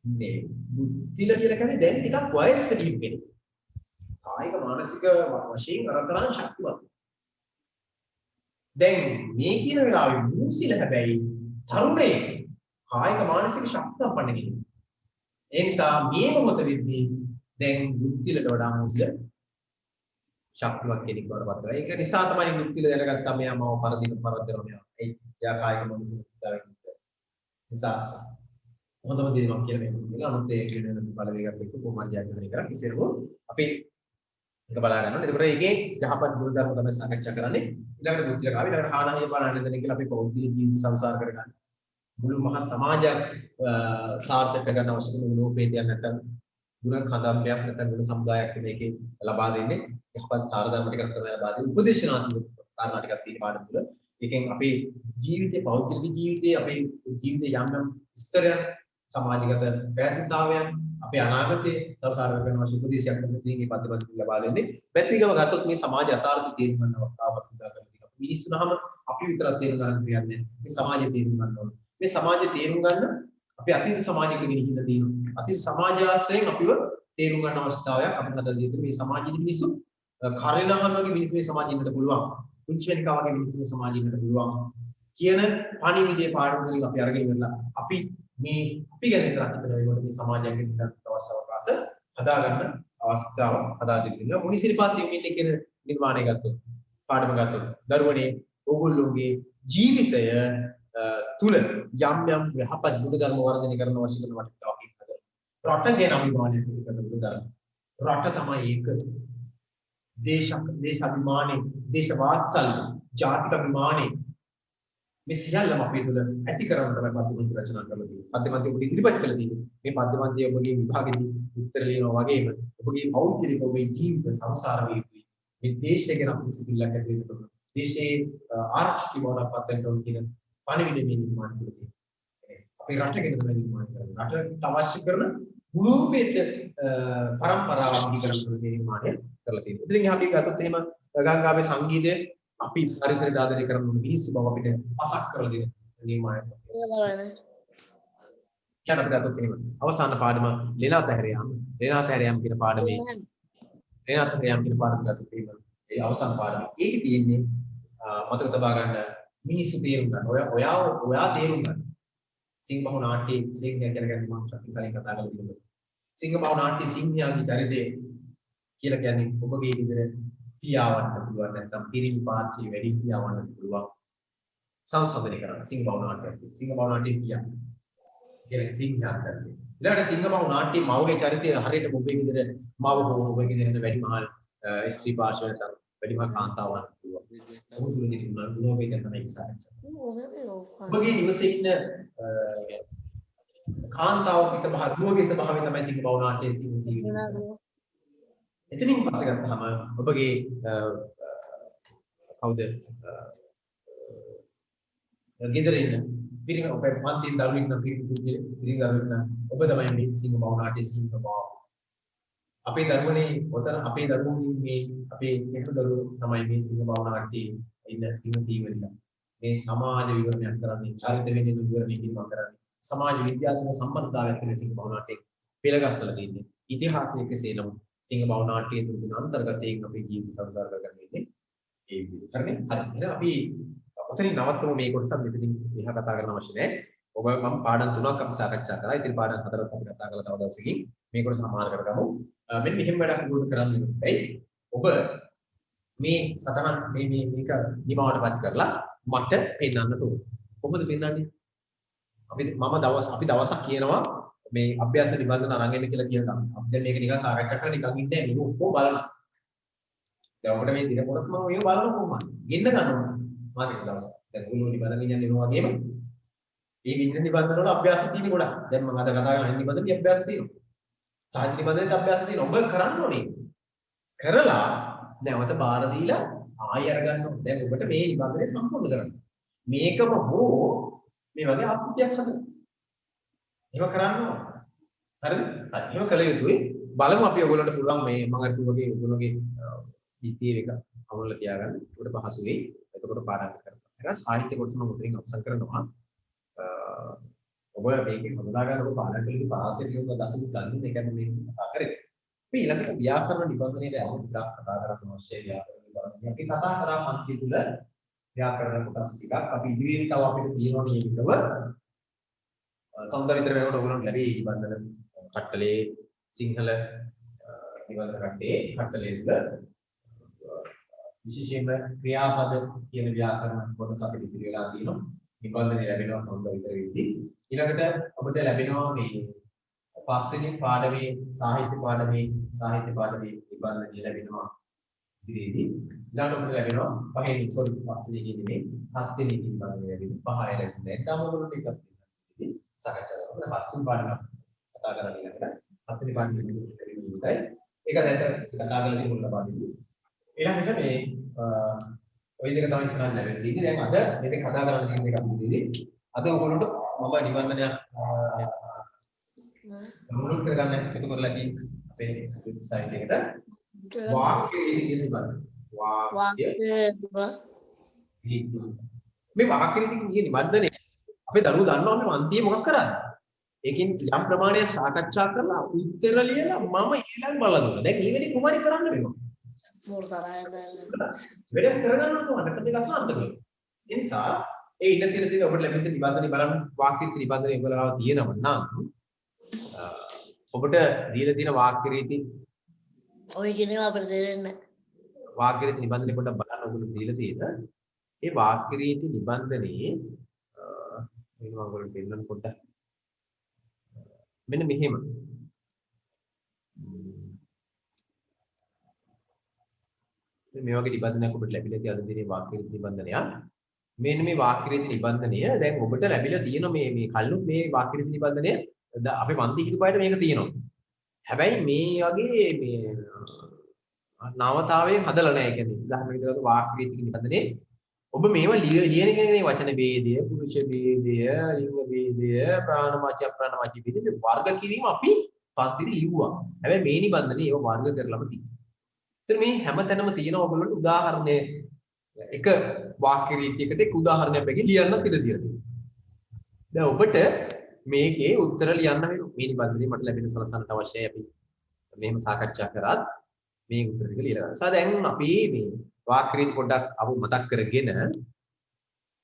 මේ බුද්ධිල කියලා කියන්නේ දැන් ටිකක් වයස්ක කෙනෙක්. කායික මානසික වශයෙන් අරතරන් ශක්තිවත්. දැන් මේ කියන වෙලාවේ මූසිල හැබැයි තරුණයෙක් කායික මානසික ශක්තිය පන්න කෙනෙක්. ඒ නිසා මේ මොහොත වෙද්දී දැන් බුද්ධිලට වඩා මූසිල ශක්තිවත් කෙනෙක් වඩ පත් වෙනවා. ඒක නිසා තමයි බුද්ධිල දැනගත්තා මෙයා මම පරදිනවා මෙයා. ඒ යා කායික මානසික ශක්තියෙන් නිසා හොඳම දේ මම කියලා මේ මොකද අනුත් ඒ කියන බලවේගات එක්ක කොහොමද යන්නේ කරා කිසිරෝ අපි එක බලා ගන්නවා. එතකොට ඒකේ යහපත් ගුණ ධර්ම තමයි සාකච්ඡා කරන්නේ. ඊළඟට බුද්ධිල කාවි ඊළඟට හානහිය බලන්න දෙන කියලා අපි පෞද්ගලික ජීවිත සංසාර කරගන්න. මුළු මහා සමාජයක් සාර්ථක කරගන්න අවශ්‍ය කරන ලෝකේදී නැත්නම් ගුණ කදම්බයක් නැත්නම් ගුණ සමුදායක් මේකේ ලබා දෙන්නේ යහපත් සාර ධර්ම ටිකක් තමයි ලබා දෙන්නේ. උපදේශනාත්මක කාරණා ටිකක් තියෙන පාඩම තුළ. ඒකෙන් අපේ ජීවිතේ පෞද්ගලික ජීවිතේ අපේ ජීවිතේ යම් ස්තරයන් සමාජගත පැවැත්මතාවයන් අපේ අනාගතයේ සාර කරන අවශ්‍ය උපදේශයක් තමයි මේ පද්ධතිය ලබා දෙන්නේ. පැතිකව ගත්තොත් මේ සමාජ යථාර්ථය තේරුම් ගන්න අවස්ථාවක් උදා කරගන්නවා. මිනිස්සුනහම අපි විතරක් තේරුම් ගන්න කියන්නේ මේ සමාජය තේරුම් ගන්න ඕනේ. මේ සමාජය තේරුම් ගන්න අපි අතීත සමාජයකට ගෙනිහිල්ලා තියෙනවා. අතීත සමාජාශ්‍රයෙන් අපිව තේරුම් ගන්න අවස්ථාවක් අපිට හදලා දෙන්න මේ සමාජයේ මිනිස්සු කරේනහන් වගේ මිනිස්සු මේ සමාජෙ ඉන්නට පුළුවන්. කුංචි වෙනිකා වගේ මිනිස්සු මේ සමාජෙ ඉන්නට පුළුවන්. කියන පණිවිඩය පාඩම් වලින් අපි අරගෙන ඉවරලා අපි ගැන විතරක් හිතන වෙනකොට මේ සමාජයෙන් ඉන්නත් අවශ්‍ය අවකාශ හදා ගන්න අවස්ථාව හදා දෙන්න. මුනිසිපල් සිවිල් කියන නිර්මාණය ගත්තොත් පාඩම ගත්තොත් දරුවනේ ඕගොල්ලෝගේ ජීවිතය තුල යම් යහපත් ගුණධර්ම වර්ධනය කරන අවශ්‍ය කරන වටිනාකමක් හදලා රට ගැන අභිමානයක් ඇති කරන ගුණධර්ම රට තමයි ඒක දේශාභිමානය දේශ වාත්සල්‍ය ජාතික අභිමානය මේ සියල්ලම අපේ තුල ඇති කරගන්න තමයි පද්‍යමන්ත්‍රය රචනා කරලා තියෙන්නේ. පද්‍යමන්ත්‍රය ඔබට ඉදිරිපත් කළා තියෙන්නේ. මේ පද්‍යමන්ත්‍රය ඔබගේ විභාගෙදී උත්තර ලියනවා වගේම ඔබගේ පෞද්ගලික ඔබේ ජීවිත සංසාර වේතුයි. මේ දේශය ගැන අපි සිතිවිල්ලක් ඇති වෙනකොට දේශයේ ආරක්ෂක බවට පත් වෙන්න ඕන කියන පණිවිඩය මේ නිර්මාණය කරලා තියෙනවා. අපේ රට ගැන තමයි නිර්මාණය කරන්නේ. රටට අවශ්‍ය කරන මුළුමනින්ම පරම්පරාවක් ඉදිරියට නිර්මාණය කරලා තියෙනවා. ඉතින් අපි ගත්තොත් එහෙම ගංගාවේ සංගීතය අපි පරිසරය ආදරය කරන මිනිස්සු බව අපිට පසක් කරලා දෙන නිර්මාණයක්. කියන අපිට අතොත් එහෙම අවසාන පාඩම ලේනාත හැරයම් කියන පාඩමේ ලේනාත හැරයම් කියන පාඩම ගත්තොත් එහෙම ඒ අවසාන පාඩම. ඒකේ තියෙන්නේ මතක තබා ගන්න මිනිස්සු තේරුම් ගන්න. ඔයා තේරුම් ගන්න. සිංහබහු නාට්‍යයේ සිංහය කියලා ගැන මම කලින් කතා කරලා තිබුණා. සිංහබහු නාට්‍ය සිංහයාගේ චරිතය කියලා කියන්නේ ඔබගේ විදිහට පියාවන්න පුළුවන් නැත්නම් පිරිමි පාර්ශ්වයේ වැඩි පියාවන්න පුළුවන් සංසන්දනය කරන්න සිංහබහු නාට්‍යයක්. සිංහබහු නාට්‍යය කියන්නේ සිංහයා චරිතය. ඊළඟට සිංහබහු නාට්‍යයේ මවගේ චරිතය හරියට ඔබේ විදිහට මව හෝ ඔබගේ විදිහට වැඩිමහල් ස්ත්‍රී පාර්ශ්වයට වැඩිමහල් කාන්තාවන් පුළුවන්. මොහොතුනේ තිබුණා ලෝකේ ගැන තමයි ඉස්සරහට. ඔබගේ නිවසේ ඉන්න කාන්තාවගේ ස්වභාවය තමයි සිංහබහු නාට්‍යයේ සිංහසීවි. එතනින් පස්සේ ගත්තාම ඔබගේ කවුද ගෙදර ඉන්න පිරිමි ඔබ පන්තියේ දරුවෙක් නම් පිරිමි දරුවෙක් නම් ඔබ තමයි මේ සිංහ බව නාට්‍ය සිංහ බව අපේ දරුවනේ ඔතන අපේ දරුවෝ මේ අපේ එහෙම දරුවෝ තමයි මේ සිංහ බව නාට්‍යයේ ඉන්න සිංහ සීවලිලා මේ සමාජ විවරණයක් කරන්නේ චරිත වෙන්නේ විවරණය කිරීමක් කරන්නේ සමාජ විද්‍යාත්මක සම්බන්ධතාවයක් තියෙන සිංහ බව නාට්‍යයේ පෙළගස්සලා තියෙන්නේ ඉතිහාසයේ කෙසේ නමුත් සිංහ බව නාට්‍යයේ තුන අන්තර්ගතයෙන් අපේ ජීවිත සම්බන්ධ කරගන්න ඉන්නේ ඒ විදිහට. හරිනේ? හරි. එහෙනම් අපි ඔතනින් නවත්තමු මේ කොටස මෙතනින් එහා කතා කරන්න අවශ්‍ය නැහැ. ඔබ මම පාඩම් 3ක් අපි සාකච්ඡා කරා. ඉතින් පාඩම් 4ක් අපි කතා කරලා තව දවසකින් මේ කොටස සමාන කරගමු. මෙන්න මෙහෙම වැඩක් උගුරු කරන්න ඕනේ. ඔබ මේ සටහන් මේක නිමාවටපත් කරලා මට පෙන්වන්නට ඕනේ. කොහොමද පෙන්වන්නේ? අපි දවසක් කියනවා මේ අභ්‍යාස නිබන්ධන අරන් එන්න කියලා කියනවා. අපි දැන් මේක නිකන් සාකච්ඡා කරලා නිකන් ඉන්නේ නැහැ. මේක ඔක්කොම බලන්න. දැන් ඔබට මේ දින කොටස මම මේක බලන්න කොහොමද? ගෙන්න ගන්නවා. මාසික දවස්. දැන් උණු නිබන්ධන කියන්නේ එනවා වගේම මේ විඥාන නිබන්ධන වල අභ්‍යාස තියෙන ගොඩක්. දැන් මම අද කතා කරන නිබන්ධනයේ අභ්‍යාස තියෙනවා. සාහිත්‍ය නිබන්ධනයේ අභ්‍යාස තියෙනවා. ඔබ කරන්න ඕනේ. කරලා නැවත බාර දීලා ආයෙ අරගන්න ඕනේ. දැන් ඔබට මේ නිබන්ධනය සම්පූර්ණ කරන්න. මේකම හෝ මේ වගේ ආකෘතියක් හදන්න. එහෙම කරන්න ඕනේ. හරිද? එහෙම කළ යුතුයි. බලමු අපි ඔයගොල්ලන්ට පුළුවන් මේ මම අර කිව්වා වගේ ඔයගොල්ලෝගේ DTF එක අවුල්ලා තියාගන්න. ඒකට පහසු වෙයි. එතකොට පාඩම් කරනවා. ඊට සාහිත්‍ය කොටස මම උතරින් අවසන් කරනවා. ඔබ මේකේ හඳුනා ගන්න ඔබ පාඩම් කළේ පාසෙ කියන දසුත් ගන්න එක මේ කතා කරේ. අපි ඊළඟට ව්‍යාකරණ නිබන්ධනයේ යමු ටිකක් කතා කරන්න අවශ්‍යයි ව්‍යාකරණ නිබන්ධනය. අපි කතා කරා පන්ති තුල ව්‍යාකරණ කොටස් ටිකක් අපි ඉදිරියේ තව අපිට තියෙනවා නියමිතව සෞන්දර්යතර වෙනකොට ඔයගොල්ලන්ට ලැබෙයි නිබන්ධන කට්ටලේ සිංහල නිබන්ධන කට්ටලේ තුල විශේෂයෙන්ම ක්‍රියාපද කියන ව්‍යාකරණ කොටස අපිට ඉතිරි වෙලා තියෙනවා. නිබන්ධනය ලැබෙනවා සෞන්දර්යතර වෙද්දී. ඊළඟට අපිට ලැබෙනවා මේ පස්වෙනි පාඩමේ සාහිත්‍ය පාඩමේ නිබන්ධනය ලැබෙනවා ඉතිරිදී. ඊළඟට අපිට ලැබෙනවා පස්වෙනි කියන්නේ හත්වෙනි නිබන්ධනය ලැබෙනවා. පහය ලැබෙනවා. ඊටම ඔයගොල්ලෝ ටිකක් සාකච්ඡා කරනවා. හත්වෙනි පාඩම කතා කරලා ඊළඟට හත්වෙනි පාඩමේ ඉතිරිදී. ඒක දැන් කතා කරලා ඉන්න ලබා දෙන්නේ. ඊළඟට මේ ඔය දෙක තමයි ඉස්සරහින් ලැබෙන්නේ. දැන් අද මේක කතා කරන්න තියෙන එක අපිදී. අද ඔයගොල්ලෝට මම නිබන්ධනයක් මුලක් කරගන්න එකතු කරලා තියෙන්නේ අපේ වෙබ්සයිට් එකට. වාක්‍ය රීති කියන නිබන්ධනය. මේ වාක්‍ය රීති කියන නිබන්ධනය අපේ දරුවෝ දන්නවා මේ අන්තිමේ මොකක් කරන්නේ? ඒකෙන් යම් ප්‍රමාණයක් සාකච්ඡා කරලා උත්තර ලියලා මම ඊළඟ බලලා දුන්නා. දැන් මේ වෙලේ කුමාරි කරන්න වෙනවා. වැඩ කරගන්න ඕන නැත්නම් ඒක අසාර්ථක වෙනවා. ඒ නිසා ඒ ඉන්න තියෙන ඔබට ලැබෙන නිබන්ධනය බලන්න වාක්‍ය රීති නිබන්ධනය ඔයගොල්ලෝ තියෙනවා නම් ඔබට දීලා තියෙන වාක්‍ය රීති ඔය කියනවා අපිට දෙන්න වාක්‍ය රීති නිබන්ධනය පොඩ්ඩක් බලන්න ඔයගොල්ලෝ දීලා තියෙන ඒ වාක්‍ය රීති නිබන්ධනයේ මේක මම ඔයගොල්ලන්ට දෙන්නම් පොඩ්ඩක් මෙන්න මෙහෙම මේ වගේ නිබන්ධනයක් ඔබට ලැබිලා තියෙන අද දිනේ වාක්‍ය රීති නිබන්ධනය මෙන්න මේ වාක්‍ය රීති නිබන්ධනය දැන් ඔබට ලැබිලා තියෙන මේ කල්ලුත් මේ වාක්‍ය රීති නිබන්ධනය අපේ මන්ති හිටු පායට මේක තියෙනවා හැබැයි මේ වගේ මේ නාමතාවයෙන් හදලා නැහැ කියන්නේ උදාහරණ විදිහට වාක්‍ය රීති නිබන්ධනයේ ඔබ මේවා ලියන එකනේ වචන ભેදය පුරුෂ ભેදය ලිංග ભેදය ප්‍රාණවාචි අප්‍රාණවාචි ભેද වර්ග කිරීම අපි පන්තිදී ලිව්වා හැබැයි මේ නිබන්ධනයේ ඒව වර්ග කරලාම තියෙනවා ඉතින් මේ හැමතැනම තියෙන ඔයගොල්ලන්ට උදාහරණය එක වාක්‍ය රීතියකට එක් උදාහරණයක් බැගින් ලියන්නත් ඉඩ තියෙනවා දැන් ඔබට මේකේ උත්තර ලියන්න වෙනවා මේ නිබන්ධනයේ මට ලැබෙන සලසන්නට අවශ්‍යයි අපි මෙහෙම සාකච්ඡා කරාත් මේ උත්තර ටික ලියලා ගන්න. දැන් අපි මේ වාක්‍ය රීති පොඩ්ඩක් අපු මතක් කරගෙන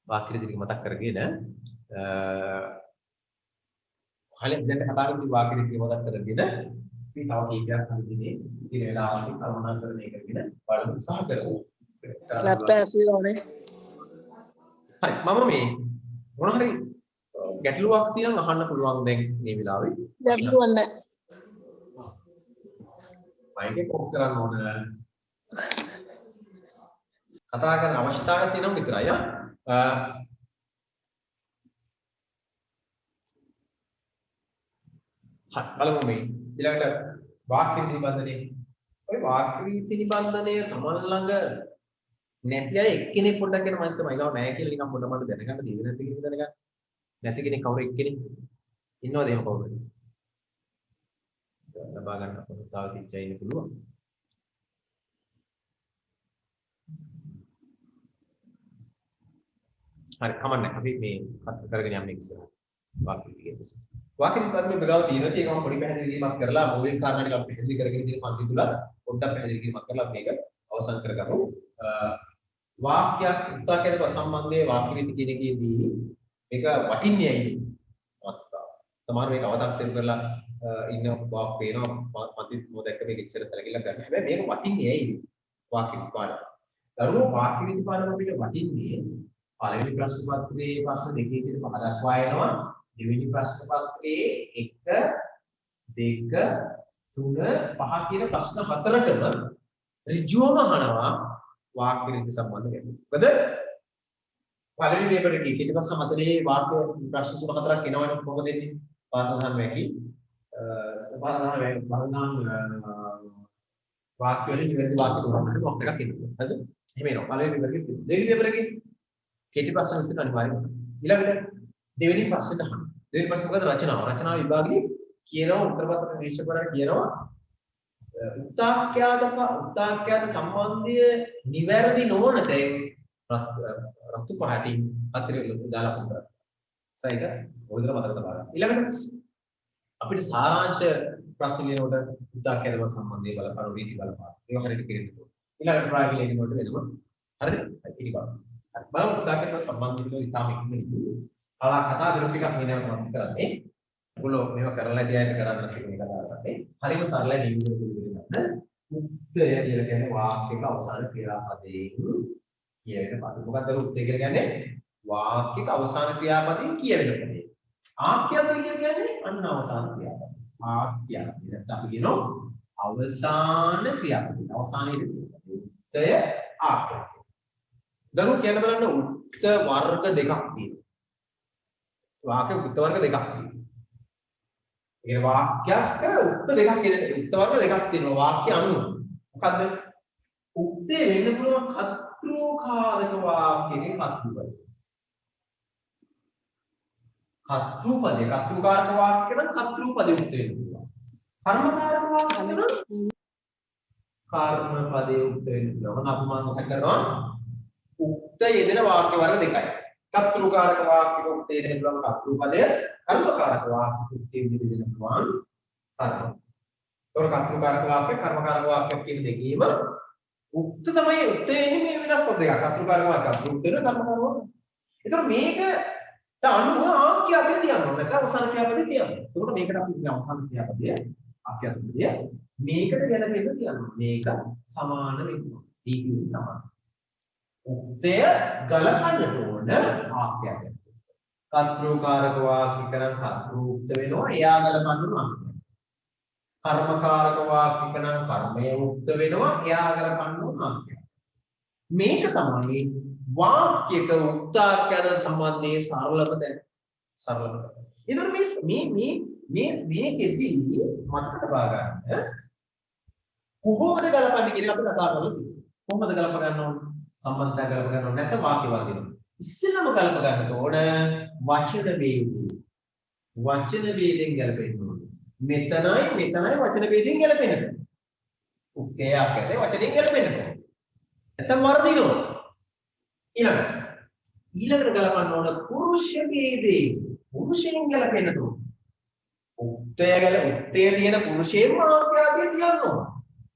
වාක්‍ය රීති ටික මතක් කරගෙන කලින් දැන් කතා කරපු වාක්‍ය රීති මතක් කරගෙන අපි තව කීපයක් අන්තිමේ ඉතින් වෙලාවකින් කල්පනාකරණය කරගෙන බලමු උත්සාහ කරමු. ලැප්ටොප් එක ඕනේ. හරි මම මේ මොන හරි ගැටලුවක් තියෙනවා අහන්න පුළුවන් දැන් මේ වෙලාවේ. ගැටලුවක් නැහැ. මයික් එක ඔෆ් කරන්න ඕන. කතා කරන්න අවශ්‍යතාවයක් තියෙනවා විතරයි. හරි බලමු මේ ඊළඟට වාක්‍ය නිබන්ධනයේ ඔය වාක්‍ය රීති නිබන්ධනය තමන් ළඟ නැති අය එක්කෙනෙක් පොඩ්ඩක් කියන මනස මයිගාව නැහැ කියලා නිකන් පොඩ්ඩක් මට දැනගන්න දෙන්නේ නැති කෙනෙක් දැනගන්න. නැති කෙනෙක් කවුරු එක්කෙනෙක් ඉන්නවද එහෙම කවුරුද? ලබා ගන්න පොතාව තිච්චා ඉන්න පුළුවන්. හරි කමන්නේ අපි මේ කරගෙන යන්නේ ඉස්සරහ. වාක්‍ය ටික. වාක්‍ය ටික බගාව තියෙනවා ඒකම පොඩි පැහැදිලි කිරීමක් කරලා මූලික කාරණා ටික අපි පැහැදිලි කරගෙන ඉතින් පන්ති තුල පොඩ්ඩක් පැහැදිලි කිරීමක් කරලා මේක අවසන් කරගමු. වාක්‍යයක් උත්තරකයට සම්බන්ධයේ වාක්‍ය රීති කියන එකේදී මේක වටින්නේ ඇයි? සමහර මේක අව탁සිරු කරලා ඉන්න වාක් පේනවා පන්ති මොදැක්ක මේක ඉච්චර තරගිලා ගන්න. හැබැයි මේක වටින්නේ ඇයි? වාක්‍ය විපාඩම. දරුවෝ වාක්‍ය විපාඩම අපිට වටින්නේ පළවෙනි ප්‍රශ්න පත්‍රයේ ප්‍රශ්න දෙකේ සිට පහ දක්වා එනවා. දෙවෙනි ප්‍රශ්න පත්‍රයේ 1 2 3 5 කියන ප්‍රශ්න හතරටම ඍජුවම අහනවා වාක්‍ය රීති සම්බන්ධ ගැටලු. මොකද පළවෙනි පේපර් එකේ ඊට පස්සේ හතරේ වාක්‍ය ප්‍රශ්න තුන හතරක් එනවනේ කොහොමද දෙන්නේ? පාසලහන් වැකි වාක්‍ය වලින් නිවැරදි වාක්‍ය තුනක් මොකක් එකක් එනවා. හරිද? එහෙම එනවා. පළවෙනි පේපර් එකේ දෙවෙනි පේපර් එකේ කෙටි ප්‍රශ්න විසඳන්න අනිවාර්යයි. ඊළඟට දෙවෙනි ප්‍රශ්නෙට අහන්න. දෙවෙනි ප්‍රශ්න මොකද රචනාව. රචනාව විභාගයේ කියනවා උත්තර පත්‍ර නිරීක්ෂක කරලා කියනවා උත්තාක්‍යාත සම්බන්ධය නිවැරදි නොවන තැන් රතු පහටින් අතිරෙල දාලා පුරා. සයික ඔයදල මතක තබා ගන්න. ඊළඟට අපිට සාරාංශ ප්‍රශ්න ලියනකොට උත්තාක්‍යාත සම්බන්ධය බලපාන රීති බලපාන. ඒක හරියට කියෙන්න ඕනේ. ඊළඟට ප්‍රායෝගික ලියනකොට වෙනවා. හරිද? ඒක බලන්න. බලමු උත්තාක්‍යාත සම්බන්ධය ඉතාම ඉක්මනට කතා කරු ටිකක් මෙන්නම මම කරන්නේ. ඔයගොල්ලෝ මේව කරලා ඉතින් කරන්න තියෙන කතා කරන්නේ. හරිම සරලයි නිවිදු පිළිගන්න. උත්තය කියලා කියන්නේ වාක්‍යයක අවසාන ක්‍රියාපදයෙන් කියවෙන පද. මොකක්ද උත්තය කියලා කියන්නේ? වාක්‍යයක අවසාන ක්‍රියාපදයෙන් කියවෙන පදේ. ආඛ්‍යාත කියන්නේ අන්න අවසාන ක්‍රියාපද. ආඛ්‍යාත. නැත්නම් අපි කියනවා අවසාන ක්‍රියාපද. අවසානයේ උත්තය ආඛ්‍යාත. දරුවෝ කියන්න බලන්න උත්ත වර්ග දෙකක් තියෙනවා. වාක්‍ය උත්ත වර්ග දෙකක් තියෙනවා. ඒ වාක්‍යයක උත්ත දෙකක් තියෙනවා. උත්ත වර්ග දෙකක් තියෙනවා වාක්‍ය අනුව. මොකද්ද? උත්තේ වෙන්න පුළුවන් කර්තෘකාරක වාක්‍යයේ කර්තෘපදය. කර්තෘපදය කර්තෘකාරක වාක්‍ය නම් කර්තෘපදය උත්ත වෙන්න පුළුවන්. කර්මකාරක වාක්‍ය නම් කර්මපදයේ උත්ත වෙන්න පුළුවන්. අපි මම මොකද කරනවා? උක්ත යෙදෙන වාක්‍ය වර්ග දෙකයි. කර්තෘකාරක වාක්‍යක උක්ත යෙදෙන පුළුවන් කර්තෘපදය, කර්මකාරක වාක්‍යක උක්ත යෙදෙන පුළුවන් කර්ම. ඒතකොට කර්තෘකාරක වාක්‍ය, කර්මකාරක වාක්‍ය කියන දෙකේම උක්ත තමයි උක්ත එන්නේ මේ වෙනස් පද දෙකක්. කර්තෘකාරක වාක්‍ය උක්ත වෙන කර්මකාරක වාක්‍ය. ඒතකොට මේකට අනුව ආඛ්‍යාතය තියන්න ඕනේ. නැත්නම් අවසාන ක්‍රියාපදේ තියන්න. ඒතකොට මේකට අපි ඉන්නේ අවසාන ක්‍රියාපදය ආඛ්‍යාතපදය. මේකට ගැලපෙන්න තියන්න. මේක සමාන වෙනවා. ඒකේ සමාන. උත්තය ගලපන්නට ඕන ආඛ්‍යාතයක්. කර්තෘකාරක වාක්‍ය කරන් කර්තෘ උක්ත වෙනවා එයා ගලපන්න ඕන. කර්මකාරක වාක්‍ය කරන් කර්මය උක්ත වෙනවා එයා ගලපන්න ඕන ආඛ්‍යාතය. මේක තමයි වාක්‍යක උක්තාඛ්‍යාත සම්බන්ධයේ සරලම දැන. සරලම. ඒතර මේකෙදී මතක තබා ගන්න කොහොමද ගලපන්නේ කියලා අපි කතා කරලා තියෙනවා. කොහොමද ගලප ගන්න ඕන? සම්බන්ධය ගලප ගන්න ඕනේ නැත්නම් වාක්‍ය වර්ගය. ඉස්සෙල්ලාම ගලප ගන්නට ඕන වචන වේදී. වචන වේදෙන් ගලපෙන්න ඕනේ. මෙතනයි වචන වේදෙන් ගලපෙන්න ඕනේ. උක්තේ ආකාරයේ වචනෙන් ගලපෙන්න ඕනේ. නැත්නම් වර්ධිනවා. ඊළඟට ගලපන්න ඕන පුරුෂ වේදේ. පුරුෂයෙන් ගලපෙන්න ඕනේ. උත්තේ තියෙන පුරුෂයෙන්ම ආඛ්‍යාතය තියන්න ඕන.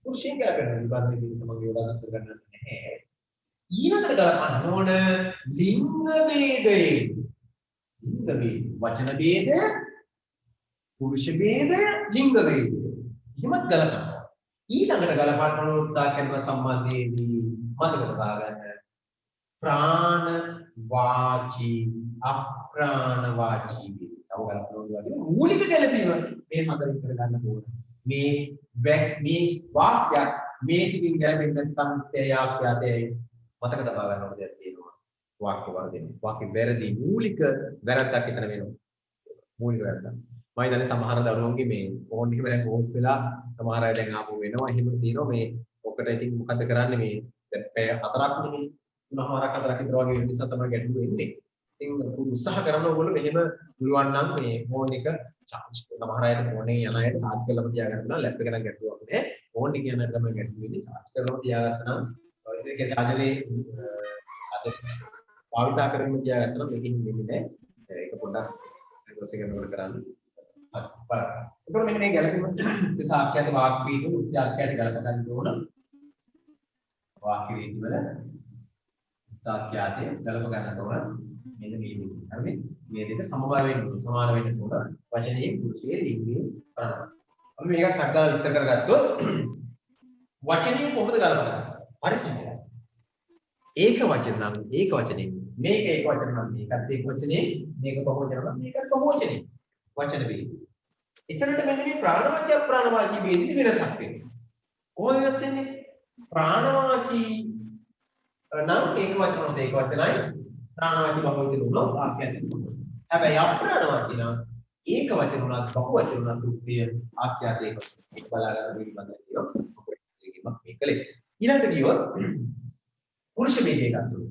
පුරුෂයෙන් ගලපෙන්න විභාගයේ සමග යොදා ගන්න නැහැ. ඊළඟට ගලපන්න ඕන ලිංග ભેදේ. ලිංග ભેද, වචන ભેද, පුරුෂ ભેද, ලිංග ભેද. එහෙමත් ගලපන්න. ඊළඟට ගලපන්න ඕන උත්තාකරන සම්බන්ධයේදී මතක තබා ගන්න. ප්‍රාණ වාචී අප්‍රාණ වාචී ભેද. තව ගලපන්න ඕන වගේ මූලික ගැලපීම මේ හතරින් කර ගන්න ඕන. මේ වාක්‍යයක් මේ ටිකින් ගැලපෙන්නේ නැත්නම් ඒ ආඛ්‍යාතයයි මතක තබා ගන්න ඕන දෙයක් තියෙනවා. වාක්‍ය වර්ධනය. වාක්‍ය වැරදි මූලික වැරද්දක් හිතන වෙනවා. මූලික වැරද්දක්. මම හිතන්නේ සමහර දරුවන්ගේ මේ ෆෝන් එකේ දැන් ඕෆ් වෙලා සමහර අය දැන් ආපහු වෙනවා. එහෙම තියෙනවා මේ ඔකට ඉතින් මොකද කරන්නේ මේ දැන් පැය 4ක් නෙමෙයි 3මාරක් 4ක් විතර වගේ වෙන නිසා තමයි ගැටලුව එන්නේ. ඉතින් උත්සාහ කරන ඕගොල්ලෝ මෙහෙම පුළුවන් නම් මේ ෆෝන් එක charge සමහර අයට ෆෝන් එකේ යන අයට charge කරලා තියාගන්න පුළුවන්. ලැප් එක නම් ගැටලුවක් නෑ. ෆෝන් එකේ යන අයට තමයි ගැටලුව වෙන්නේ. charge කරලා තියාගත්තා නම් ඒක chargerේ අද භාවිතා කරමින් තියාගත්තා නම් මේකෙන් වෙන්නේ නෑ. ඒක පොඩ්ඩක් රිවර්ස් එක කරනකොට කරන්න. හරි. බලන්න. එතකොට මෙන්න මේ ගැලපීම සාක්ෂාත් වාක් වීම උත්‍යාක්ෂයට ගලප ගන්න ඕන. වාක්‍ය වේදි වල සාක්ෂාතය ගලප ගන්න ඕන. මෙන්න මේ විදිහට. හරිනේ? මේ දෙක සමබර වෙන්න ඕන. සමාන වෙන්න ඕන. වචනයේ පුරුෂයේ ලිංගයේ කරනවා. අපි මේකත් අඩලා විස්තර කරගත්තොත් වචනයේ කොහොමද ගලපන්නේ? හරි සමහරයි. ඒක වචන නම් ඒක වචනේ. මේක ඒක වචන නම් මේකත් ඒක වචනේ. මේක බහුවචන නම් මේකත් බහුවචනේ. වචන වේදි. එතනට මෙන්න මේ ප්‍රාණවාචී අප්‍රාණවාචී වේදික වෙනසක් වෙනවා. කොහොමද වෙනස් වෙන්නේ? ප්‍රාණවාචී නම් ඒක වචන දෙක වචනයි ප්‍රාණවාචී බහුවචන උනොත් වාක්‍යයක් තියෙනවා. හැබැයි අප්‍රාණවාචී නම් ඒක වචන උනත් බහුවචන උනත් උත්තිය වාක්‍යයක් ඒක බලා ගන්න පිළිබඳව කියනවා. ඒකම මේකලේ. ඊළඟට ගියොත් පුරුෂ වේදේ ගන්නවා.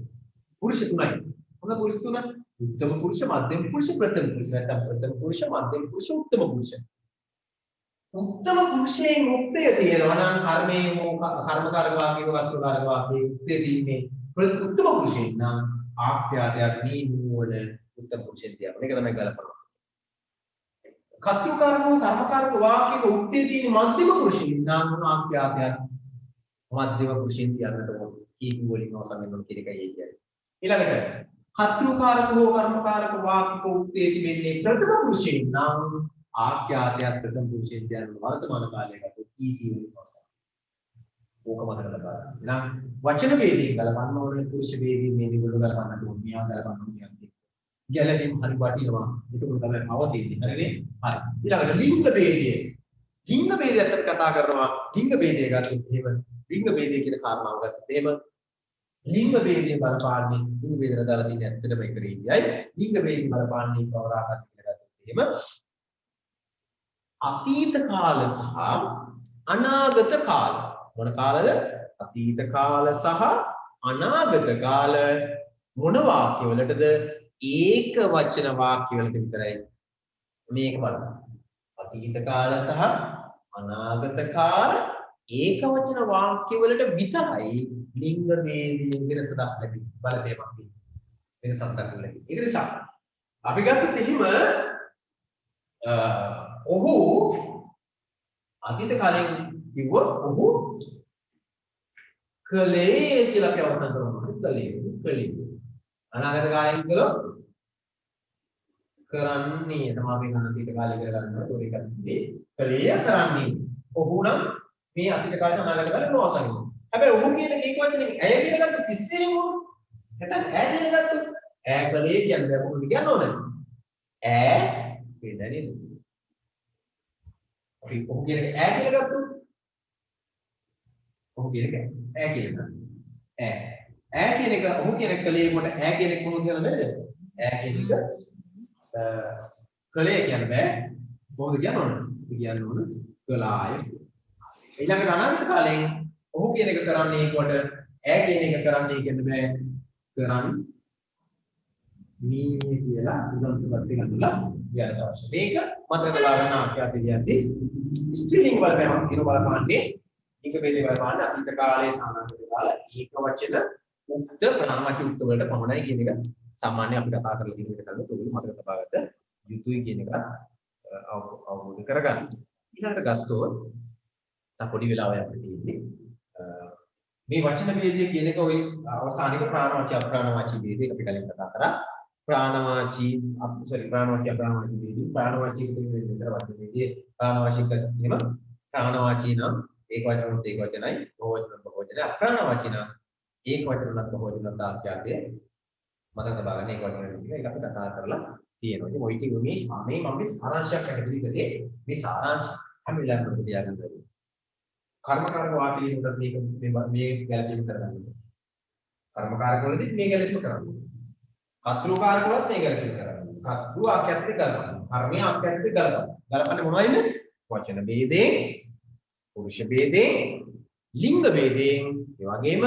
පුරුෂ තුනයි. මොන පුරුෂ තුන? උත්තම පුරුෂ, මධ්‍යම පුරුෂ, ප්‍රථම පුරුෂ. නැත්නම් ප්‍රථම පුරුෂ, මධ්‍යම පුරුෂ, උත්තම පුරුෂ. උත්තම පුරුෂයෙන් උත්තය තියෙනවා නම් කර්මයේ හෝ කර්මකාරක වාක්‍යයක වස්තුකාරක වාක්‍යයේ උත්තය තියෙන්නේ උත්තම පුරුෂයෙන් නම් ආඛ්‍යාතයක් නීමුවන උත්තම පුරුෂයෙන් තියෙනවා. මේක තමයි ගලපනවා. කර්තෘකාරක හෝ කර්මකාරක වාක්‍යයක උත්තය තියෙන්නේ මධ්‍යම පුරුෂයෙන් නම් ආඛ්‍යාතයක් මධ්‍යම පුරුෂයෙන් තියන්නට ඕන. කීප වලින් අවසන් වෙනවා කියන එකයි කියන්නේ. ඊළඟට කර්තෘකාරක හෝ කර්මකාරක වාක්‍යක උත්තේ තිබෙන්නේ ප්‍රථම පුරුෂයෙන් නම් ආඛ්‍යාතයක් ප්‍රථම පුරුෂයෙන් කියන වර්තමාන කාලයකට කීප වලින් අවසන්. ඕක මතක තබා ගන්න. එහෙනම් වචන වේදයෙන් ගලපන්න ඕනේ පුරුෂ වේදයෙන් මේ දෙකොල්ල ගලපන්නට ඕනේ. මෙයා ගලපන්න ඕනේ කියන්නේ. ගැලපීම හරි වටිනවා. ඒක තමයි අවතීන්නේ. හරිනේ? හරි. ඊළඟට ලිංග වේදය. ලිංග වේදය අතර කතා කරනවා. ලිංග වේදය ගත්තොත් එහෙම ලිංග වේදය කියන කාරණාව ගත්තොත් එහෙම ලිංග වේදයේ බලපාන්නේ ලිංග වේදන දාලා තියෙන ඇත්තටම එක රීතියයි ලිංග වේදයේ බලපාන්නේ කවරාකට කියලා ගත්තොත් එහෙම අතීත කාල සහ අනාගත කාල මොන කාලද අතීත කාල සහ අනාගත කාල මොන වාක්‍ය වලටද ඒක වචන වාක්‍ය වලට විතරයි මේක බලන්න අතීත කාල සහ අනාගත කාල ඒක වචන වාක්‍ය වලට විතරයි ලිංග වේදයෙන් වෙනස දක්වන්නේ බලපෑමක් වෙනසක් දක්වන්නේ. ඒක නිසා අපි ගත්තොත් එහෙම ඔහු අතීත කාලයෙන් කිව්වොත් ඔහු කලේ කියලා අපි අවසන් කරනවා. කලේ. අනාගත කාලයෙන් කිව්වොත් කරන්නේ තමයි අපි අතීත කාලය කියලා ගන්නවා. ඒක එකයි. කලේ කරන්නේ. ඔහු නම් මේ අතීත කාලේ අනාගත කාලේ නොවසන් වෙනවා. හැබැයි ඔහු කියන එක වචනේ ඇය කියලා ගත්තොත් ඉස්සෙල්ලම නැත්නම් ඈ කියලා ගත්තොත් ඈ කලේ කියන්නේ කොහොමද කියන්න ඕනද? ඈ වේදනේ නේද? අපි ඔහු කියන එක ඈ කියලා ගත්තොත් ඔහු කියන එක ඈ කියලා ගන්න. ඈ කියන එක ඔහු කියන එක කලේ කොට ඈ කියන එක කොහොමද කියලා නේද? ඈ කියන එක කලේ කියන්නේ බෑ. කොහොමද කියන්න ඕනද? කියන්න ඕන කලාය. ඊළඟට අනාගත කාලයෙන් ඔහු කියන එක කරන්නේ කොට ඈ කියන එක කරන්නේ කියන්න බෑ කරන්නේ කියලා උදාහරණයක් ගන්නලා කියන්න අවශ්‍ය. මේක මතක තබා ගන්න ආඛ්‍යාතයේදී ස්ත්‍රීලිංග බලපෑමක් කියන බලපාන්නේ එක වේදේ බලපාන්නේ අතීත කාලයේ සාමාන්‍ය කාල ඒක වචන උක්ත ප්‍රාණවාචී උක්ත වලට පමණයි කියන එක සාමාන්‍ය අපි කතා කරලා තියෙන එක තමයි ඒක මතක තබා ගන්න යුතුයි කියන එක අවබෝධ කරගන්න. ඊළඟට ගත්තොත් තා පොඩි වෙලාවක් අපිට තියෙන්නේ මේ වචන වේදය කියන එක ඔය අවසානික ප්‍රාණවාචී අප්‍රාණවාචී වේදේ අපි කලින් කතා කරා. ප්‍රාණවාචී ප්‍රාණවාචී අප්‍රාණවාචී වේදේ ප්‍රාණවාචී කියන විතර වචන වේදේ ප්‍රාණවාචී කියනම ප්‍රාණවාචී නම් ඒක වචනොත් ඒක වචනයි බහුවචන බහුවචනයි අප්‍රාණවාචී නම් ඒක වචනොත් බහුවචන තාක්ෂාතය මතක තබා ගන්න ඒක වචන වේදේ ඒක අපි කතා කරලා තියෙනවා. ඉතින් ඔය ටික මේ මම සාරාංශයක් පැහැදිලි කළේ මේ සාරාංශ හැම වෙලාවෙම තියාගන්න ඕනේ. කර්මකාරක වාක්‍යයකට මේක මේ ගැලපීම කරගන්න. කර්මකාරක වලදී මේ ගැලපීම කරන්න. කර්තෘකාරක වලත් මේ ගැලපීම කරන්න. කර්තෘ ආඛ්‍යාතේ ගලපන්න. කර්මයේ ආඛ්‍යාතේ ගලපන්න. ගලපන්නේ මොනවයිද? වචන ભેදයෙන්, පුරුෂ ભેදයෙන්, ලිංග ભેදයෙන්, ඒ වගේම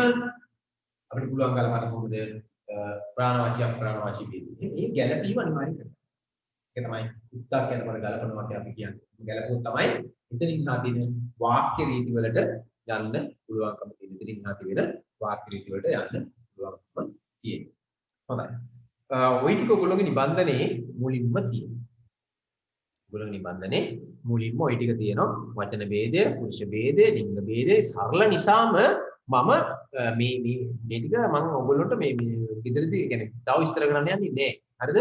අපිට පුළුවන් ගලපන්න කොහොමද ප්‍රාණවාචී අප්‍රාණවාචී ભેදය. මේ ගැළපීම අනිවාර්ය කරනවා. ඒක තමයි උත්සාහ කරනකොට ගලපනවා කියලා අපි කියන්නේ. ගැළපුවොත් තමයි එතනින් හා තියෙන වාක්‍ය රීති වලට යන්න පුළුවන්කම තියෙන. එතනින් හා තියෙන වාක්‍ය රීති වලට යන්න පුළුවන්කම තියෙනවා. හොඳයි. ওই ටික ඔයගොල්ලෝගේ නිබන්ධනයේ මුලින්ම තියෙනවා. ඔයගොල්ලෝගේ නිබන්ධනයේ මුලින්ම ওই ටික තියෙනවා. වචන ભેදය, පුරුෂ ભેදය, ලිංග ભેදය සරල නිසාම මම මේ ටික මම ඔයගොල්ලන්ට මේ ඉදිරියදී කියන්නේ තව විස්තර කරන්න යන්නේ නැහැ. හරිද?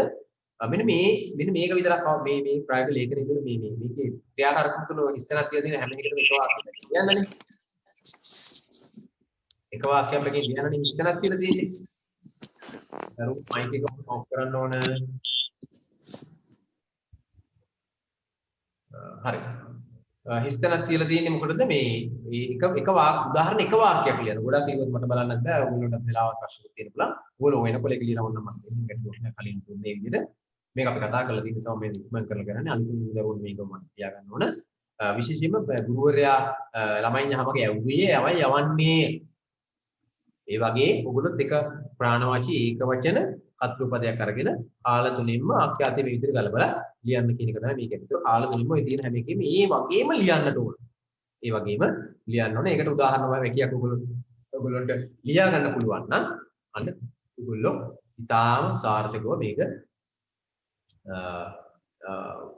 මෙන්න මේක විතරක් මේ ප්‍රායෝගික ලේඛනයේ තුල මේකේ ක්‍රියාකාරකම් තුල ඉස්තරක් තියලා තියෙන හැම එකකටම එක වාක්‍යයක් කියන්නනේ. එක වාක්‍යයක් එකකින් ලියන්නනේ ඉස්තරක් තියලා තියෙන්නේ. දරු මයික් එක ඔෆ් කරන්න ඕන. හරි. හිස්තනක් තියලා තියෙන්නේ මොකටද මේ එක උදාහරණ එක වාක්‍යයක් ලියන. ගොඩක් ඒවත් මට බලන්නත් බෑ. ඔයගොල්ලන්ට වෙලාවක් ප්‍රශ්න තියෙන පුළුවන්. ඔයගොල්ලෝ වෙනකොට එක ලියලා වුණා මම ගැටලුවක් කලින් දුන්නේ මේ විදිහට. මේක අපි කතා කරලා තියෙන නිසා මම ඉක්මන් කරලා කරන්නේ අලුතින් දරුවෝ මේක මම තියාගන්න ඕන. විශේෂයෙන්ම ගුරුවරයා ළමයින් යහමගේ යවුවේ යවන්නේ. ඒ වගේ ඔයගොල්ලොත් එක ප්‍රාණවාචී ඒක වචන කතෘපදයක් අරගෙන කාල තුනින්ම ආඛ්‍යාතයේ මේ විදිහට ගලපලා ලියන්න කියන එක තමයි මේක. ඒක කාල තුනින්ම ඒ තියෙන හැම එකෙම මේ වගේම ලියන්නට ඕන. ඒ වගේම ලියන්න ඕන. ඒකට උදාහරණ වගේක් ඔයගොල්ලන්ට ලියා ගන්න පුළුවන් නම් අන්න ඔයගොල්ලෝ ඉතාම සාර්ථකව මේක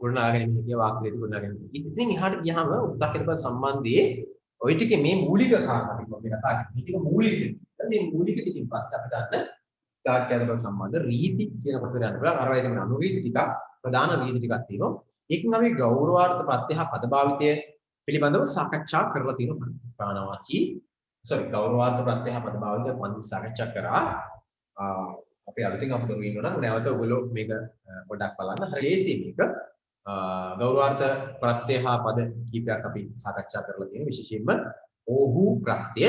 ගොඩනගාගෙන ඉන්නේ වාක්‍යයක ගොඩනගාගෙන. ඉතින් එහාට ගියාම උත්සාහකරප සම්බන්ධයේ ওই ටිකේ මේ මූලික කාරණා ටික අපි කතා කරන්නේ. මේක මූලික. මේ මූලික ටිකෙන් පස්සේ අපිට අන්න උත්සාහකරප සම්බන්ධ රීති කියන කොට ගන්න පුළුවන්. අර වගේ අනු රීති ටික ප්‍රධාන රීති ටිකක් තියෙනවා. ඒකෙන් අපි ගෞරවාර්ථ ප්‍රත්‍ය හා පදභාවිතය පිළිබඳව සාකච්ඡා කරලා තියෙනවා. ප්‍රාණවාචී ගෞරවාර්ථ ප්‍රත්‍ය හා පදභාවිතය පන්ති සාකච්ඡා කරා. අපි අලුතින් අපතරු ඉන්නවා නම් නැවත ඔයගොල්ලෝ මේක පොඩ්ඩක් බලන්න. හරි ලේසි මේක. ගෞරවාර්ථ ප්‍රත්‍ය හා පද කීපයක් අපි සාකච්ඡා කරලා තියෙනවා. විශේෂයෙන්ම ඕහු ප්‍රත්‍ය,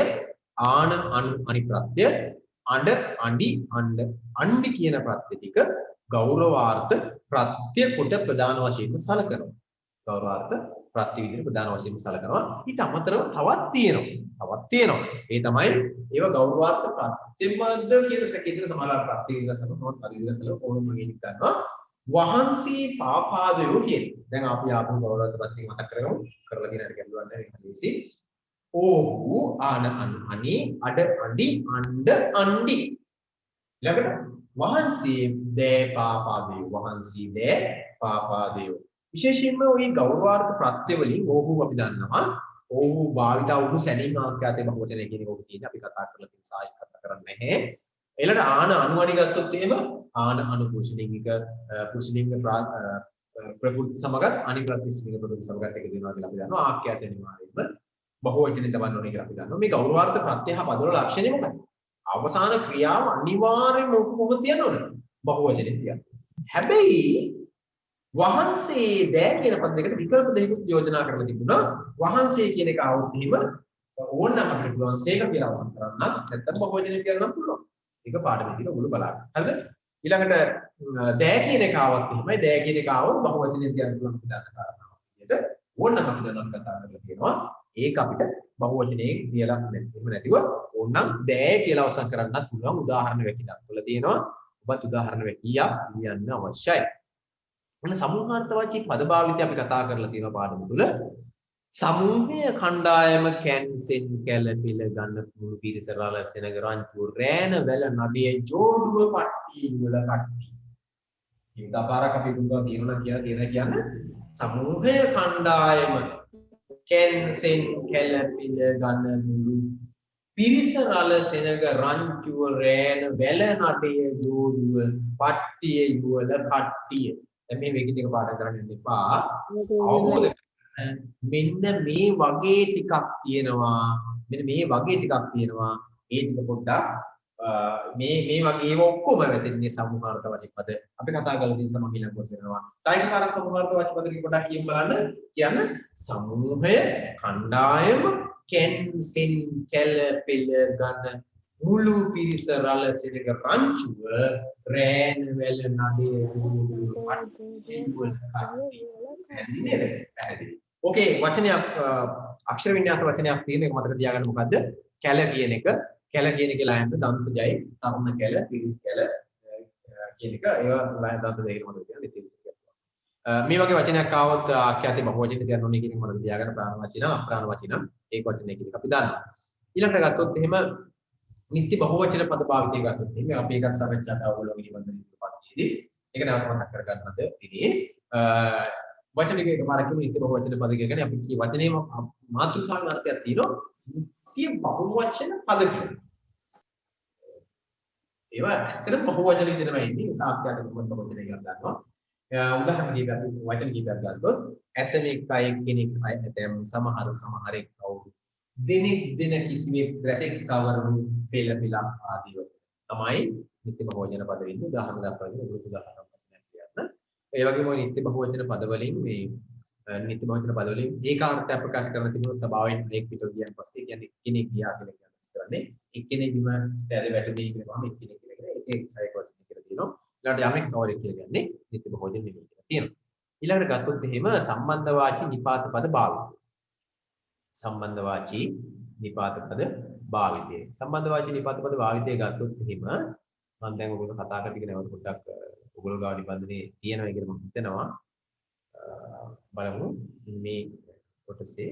ආන අනි ප්‍රත්‍ය, අඬ අඬි අඬි කියන ප්‍රත්‍ය ටික ගෞරවාර්ථ ප්‍රත්‍ය කොට ප්‍රධාන වශයෙන් සලකනවා. ගෞරවාර්ථ ප්‍රත්‍ය විදිහට ප්‍රධාන වශයෙන් සලකනවා. ඊට අමතරව තවත් තියෙනවා. ඒ තමයි ඒව ගෞරවාර්ථ ප්‍රත්‍යමද කියන සැකේතර සමාලාර ප්‍රත්‍ය කියලා සමහරවත් පරිවිදසල ඕනම කෙනෙක් ගන්නවා. වහන්සේ පාපාදයෝ කියන්නේ. දැන් අපි ආපහු ගෞරවාර්ථ ප්‍රත්‍ය මතක් කරගමු. කරලා කියන හරි ගැඹුරක් නැහැ ඒක ලේසි. ඕහු ආන අනි අඩ අඬි අඬි ඊළඟට වහන්සේ දේ පාපාදයෝ විශේෂයෙන්ම ওই ගෞරවාර්ථ ප්‍රත්‍ය වලින් ඕහු අපි දන්නවා ඕහු භාවිතා වුණු සැලීම් ආඛ්‍යාතයේ බහුවචනය කියන එක ඔබ තියෙන අපි කතා කරලා තියෙන සායි කතා කරන්නේ නැහැ ඊළඟට ආන අනුවණි ගත්තොත් එහෙම ආන අනු පුරුෂලිංග ප්‍රකෘති සමගත් අනිප්‍රත්‍ය ස්ත්‍රීලිංග ප්‍රකෘති සමගත් එක දෙනවා කියලා අපි දන්නවා ආඛ්‍යාත අනිවාර්යයෙන්ම බහුවචනෙන් දවන්න ඕනේ කියලා අපි දන්නවා මේ ගෞරවාර්ථ ප්‍රත්‍ය හා පදවල ලක්ෂණය මොකක්ද අවසාන ක්‍රියාව අනිවාර්යයෙන්ම මොකද තියන්න ඕනේ බහුවචනෙන් තියන්න හැබැයි වහන්සේ දැ කියන පද දෙකට විකල්ප දෙකක් යෝජනා කරලා තිබුණා වහන්සේ කියන එක આવුත් එහෙම ඕනනම් අපිට පුළුවන් සේක කියලා අවසන් කරන්න නැත්නම් බහුවචනෙන් කියන්න පුළුවන් ඒක පාඩමේ තියෙන උගුල බලන්න හරිද ඊළඟට දැ කියන එක આવත් එහෙමයි දැ කියන එක આવොත් බහුවචනෙන් කියන්න පුළුවන් පිටාන කාරණාවක් විදිහට ඕනනම් අපි දැන් කතා කරලා තියෙනවා ඒක අපිට බහුවචනයේ කියලා එහෙම නැතිව ඕනනම් දැ කියලා අවසන් කරන්නත් පුළුවන් උදාහරණ වැකි දක්වලා තියෙනවා ඔබත් උදාහරණ වැකියක් ලියන්න අවශ්‍යයි මොන සමූහාර්ථවාචී පදභාවිතය අපි කතා කරලා තියෙනවා පාඩම තුල සමූහය කණ්ඩායම කැන්සෙන් කැළපිල ගන්න මුළු පිරිස රළ සෙනග රංචු රෑන වැල නඩේ ජෝඩුව පට්ටි වල කට්ටි ඒක අපාරක් අපි දුන්නා කියනවා කියන්නේ සමූහය කණ්ඩායම කැන්සෙන් කැළපිල ගන්න මුළු පිරිස රළ සෙනග රංචුව රෑන වැල නඩේ ජෝඩුව පට්ටිය වල කට්ටිය දැන් මේ වෙකින් එක පාඩම් කරන්න යන්න එපා. අවබෝධ මෙන්න මේ වගේ ටිකක් තියෙනවා. මෙන්න මේ වගේ ටිකක් තියෙනවා. ඒ ටික පොඩ්ඩක් මේ වගේ ඒවා ඔක්කොම වැටෙන්නේ සමූහාර්ථ වචන පද. අපි කතා කරලා තියෙන සමහර ඊළඟ කොටස වෙනවා. තායිකාරක සමූහාර්ථ වචන පද ටික පොඩ්ඩක් කියමු බලන්න. කියන්නේ සමූහය කණ්ඩායම කැන්සෙන් කැළපෙල ගන්න මුළු පිරිස රළ සෙනග රංචුව රෑන වැල නඩේ ඕකේ වචනයක් අක්ෂර වින්‍යාස වචනයක් තියෙන එක මතක තියාගන්න මොකද්ද කැල කියන එක කැල කියන එක ලයන්ට දන්ත ජය තරුණ කැල පිරිස් කැල කියන එක ඒවා ලයන් දන්ත දෙකම දෙනවා ඉතින් මේ වගේ වචනයක් ආවොත් ආඛ්‍යාතේ බහුවචන තියන්න ඕනේ කියන එක මම තියාගන්න ප්‍රාණ වචන අප්‍රාණ වචන ඒක වචනේ කියන එක අපි දන්නවා ඊළඟට ගත්තොත් එහෙම නිත්‍ය බහුවචන පද භාවිතය ගත්තොත් එහෙම අපි එකක් සාකච්ඡාට අවලෝකන නිබන්ධන පන්තියේදී ඒක නැවත මතක් කරගන්නත් ඉතින් වචනික එකපාරක් කියමු නිත්‍ය බහුවචන පද කියන්නේ අපි කිය වචනේම මාතෘකාවේ අර්ථයක් තියෙනවා නිත්‍ය බහුවචන පද කියන්නේ ඒවා ඇත්තටම බහුවචන විදිහටම ඉන්නේ සාක්ෂාත් කරගන්න බහුවචන එකක් ගන්නවා උදාහරණ කීපයක් වචන කීපයක් ගත්තොත් ඇතම එකයි කෙනෙක් ඇතම් සමහරෙක් කවුරු දිනෙක දින කිසිමෙක් රැසෙක් කවරු පෙළපිලා ආදී වචන තමයි නිත්‍ය බහුවචන පද වෙන්නේ උදාහරණ දක්වන්න උගත උදාහරණ වචනයක් කියන්න ඒ වගේම නිත්‍ය බහුවචන පද වලින් මේ නිත්‍ය බහුවචන පද වලින් ඒකාර්ථය ප්‍රකාශ කරන තිබුණොත් සභාවෙන් මේක පිට ගියන් පස්සේ කියන්නේ කෙනෙක් ගියා කියලා කියන්නේ එක්කෙනෙක්ම දැරි වැටෙන්නේ කියනවා එක්කෙනෙක් කියලා ඒක සයික වචන කියලා තියෙනවා ඊළඟට යමෙක් කවරෙක් කියලා කියන්නේ නිත්‍ය බහුවචන නෙමෙයි කියලා තියෙනවා ඊළඟට ගත්තොත් එහෙම සම්බන්ධ වාචී නිපාත පද භාවිතය සම්බන්ධ වාචී නිපාත පද භාවිතය සම්බන්ධ වාචී නිපාත පද භාවිතය ගත්තොත් එහෙම මම දැන් ඔයගොල්ලෝ කතා කරලා ඉගෙන නැවත පොඩ්ඩක් ඔයගොල්ලෝ ගාව නිබන්ධනේ තියෙනවා කියලා මම හිතනවා බලමු මේ කොටසේ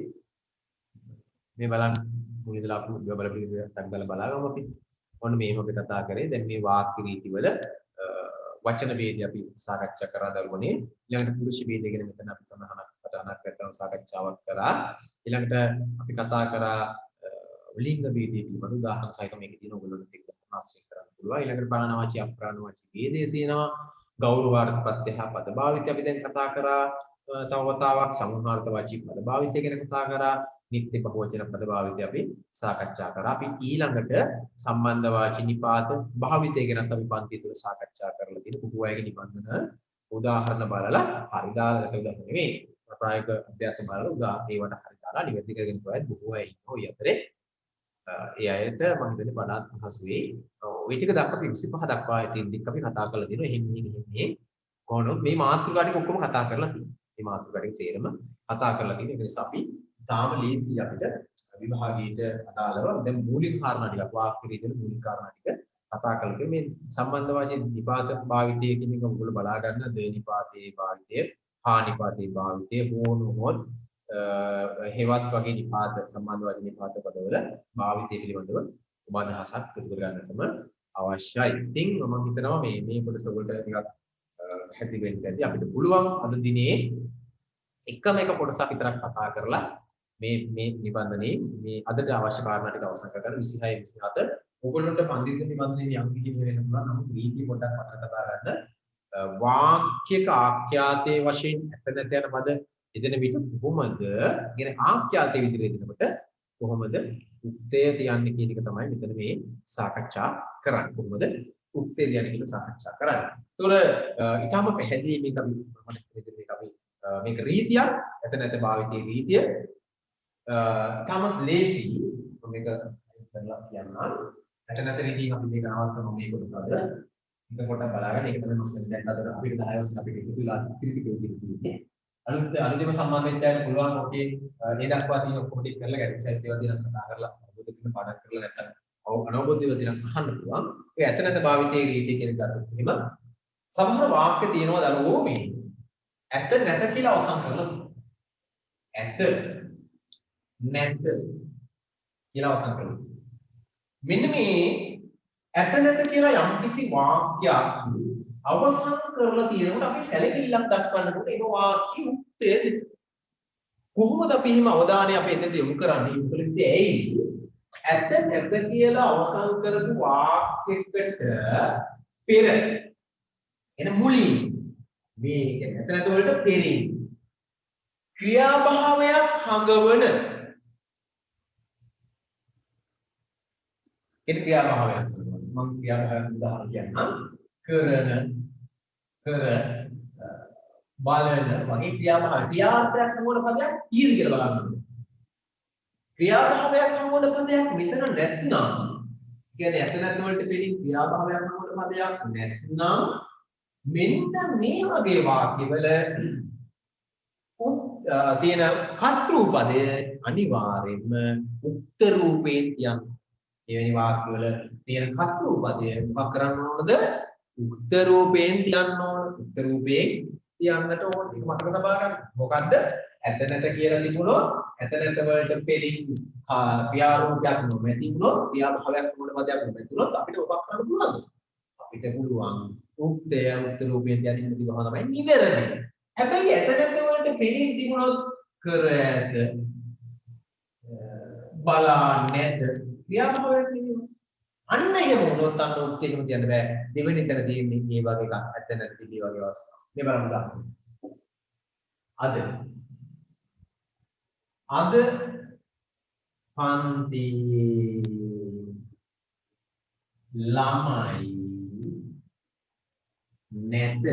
මේ බලන්න මුලින්දලා අපි බලපිළිවෙලක් බලාගමු අපි ඔන්න මේව අපි කතා කරේ දැන් මේ වාක්‍ය රීති වල වචන ભેදය අපි සාකච්ඡා කරා දරුවනේ ඊළඟට පුරුෂ ભેදය ගැන මෙතන අපි සඳහනක් කරලා සාකච්ඡාවක් කරා ඊළඟට අපි කතා කරා ලිංග ભેදය පිළිබඳ උදාහරණ සහිත මේකේ තියෙන ඔයගොල්ලෝට එක්ක ආශ්‍රය කරන්න පුළුවන් ඊළඟට ප්‍රාණවාචී අප්‍රාණවාචී ભેදය තියෙනවා ගෞරවාර්ථ ප්‍රත්‍යහ පද භාවිතය අපි දැන් කතා කරා තව වතාවක් සමුහාර්ථ වාචී පද භාවිතය ගැන කතා කරා නිත්‍ය බහුවචන පද භාවිතය අපි සාකච්ඡා කරා අපි ඊළඟට සම්බන්ධ වාචී නිපාත භාවිතය ගැන අපි පන්ති තුල සාකච්ඡා කරලා තියෙන පුහුවයගේ නිබන්ධන උදාහරණ බලලා හරි දාලා උදාහරණ නෙවෙයි ප්‍රායෝගික අභ්‍යාස බලලා ඒවට හරි දාලා නිවැරදි කරගෙන පොයත් බොහෝ අය ඉන්නවා ඊ අතරේ ඒ අයට මම හිතන්නේ වඩාත් පහසු වෙයි ওই ටික දක්වා 25 දක්වා තියෙන ටික අපි කතා කරලා තියෙනවා එහෙම කොහොමද මේ මාතෘකා ටික ඔක්කොම කතා කරලා තියෙනවා මේ මාතෘකා ටික සේරම කතා කරලා තියෙන ඒ නිසා අපි තාම ලේසි අපිට විභාගීට අදාළව දැන් මූලික කාරණා ටික වාක්‍ය රීතියේ මූලික කාරණා ටික කතා කරලා තියෙනවා මේ සම්බන්ධ වාචී නිපාත භාවිතය කියන එක ඔයගොල්ලෝ බලා ගන්න ද නිපාතේ භාවිතය හා නිපාතේ භාවිතය හෝනොත් හේවත් වගේ නිපාත සම්බන්ධ වාචී නිපාත පදවල භාවිතය පිළිබඳව ඔබ අදහසක් ඉදිරි කර ගන්නටම අවශ්‍යයි. ඉතින් මම හිතනවා මේ කොටස වලට ටිකක් හැටි වෙන්න ඇති අපිට පුළුවන් අද දිනේ එකම එක කොටසක් විතරක් කතා කරලා මේ නිබන්ධනේ මේ අදට අවශ්‍ය කාරණා ටික අවසන් කරගන්න 26 27 ඔයගොල්ලන්ට පන්දිත නිබන්ධනේ යම් කිසි වෙන්න පුළුවන් නමුත් රීතිය පොඩ්ඩක් කතා ගන්න වාක්‍යක ආඛ්‍යාතයේ වශයෙන් ඇත නැත යන පද එදෙන විට කොහොමද කියන්නේ ආඛ්‍යාතයේ විදිහට එනකොට කොහොමද උක්තය තියන්නේ කියන එක තමයි මෙතන මේ සාකච්ඡා කරන්නේ කොහොමද උක්තය තියන්නේ කියලා සාකච්ඡා කරන්නේ. ඒතොර ඊටම පැහැදිලි මේක අපි මේක රීතියක් ඇත නැත භාවිතයේ රීතිය තමස් ලේසි මේක කරලා කියන්න ඇත නැත රීතිය අපි මේක නවත්තමු මේ කොටසද මේක පොඩ්ඩක් බලාගන්න ඒක තමයි මම දැන් අද අපිට 10 වසර අපිට එකතු වෙලා ඉතිරි අලුතෙම සම්බන්ධ වෙන්න යන පුළුවන් ඔකේ මේ දක්වා තියෙන ඔක්කොම ටික කරලා ගැටි සයිත් ඒවා දිනක් කතා කරලා අවබෝධ කරගෙන පාඩම් කරලා නැත්තම් අනවබෝධ ඒවා දිනක් අහන්න පුළුවන් ඒ ඇත නැත භාවිතයේ රීතිය කියන ගත්තොත් එහෙම සමහර වාක්‍ය තියෙනවා දරුවෝ මේ ඇත නැත කියලා අවසන් කරලා ඇත නැත කියලා අවසන් කරලා මෙන්න මේ ඇත නැත කියලා යම්කිසි වාක්‍යයක් අවසන් කරලා තියෙනකොට අපි සැලකිල්ලක් දක්වන්නකොට ඒක වාක්‍ය උක්තය නිසා කොහොමද අපි එහෙම අවධානය අපේ එතෙන්ට යොමු කරන්නේ යොමු කළේ ඇයි ඇත නැත කියලා අවසන් කරපු වාක්‍යයකට පෙර එන මුලින් මේ කියන්නේ ඇත නැත වලට පෙරින් ක්‍රියාභාවයක් හඟවන ඒ ක්‍රියාභාවයක් මම ක්‍රියාභාවයක් උදාහරණ කියන්නම් කරන කර බලන වගේ ක්‍රියාභාවයක් ක්‍රියාර්ථයක් හමුවන පදයක් ඊද කියලා බලන්න. ක්‍රියාභාවයක් හමුවන පදයක් මෙතන නැත්නම් කියන්නේ ඇත නැත් වලට පිළින් ක්‍රියාභාවයක් හමුවන පදයක් නැත්නම් මෙන්න මේ වගේ වාක්‍යවල තියෙන කර්තෘ පදය අනිවාර්යයෙන්ම උක්ත රූපේ තියන්න. එවැනි වාක්‍ය වල තියෙන කර්තෘ පදය මොකක් කරන්න ඕනද? උත්තර රූපයෙන් තියන්න ඕන. උත්තර රූපයෙන් තියන්නට ඕන. ඒක මතක තබා ගන්න. මොකද්ද? ඇත නැත කියලා තිබුණොත් ඇත නැත වලට පෙරින් ක්‍රියාරූපයක් නොමැති වුණොත් ක්‍රියාභාවයක් මොන පදයක් නොමැති වුණොත් අපිට මොකක් කරන්න පුළුවන්ද? අපිට පුළුවන් උත්තය උත්තර රූපයෙන් තියන්න කිව්වම තමයි නිවැරදි. හැබැයි ඇත නැත වලට පෙරින් තිබුණොත් කර ඇත බලන්නේ නැත ක්‍රියාභාවයක් නෙමෙයි. අන්න එහෙම වුණොත් අන්න උත්තේකම කියන්න බෑ. දෙවෙනි තැන තියෙන්නේ මේ වගේ එකක්. ඇත්ත නැති මේ වගේ අවස්ථා. මේ බලන්න ගන්න. අද පන්ති ළමයි නැත.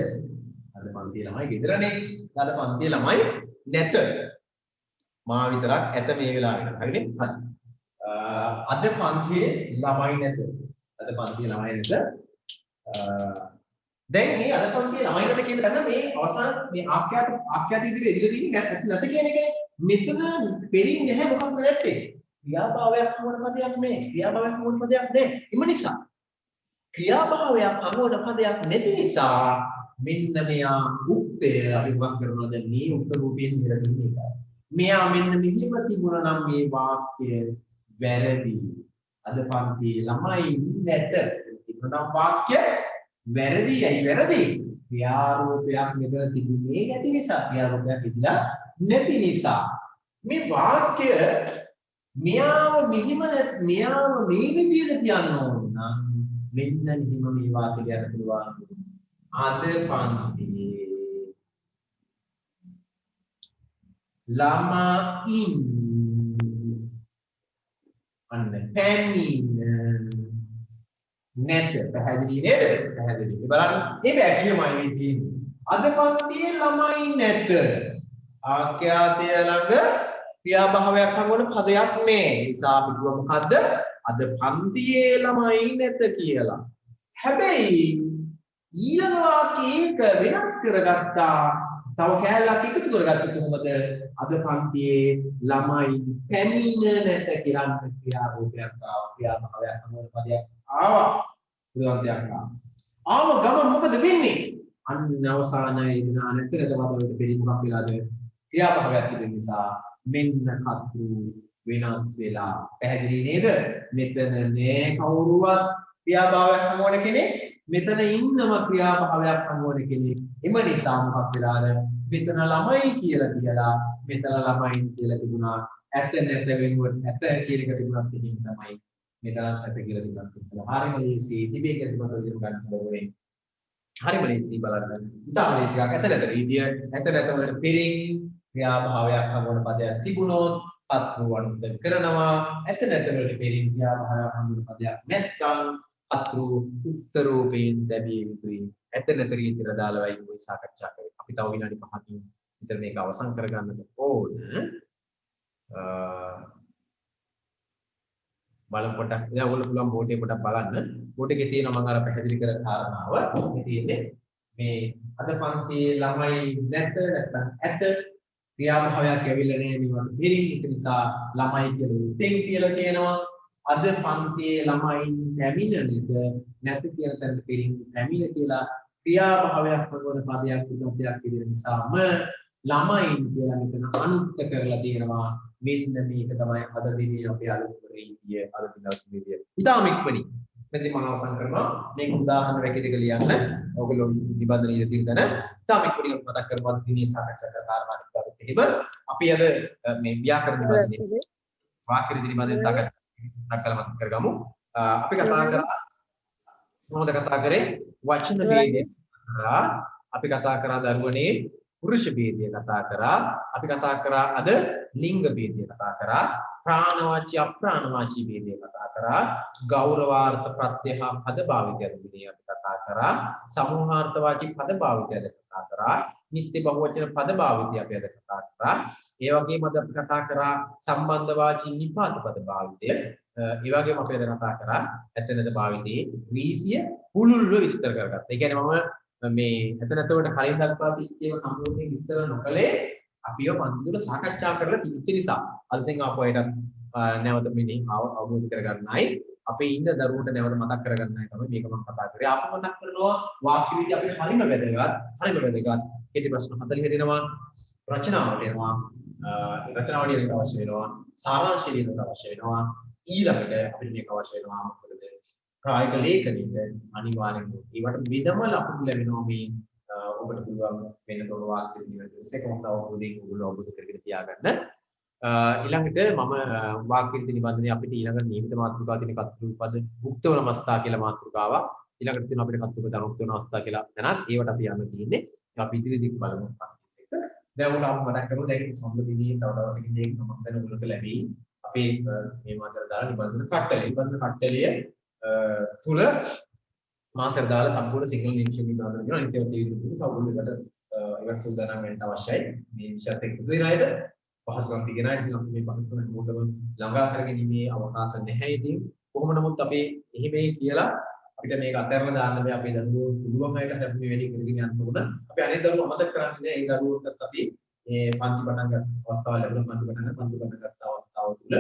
අද පන්ති ළමයි ගෙදරනේ. අද පන්ති ළමයි නැත. මා විතරක් ඇත මේ වෙලාවට. හරිනේ? හරි. අද පන්තියේ ළමයි නැත. අද පන්තියේ ළමයි නැත. දැන් මේ අද පන්තියේ ළමයි නැත කියන තැන මේ අවසාන මේ ආඛ්‍යාත ඉදිරියේ ඉදිරියේ තියෙන්නේ නැත කියන එකනේ. මෙතන පෙරින් නැහැ මොකක්ද නැත්තේ? ක්‍රියාභාවයක් හමුවන පදයක් නේ. ක්‍රියාභාවයක් හමුවන පදයක් නේ. එම නිසා ක්‍රියාභාවයක් හමුවන පදයක් නැති නිසා මෙන්න මෙයා උත්තය අපි වක් කරනවාද මේ උත්තර රූපයෙන් ඉඳලා තියෙන එක. මෙයා මෙන්න මෙහිම තිබුණා නම් මේ වාක්‍ය වැරදි. අද පන්තියේ ළමයි නැත. තිබුණා වාක්‍ය වැරදි. ඇයි වැරදි? ක්‍රියාරූපයක් මෙතන තිබුණේ නැති නිසා. ක්‍රියාරූපයක් ඉදලා නැති නිසා. මේ වාක්‍ය මෙයාව මේ විදිහට තියන්න ඕන නම් මෙන්න මෙහිම මේ වාක්‍ය ගැන පුළුවන්. අද පන්තියේ ළමයින් අන්න පැමිණ නැත. පැහැදිලි නේද? පැහැදිලි. බලන්න මේ වැකියමයි මේ තියෙන්නේ. අද පන්තියේ ළමයි නැත. ආඛ්‍යාතය ළඟ ක්‍රියාභාවයක් හංගවන පදයක් නේ. ඒ නිසා අපි කිව්ව මොකද්ද? අද පන්තියේ ළමයි නැත කියලා. හැබැයි ඊළඟ වාක්‍යයක වෙනස් කරගත්තා. තව කැලලක් එකතු කරගත්තොත් කොහොමද? අද පන්තියේ ළමයි පැමිණ නැත කියලා ක්‍රියාරූපයක් ආවා. ක්‍රියාභාවයක් හංගවන පදයක් ආවා. උදාහරණයක් ආවා. ආව ගමන් මොකද වෙන්නේ? අන්න අවසානයේ දිනා නැතර තවදවට පෙරි මොකක් වෙලාද? ක්‍රියාභාවයක් තිබෙන නිසා මෙන්න කතු වෙනස් වෙලා. පැහැදිලි නේද? මෙතන නෑ කවුරුවත් ක්‍රියාභාවයක් හමුවන කෙනෙක්. මෙතන ඉන්නම ක්‍රියාභාවයක් හමුවන කෙනෙක්. එම නිසා මොකක් වෙලාද? මෙතන ළමයි කියලා තියලා මෙතන ළමයින් කියලා තිබුණා. ඇත නැත වෙනුවට ඇත කියන එක තිබුණත් එහෙම තමයි. මෙතන ඇත කියලා තිබුණත් හරිම ලේසි. තිබේ කියලා තිබුණත් ඉගෙන ගන්න ඕනේ. හරිම ලේසි බලන්න. ඉතාලි ලේසි එකක්. ඇත නැත රීතිය ඇත නැත වලට පෙරින් ක්‍රියාභාවයක් හමුවන පදයක් තිබුණොත් කර්තෘ අනුද කරනවා. ඇත නැත වලට පෙරින් ක්‍රියාභාවයක් හමුවන පදයක් නැත්නම් කර්තෘ උත්තර රූපයෙන් ලැබිය යුතුයි. ඇත නැත රීතියට දාලවයි මේ සාකච්ඡා කරේ. අපි තව විනාඩි 5කින් විතර මේක අවසන් කරගන්නට ඕන. බලමු පොඩ්ඩක්. දැන් ඔයගොල්ලෝ පුළුවන් බෝඩ් එක පොඩ්ඩක් බලන්න. බෝඩ් එකේ තියෙනවා මම අර පැහැදිලි කර කාරණාව. මේ තියෙන්නේ මේ අද පන්තියේ ළමයි නැත නැත්නම් ඇත ක්‍රියාභාවයක් ඇවිල්ලා නැහැ මේවට පෙරින්. ඒක නිසා ළමයි කියලා උත්තෙන් කියලා කියනවා. අද පන්තියේ ළමයින් පැමිණෙන්නේද නැත කියන තැනට පෙරින් පැමිණ කියලා ක්‍රියාභාවයක් වන පදයක් උදාහරණයක් කියන නිසාම ළමයින් කියලා මෙතන අනුත්ත කරලා තියෙනවා. මෙන්න මේක තමයි අද දිනේ අපේ අලුත් රීතිය. අද දිනවල රීතිය. ඉතාම ඉක්මනින් මෙතන මම අවසන් කරනවා. මේක උදාහරණ වැකි දෙක ලියන්න. ඔයගොල්ලෝ නිබන්ධන ඉදිරියට දෙන්න. ඉතාම ඉක්මනින් මතක් කරගන්න දිනේ සාකච්ඡා කරන කාරණා ටිකත් එහෙම අපි අද මේ ව්‍යාකරණ නිබන්ධනේ වාක්‍ය ඉදිරි නිබන්ධන සාකච්ඡා කරලා මතක් කරගමු. අපි කතා කරා මොනවද කතා කරේ? වචන ભેදය කරා. අපි කතා කරා දරුවනේ පුරුෂ ભેදය කතා කරා. අපි කතා කරා අද ලිංග ભેදය කතා කරා. ප්‍රාණවාචී අප්‍රාණවාචී ભેදය කතා කරා. ගෞරවාර්ථ ප්‍රත්‍ය හා පද භාවිතය දිනේ අපි කතා කරා. සමූහාර්ථවාචී පද භාවිතය කතා කරා. නිත්‍ය බහුවචන පද භාවිතය අපි අද කතා කරා. ඒ වගේම අද අපි කතා කරා සම්බන්ධවාචී නිපාත පද භාවිතය. ඒ වගේම අපි අද කතා කරා ඇතනද භාවිතයේ රීතිය පුළුල්ව විස්තර කරගත්තා. ඒ කියන්නේ මම මේ ඇතනතවට කලින් දක්වා තිච්චේව සම්පූර්ණයෙන් විස්තර නොකලේ අපිව පන්තිවල සාකච්ඡා කරලා තිබිච්ච නිසා අලුතෙන් ආපු අයටත් නැවත මෙන්න අවබෝධ කරගන්නයි අපේ ඉන්න දරුවන්ට නැවත මතක් කරගන්නයි තමයි මේක මම කතා කරේ. අපි මතක් කරනවා වාක්‍ය විද්‍ය අපිට හරිම වැදගත්. කෙටි ප්‍රශ්න 40 දෙනවා. රචනාවට එනවා. රචනාවට එන්න අවශ්‍ය වෙනවා. සාරාංශය ලියන්න අවශ්‍ය වෙනවා. ඊළඟට අපිට මේක අවශ්‍ය වෙනවා මොකද? ප්‍රායෝගික ලේඛනයේ අනිවාර්යෙන්ම ඒවට වෙනම ලකුණු ලැබෙනවා මේ ඔබට පුළුවන් වෙන තොර වාක්‍ය දිනවල සෙකන්ඩ් අවබෝධයෙන් ඔයගොල්ලෝ අවබෝධ කරගෙන තියාගන්න. ඊළඟට මම වාක්‍ය නිබන්ධනය අපිට ඊළඟ නියමිත මාතෘකාව තියෙන කතෘපද මුක්ත වන අවස්ථා කියලා මාතෘකාවක්. ඊළඟට තියෙන අපිට කතෘපද අනුක්ත වන අවස්ථා කියලා තැනක්. ඒවට අපි යන්න තියෙන්නේ. අපි ඉදිරි දික් බලමු. දැන් උන් අපි මතක් කරමු දැන් සම්බන්ධිනේ තව දවසකින් දෙක මම දැන් ඔයගොල්ලන්ට ලැබෙයි. අපේ මේ මාසෙට දාලා නිබන්ධන කට්ටලය තුල මාසෙට දාලා සම්පූර්ණ සිංහල නිරීක්ෂණ විභාගය කරන අනිත් ඒවා තියෙන්නේ සෞඛ්‍යකට ඉවත් සූදානම් වෙන්න අවශ්‍යයි. මේ විෂයත් එක්ක පුදුයි රයිද පහසුකම් තියෙන අය ඉතින් අපි මේ පහසුකම් මොකටද ළඟා කරගැනීමේ අවකාශ නැහැ. ඉතින් කොහොම නමුත් අපි එහෙමයි කියලා අපිට මේක අතහැරලා දාන්න බෑ. අපේ දරුවෝ පුළුවන් අයට අපි මේ වැඩි කරගෙන යන්න ඕන. අපි අනිත් දරුවෝ අමතක කරන්නේ නැහැ. ඒ දරුවෝටත් අපි මේ පන්ති පටන් ගන්න අවස්ථාව ලැබුණා. පන්ති පටන් ගත්ත අවස්ථාව තුළ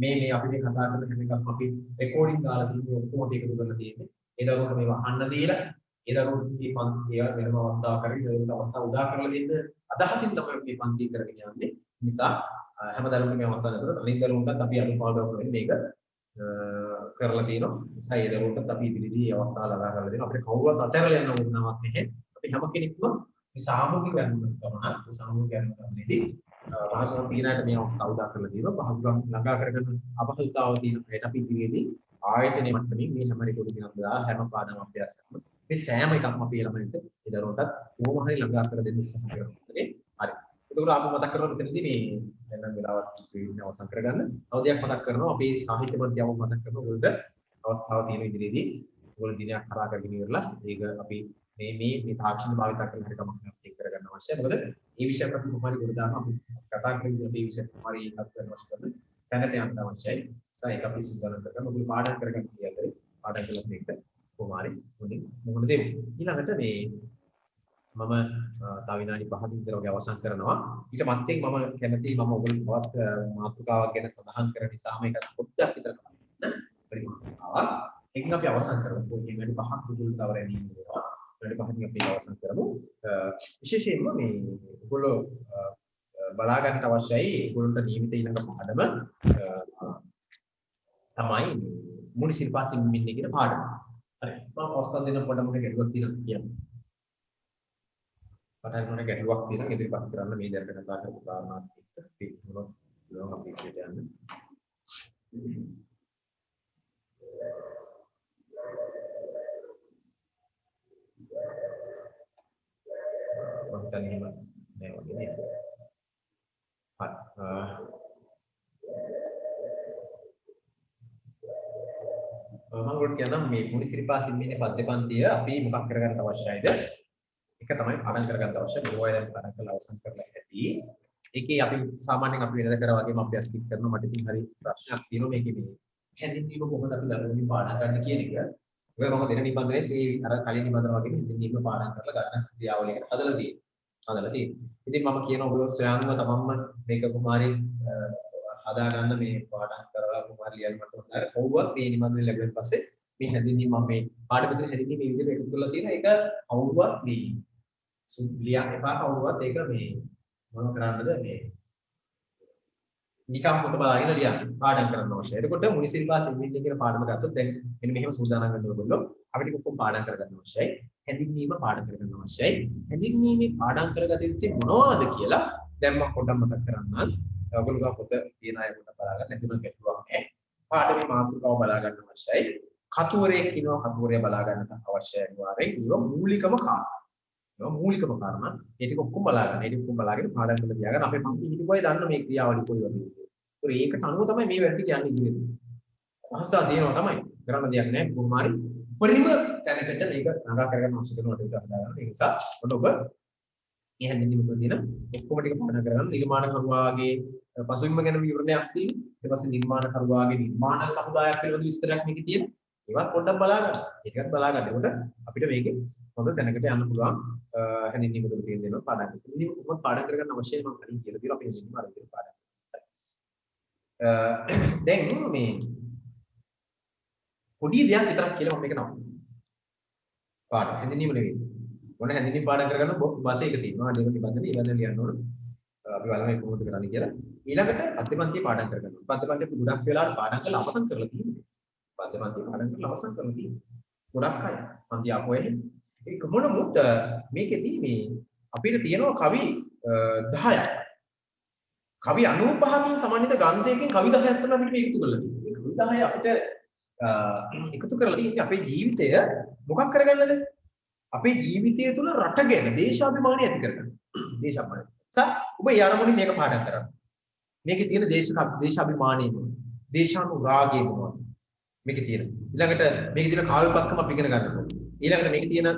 මේ අපි මේ කතා කරන හැම එකක්ම අපි රෙකෝඩින් දාලා තියෙන්නේ ඔක්කොම එකතු කරලා තියෙන්නේ. ඒ දරුවන්ට මේව අහන්න දීලා ඒ දරුවෝ මේ පන්තිය වෙනම අවස්ථාවක් කරගෙන ඒ අවස්ථාව උදා කරලා දෙන්න අදහසින් තමයි මේ පන්තිය කරගෙන යන්නේ. නිසා හැම දරුවෙකුම මේ අවස්ථාව ලැබුණා. අනිත් දරුවන්ටත් අපි අනුපාඩුවක් කරගෙන මේක කරලා තියෙනවා. නිසා ඒ දරුවන්ටත් අපි ඉදිරියේදී මේ අවස්ථාව ලබා කරලා දෙනවා. අපිට කවුරුවත් අතහැරලා යන්න ඕනවක් නැහැ. අපි හැම කෙනෙක්ම මේ සාමූහික ගනුදෙනු කරනවා. මේ සාමූහික ගනුදෙනුවේදී පහසුකම් තියනට මේ අවස්ථාව උදා කරලා දෙනවා. පහසුකම් ළඟා කරගෙන අපහසුතාව තියෙන අයට අපි ඉදිරියේදී ආයතනයේ මට්ටමින් මේ හැම රෙකෝඩින් එකක් දාලා හැම පාඩම අභ්‍යාස කරනවා. මේ සෑම එකක්ම අපි ළමයින්ට ඒ දරුවන්ටත් කොහොම හරි ළඟා කර දෙන්න උත්සාහ කරනවා. හරි. ඒකට අපි මතක් කරනවා මෙතනදී මේ දැන් වෙලාවක් ඉන්නේ අවසන් කරගන්න. තව දෙයක් මතක් කරනවා අපි සාහිත්‍ය මධ්‍යම මතක් කරනවා. ඔයගොල්ලන්ට අවස්ථාව තියෙන ඉදිරියේදී ඔයගොල්ලෝ දිනයක් කරා කරගෙන ඉවරලා ඒක අපි මේ තාක්ෂණ භාවිත කරන හැටි කමක් නැහැ කරගන්න අවශ්‍යයි. මොකද මේ විෂය ප්‍රති කුමාරි ගොඩ දාන අපි කතා කරගෙන මේ විෂය කුමාරි එකක් කරන අවශ්‍ය කරන තැනට යන්න අවශ්‍යයි. ඒක අපි සූදානම් කරගන්න. ඔයගොල්ලෝ පාඩම් කරගන්න කියලාතරේ පාඩම් කළා මේක කුමාරි හොඳින් මොකද දෙමු. ඊළඟට මේ මම තව විනාඩි 5කින් විතර වගේ අවසන් කරනවා. ඊට මත්තෙන් මම කැමතියි මම ඔයගොල්ලෝ තවත් මාතෘකාවක් ගැන සඳහන් කරන නිසා මේක පොඩ්ඩක් විතර කරන්න. පරි මාතෘකාවක්. ඒකෙන් අපි අවසන් කරමු. පොඩි විනාඩි 5ක් විතර තව රැඳීම වෙනවා. විනාඩි 5කින් අපි අවසන් කරමු. විශේෂයෙන්ම මේ ඔයගොල්ලෝ බලා ගන්නට අවශ්‍යයි ඔයගොල්ලන්ට නියමිත ඊළඟ පාඩම තමයි මුනි සිල්පා සිම්මින්නේ කියන පාඩම. හරි. මම අවස්ථාව දෙන්න පොඩ්ඩක් මොකද ගැටලුවක් තියෙනවා කියන්නේ. පටන් ගන්න ගැටලුවක් තියෙනවා ඉදිරිපත් කරන්න මේ දැන් කතා කරපු කාරණාත් එක්ක අපි මොනවද පුළුවන් අපි ඉස්සරහට යන්න. මම තනියම නෑ වගේ නේද? හරි. මම ඔයාලට කියන්නම් මේ මුනි සිරිපා සිම්මින්නේ පද්‍ය පන්තිය අපි මොකක් කරගන්න අවශ්‍යයිද? එක තමයි පාඩම් කරගන්න අවශ්‍ය. මොකද දැන් පාඩම් කරලා අවසන් කරලා ඇති. ඒකේ අපි සාමාන්‍යයෙන් අපි වෙනද කරා වගේම අභ්‍යාස කික් කරනවා. මට ඉතින් හරි ප්‍රශ්නයක් තියෙනවා මේකේ මේ හැදින්වීම කොහොමද අපි දරුවන්ගේ පාඩම් ගන්න කියන එක. ඔය මම දෙන නිබන්ධනේ මේ අර කලින් නිබන්ධන වගේ හැදින්වීම පාඩම් කරලා ගන්න ක්‍රියාවලියකට හදලා තියෙනවා. ඉතින් මම කියන ඔයගොල්ලෝ ස්වයංව තමන්ම මේක කුමාරි හදා ගන්න මේ පාඩම් කරලා කුමාරි ලියන්න මට හොඳයි. කවුරුවත් මේ නිබන්ධනේ ලැබුණාට පස්සේ මේ හැදින්වීම මම මේ පාඩම විතර හැදින්වීම මේ විදිහට එකතු කරලා තියෙනවා. ඒක කවුරුවත් මේ ලියන්න එපා. කවුරුවත් ඒක මේ මොන කරන්නද මේ නිකම් පොත බලාගෙන ලියන්න පාඩම් කරන්න අවශ්‍යයි. එතකොට මුනිසිපල් සිම්මින්නේ කියන පාඩම ගත්තොත් දැන් මෙන්න මෙහෙම සූදානම් වෙන්න ඕගොල්ලෝ අපිට කොහොම පාඩම් කරගන්න අවශ්‍යයි. හැදින්වීම පාඩම් කරගන්න අවශ්‍යයි. හැදින්වීමේ පාඩම් කරගත යුත්තේ මොනවද කියලා දැන් මම පොඩ්ඩක් මතක් කරන්නම්. ඔයගොල්ලෝ පොත තියෙන අය පොඩ්ඩක් බලා ගන්න. නැතිනම් ගැටලුවක් නැහැ. පාඩමේ මාතෘකාව බලා ගන්න අවශ්‍යයි. කතුවරයෙක් ඉන්නවා කතුවරය බලා ගන්න අවශ්‍යයි අනිවාර්යෙන්. ඒක මූලිකම කාරණා. මූලිකම කාරණා ඒ ටික ඔක්කොම බලා ගන්න. ඒ ටික ඔක්කොම බලාගෙන පාඩම් කරලා තියාගන්න. අපේ පන්ති හිටපොයි දන්න මේ ක්‍රියාවලිය කොයි වගේද. ඒකට අනුව තමයි මේ වැඩ ටික යන්නේ ඉදිරියට. අවස්ථාව තියෙනවා තමයි. කරන්න දෙයක් නැහැ. කුමාරි උපරිම තැනකට මේක නගා කරගන්න අවශ්‍ය කරනවට ඒක හදාගන්න. ඒ නිසා ඔන්න ඔබ මේ හැදින්වීම කරන ඔක්කොම ටික පාඩම් කරගන්න. නිර්මාණකරුවාගේ පසුබිම ගැන විවරණයක් තියෙනවා. ඊට පස්සේ නිර්මාණකරුවාගේ නිර්මාණ සමුදායක් පිළිබඳ විස්තරයක් මේකේ තියෙනවා. ඒවත් පොඩ්ඩක් බලා ගන්න. ඒකත් බලා ගන්න. ඒකට අපිට මේකේ හොඳ තැනකට යන්න පුළුවන්. හැදින්වීම තුළ තියෙන දේවල් පාඩම් කරගන්න. ඉතින් කොහොමද පාඩම් කරගන්න අවශ්‍යයි මම කලින් කියලා දීලා අපි හැදින්වීම අරගෙන පාඩම්. දැන් මේ පොඩි දෙයක් විතරක් කියලා මම මේක නම් පාඩම හැඳින්වීම නෙවෙයි. මොන හැඳින්වීම පාඩම් කරගන්න බත එක තියෙනවා. අනිත් නිබන්ධන ඊළඟට ලියන්න ඕන. අපි බලමු කොහොමද කරන්නේ කියලා. ඊළඟට අධ්‍යපන්තිය පාඩම් කරගන්න. අධ්‍යපන්තිය ගොඩක් වෙලාවට පාඩම් කරලා අවසන් කරලා තියෙනවා. අධ්‍යපන්තිය පාඩම් කරලා අවසන් කරලා තියෙනවා. ගොඩක් අය මන්ති ආපුවේ ඒක මොනමුත් මේකෙදී මේ අපිට තියෙනවා කවි 10ක්. කවි 95කින් සමන්විත ග්‍රන්ථයකින් කවි 10ක් තමයි අපිට මේක එකතු කරලා තියෙන්නේ. කවි 10 අපිට එකතු කරලා තියෙන්නේ අපේ ජීවිතය මොකක් කරගන්නද? අපේ ජීවිතය තුළ රට ගැන දේශාභිමානය ඇති කරගන්න. දේශාභිමානය. ඔබ ඒ අරමුණින් මේක පාඩම් කරන්න. මේකේ තියෙන දේශාභිමානය මොනවද? දේශානුරාගය මොනවද? මේකේ තියෙන. ඊළඟට මේකේ තියෙන කාව්‍යපක්කම අපි ඉගෙන ගන්න ඕනේ. ඊළඟට මේකේ තියෙන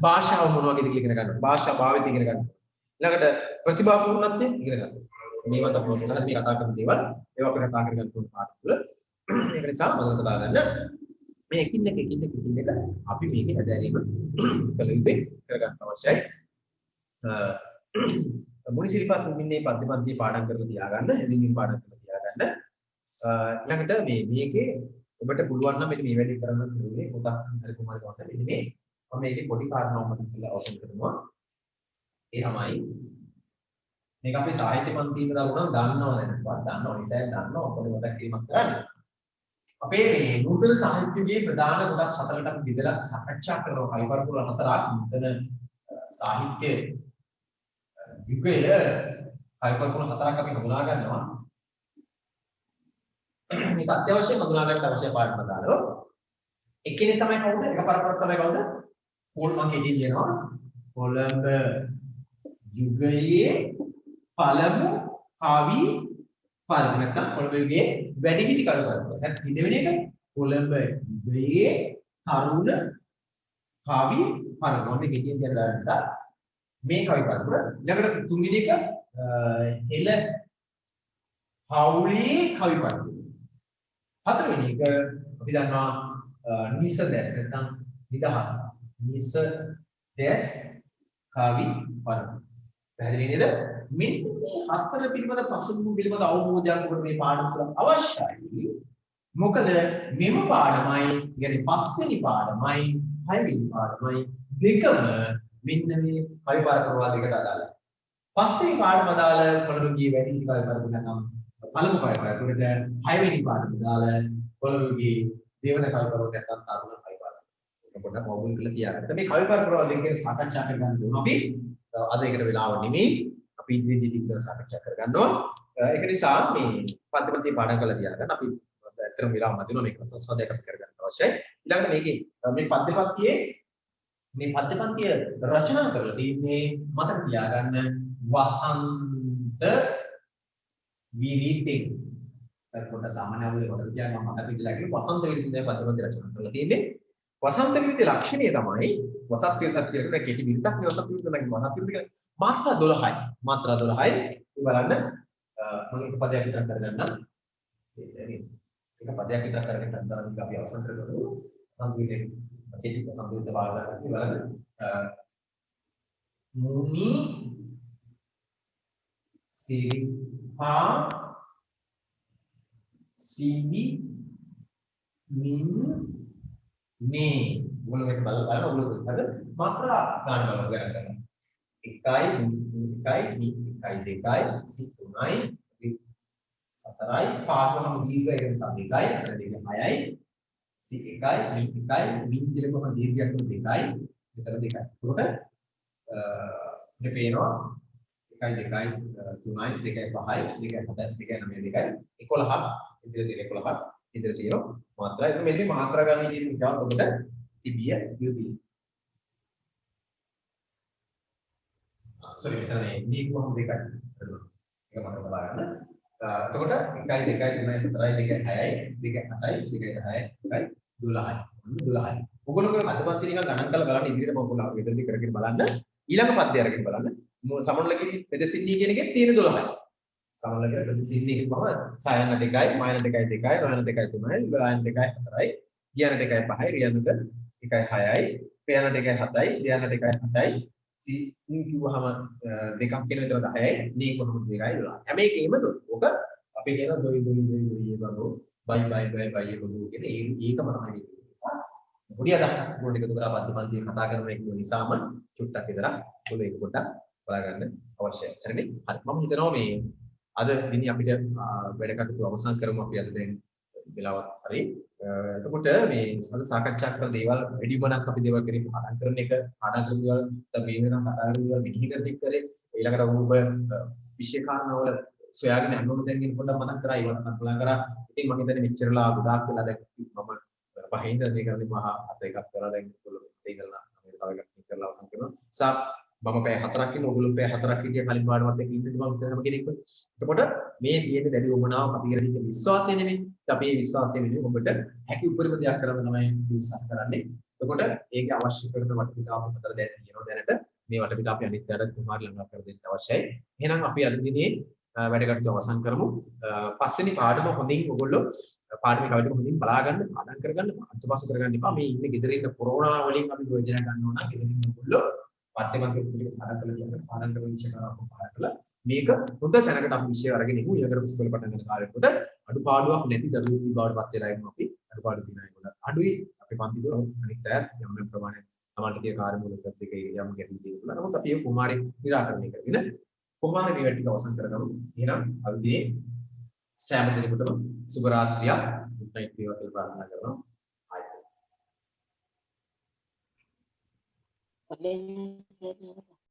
භාෂාව මොන වගේද කියලා ඉගෙන ගන්න ඕනේ. භාෂා භාවිතය ඉගෙන ගන්න ඕනේ. ළඟට ප්‍රතිභාපූර්ණත්වය ඉගෙන ගන්න. මේවත් අපි ඉස්සරහ මේ කතා කරන දේවල් ඒවා අපි කතා කරගන්න ඕන පාඩම් වල. ඒක නිසා මම කතා ගන්න මේ එකින් එක අපි මේකේ හැදෑරීම කළ යුතුයි කරගන්න අවශ්‍යයි. මුනිසිපල් මින්නේ පද්ධතිය පාඩම් කරලා තියාගන්න, හැදින්වීම පාඩම් කරලා තියාගන්න. ඊළඟට මේකේ ඔබට පුළුවන් නම් මෙන්න මේ වැඩේ කරන්න ඕනේ. පොතක් හරි කොහොමද ගන්න මෙන්න මේ මම මේකේ පොඩි කාරණාවක් මතක් කරලා අවසන් කරනවා. ඒ තමයි මේක අපේ සාහිත්‍ය පන්තියක දාගුණා දන්නව නැත්නම් දන්නව ඉතින් දන්නව ඔබට මතක් කිරීමක් කරන්න. අපේ මේ නූතන සාහිත්‍යයේ ප්‍රධාන කොටස් හතරකට අපි බෙදලා සාකච්ඡා කරනවා. කයිපරපුර හතරක් නූතන සාහිත්‍ය යුගයේ කයිපරපුර හතරක් අපි හඳුනා ගන්නවා. මේක අත්‍යවශ්‍යම හඳුනා ගන්න අවශ්‍ය පාඩම දානවා. එක්කෙනෙක් තමයි කවුද? එක පරපරක් තමයි කවුද? පෝල් මං කෙටියෙන් කියනවා. කොළඹ යුගයේ පළමු කවි පරපුර නැත්නම් කොළඹ යුගයේ වැඩිහිටි කවි පරපුර. නැත්නම් දෙවෙනි එක කොළඹ යුගයේ තරුණ කවි පරපුර. මේ කෙටියෙන් කියනවා නිසා මේ කවි පරපුර. ඊළඟට තුන්වෙනි එක හෙළ හවුලේ කවි පරපුර. හතරවෙනි එක අපි දන්නවා නිසදැස් නැත්නම් නිදහස්. නිසදැස් කවි පරපුර. පැහැදිලි නේද? මෙන්න මේ හතර පිළිබඳ පසුබිම පිළිබඳ අවබෝධයක් ඔබට මේ පාඩම තුළ අවශ්‍යයි. මොකද මෙම පාඩමයි, يعني පස්වෙනි පාඩමයි, හයවෙනි පාඩමයි දෙකම මෙන්න මේ කවි පරපුර දෙකට අදාළයි. පස්වෙනි පාඩම අදාළ කොළඹගේ වැඩිහිටි කවි පරපුර නම් පළමු කවි පරපුරට, හයවෙනි පාඩම අදාළ කොළඹගේ දෙවන කවි පරපුරට නැත්නම් තරුණ කවි පරපුර. ඒක පොඩ්ඩක් අවබෝධ කරලා තියාගන්න. මේ කවි පරපුර දෙකේ සාකච්ඡා කරගන්න ඕන අපි. අද ඒකට වෙලාව නෙමෙයි. අපි ඉදිරියේදී සාකච්ඡා කරගන්නවා. ඒක නිසා මේ පන්තිපන්තිය පාඩම් කරලා තියාගන්න. අපි ඇත්තටම වෙලාව මත වෙනවා මේක සස්වාදයක් අපි කරගන්න අවශ්‍යයි. ඊළඟට මේකේ මේ පන්තිපන්තිය රචනා කරලා තියෙන්නේ මතක තියාගන්න වසන්ත විරිතෙන්. ඒක පොඩ්ඩක් සාමාන්‍ය අවුලේ මතක තියාගන්න මතක ඉඳලා කියන වසන්ත විරිතෙන් පන්තිපන්තිය රචනා කරලා තියෙන්නේ. වසන්ත විරිතේ ලක්ෂණය තමයි වසත් විරිතක් කියලා කෙටි විරිතක් නේ වසත් විරිත නම් වසත් විරිත මාත්‍රා 12යි. මාත්‍රා 12යි. මේ බලන්න මම එක පදයක් විතර කරගන්නම්. එක පදයක් විතර කරගෙන ගන්න අපි අවසන් කරගමු. වසන්ත විරිතේ කෙටි වසන්ත විරිත වාග්දාන බලන්න. මුනි සිරිපා සිවි මින් නේ මොනකට බලන්න ඔයගොල්ලෝ හරිද මාත්‍රා ගන්න බලන්න ගන්න 1 2 3 4යි පාඩම දීර්ඝ එක නිසා 2යි අර 2 6යි සි 1යි මි 1යි මින් කියලා කොහොම දීර්ඝයක් වුණ 2යි මෙතන 2යි එතකොට මේ පේනවා 1යි 2යි 3යි 2යි 5යි 2යි 7යි 2යි 9යි 2යි 11ක් ඉතින් 11ක් ඉදිරියට තියෙනවා මාත්‍රා. ඒක මෙන්න මාත්‍රා ගන්න කියන එක ඔබට තිබිය යුතුයි. sorry මෙතන මේ කොහොමද දෙකයි. ඒක මම බලන්න. එතකොට 1 2 3 4 2 6යි 2 7යි 2 10යි 1යි 12යි. 12යි. ඔයගොල්ලෝ අදපන්ති නිකන් ගණන් කරලා බලන්න ඉදිරියට මම ඔයගොල්ලෝ මෙතනදී කරගෙන බලන්න. ඊළඟ පද්‍ය අරගෙන බලන්න. සමනලගිරි පෙදසින්නී කියන එකේ තියෙන 12යි. සමනලගිරි පෙදසින්නී කියපුවම සයන 2යි මයන 2යි 2යි රයන 2යි 3යි ගායන 2යි 4යි ගියන 2යි 5යි රියන 1යි 6යි පේන 2යි 7යි ලියන 2යි 8යි සි කිව්වහම දෙකක් කියන විතර 10යි දී කොහොමද 2යි 12. හැම එකේම ඔක අපි කියන දොයි බලෝ බයි එකතු කියන ඒකම තමයි මේ නිසා පොඩි අදහසක් පොඩි එකතු කරලා පන්ති කතා කරන එක නිසාම චුට්ටක් විතර ඔළුව එක පොඩ්ඩක් බලාගන්න අවශ්‍යයි. හරිනේ? හරි. මම හිතනවා මේ අද දිනේ අපිට වැඩ කටයුතු අවසන් කරමු අපි අද දැන් වෙලාවත් හරි. එතකොට මේ අද සාකච්ඡා කරන දේවල් වැඩිමනක් අපි දේවල් කරේ පාඩම් කරන එක පාඩම් කරන දේවල් මේ වෙනකම් කතා කරන දේවල් මෙහි කරන එක කරේ ඊළඟට ඔබ විශේෂ කාරණාවල සොයාගෙන යන්න ඕන දැන් කියන පොඩ්ඩක් මතක් කරා ඒවත් මතක් කරා. ඉතින් මම හිතන්නේ මෙච්චරලා ගොඩාක් වෙලා දැන් මම පහින්ද මේ කරන්නේ මහා අත එකක් කරලා දැන් ඔයගොල්ලෝ දෙයි කරලා මේ තව එකක් කරලා අවසන් කරනවා. සා මම පැය 4ක් ඉන්න ඔයගොල්ලෝ පැය 4ක් හිටිය කලින් පාඩමත් එක්ක ඉන්න මම හිතනම කෙනෙක්. එතකොට මේ තියෙන දැඩි උමනාව අපි කරලා තියෙන විශ්වාසය නෙමෙයි. අපි මේ විශ්වාසය වෙනුවෙන් ඔබට හැකි උපරිම දෙයක් කරන්න තමයි විශ්වාස කරන්නේ. එතකොට ඒකේ අවශ්‍ය කරන වටපිටාව අපතර දැන් තියෙනවා දැනට මේ වටපිටාව අපි අනිත් පැයට කුමාරි ළඟා කර දෙන්න අවශ්‍යයි. එහෙනම් අපි අද දිනේ වැඩ කටයුතු අවසන් කරමු. පස්වෙනි පාඩම හොඳින් ඔයගොල්ලෝ පාඩමේ කවිතක හොඳින් බලාගන්න, පාඩම් කරගන්න, අන්තපස කරගන්න එපා. මේ ඉන්නේ ගෙදර ඉන්න කොරෝනා වලින් අපි ප්‍රයෝජන ගන්න ඕන නම් ගෙදර ඉන්න ඔයගොල්ලෝ පත්‍යමත් පිළිවෙල පාඩම් කරලා කියන්න පාඩම් කරන විෂය කරලා පාඩම් කරලා මේක හොඳ තැනකට අපි විෂය අරගෙන ඉමු. ඊළඟට ඉස්කෝලේ පටන් ගන්න කාලෙකට අඩුපාඩුවක් නැති දරුවෝ විභාගයට පත් වෙලා ඉන්න අපි අඩුපාඩු දිනන ඒගොල්ලෝ අඩුයි අපි පන්ති වල අනිත් අය යම් ප්‍රමාණයක් තමන්ට කිය කාර්යමූලකත් එක යම් ගැටලු තියෙනවා. නමුත් අපි ඒ කුමාරි निराකරණය කරගෙන කොහොමද මේ වැඩ ටික අවසන් කරගමු. එහෙනම් අපි සෑම දිනෙකටම සුබ රාත්‍රියක් good night වේවා කියලා ප්‍රාර්ථනා කරනවා. ආයතන.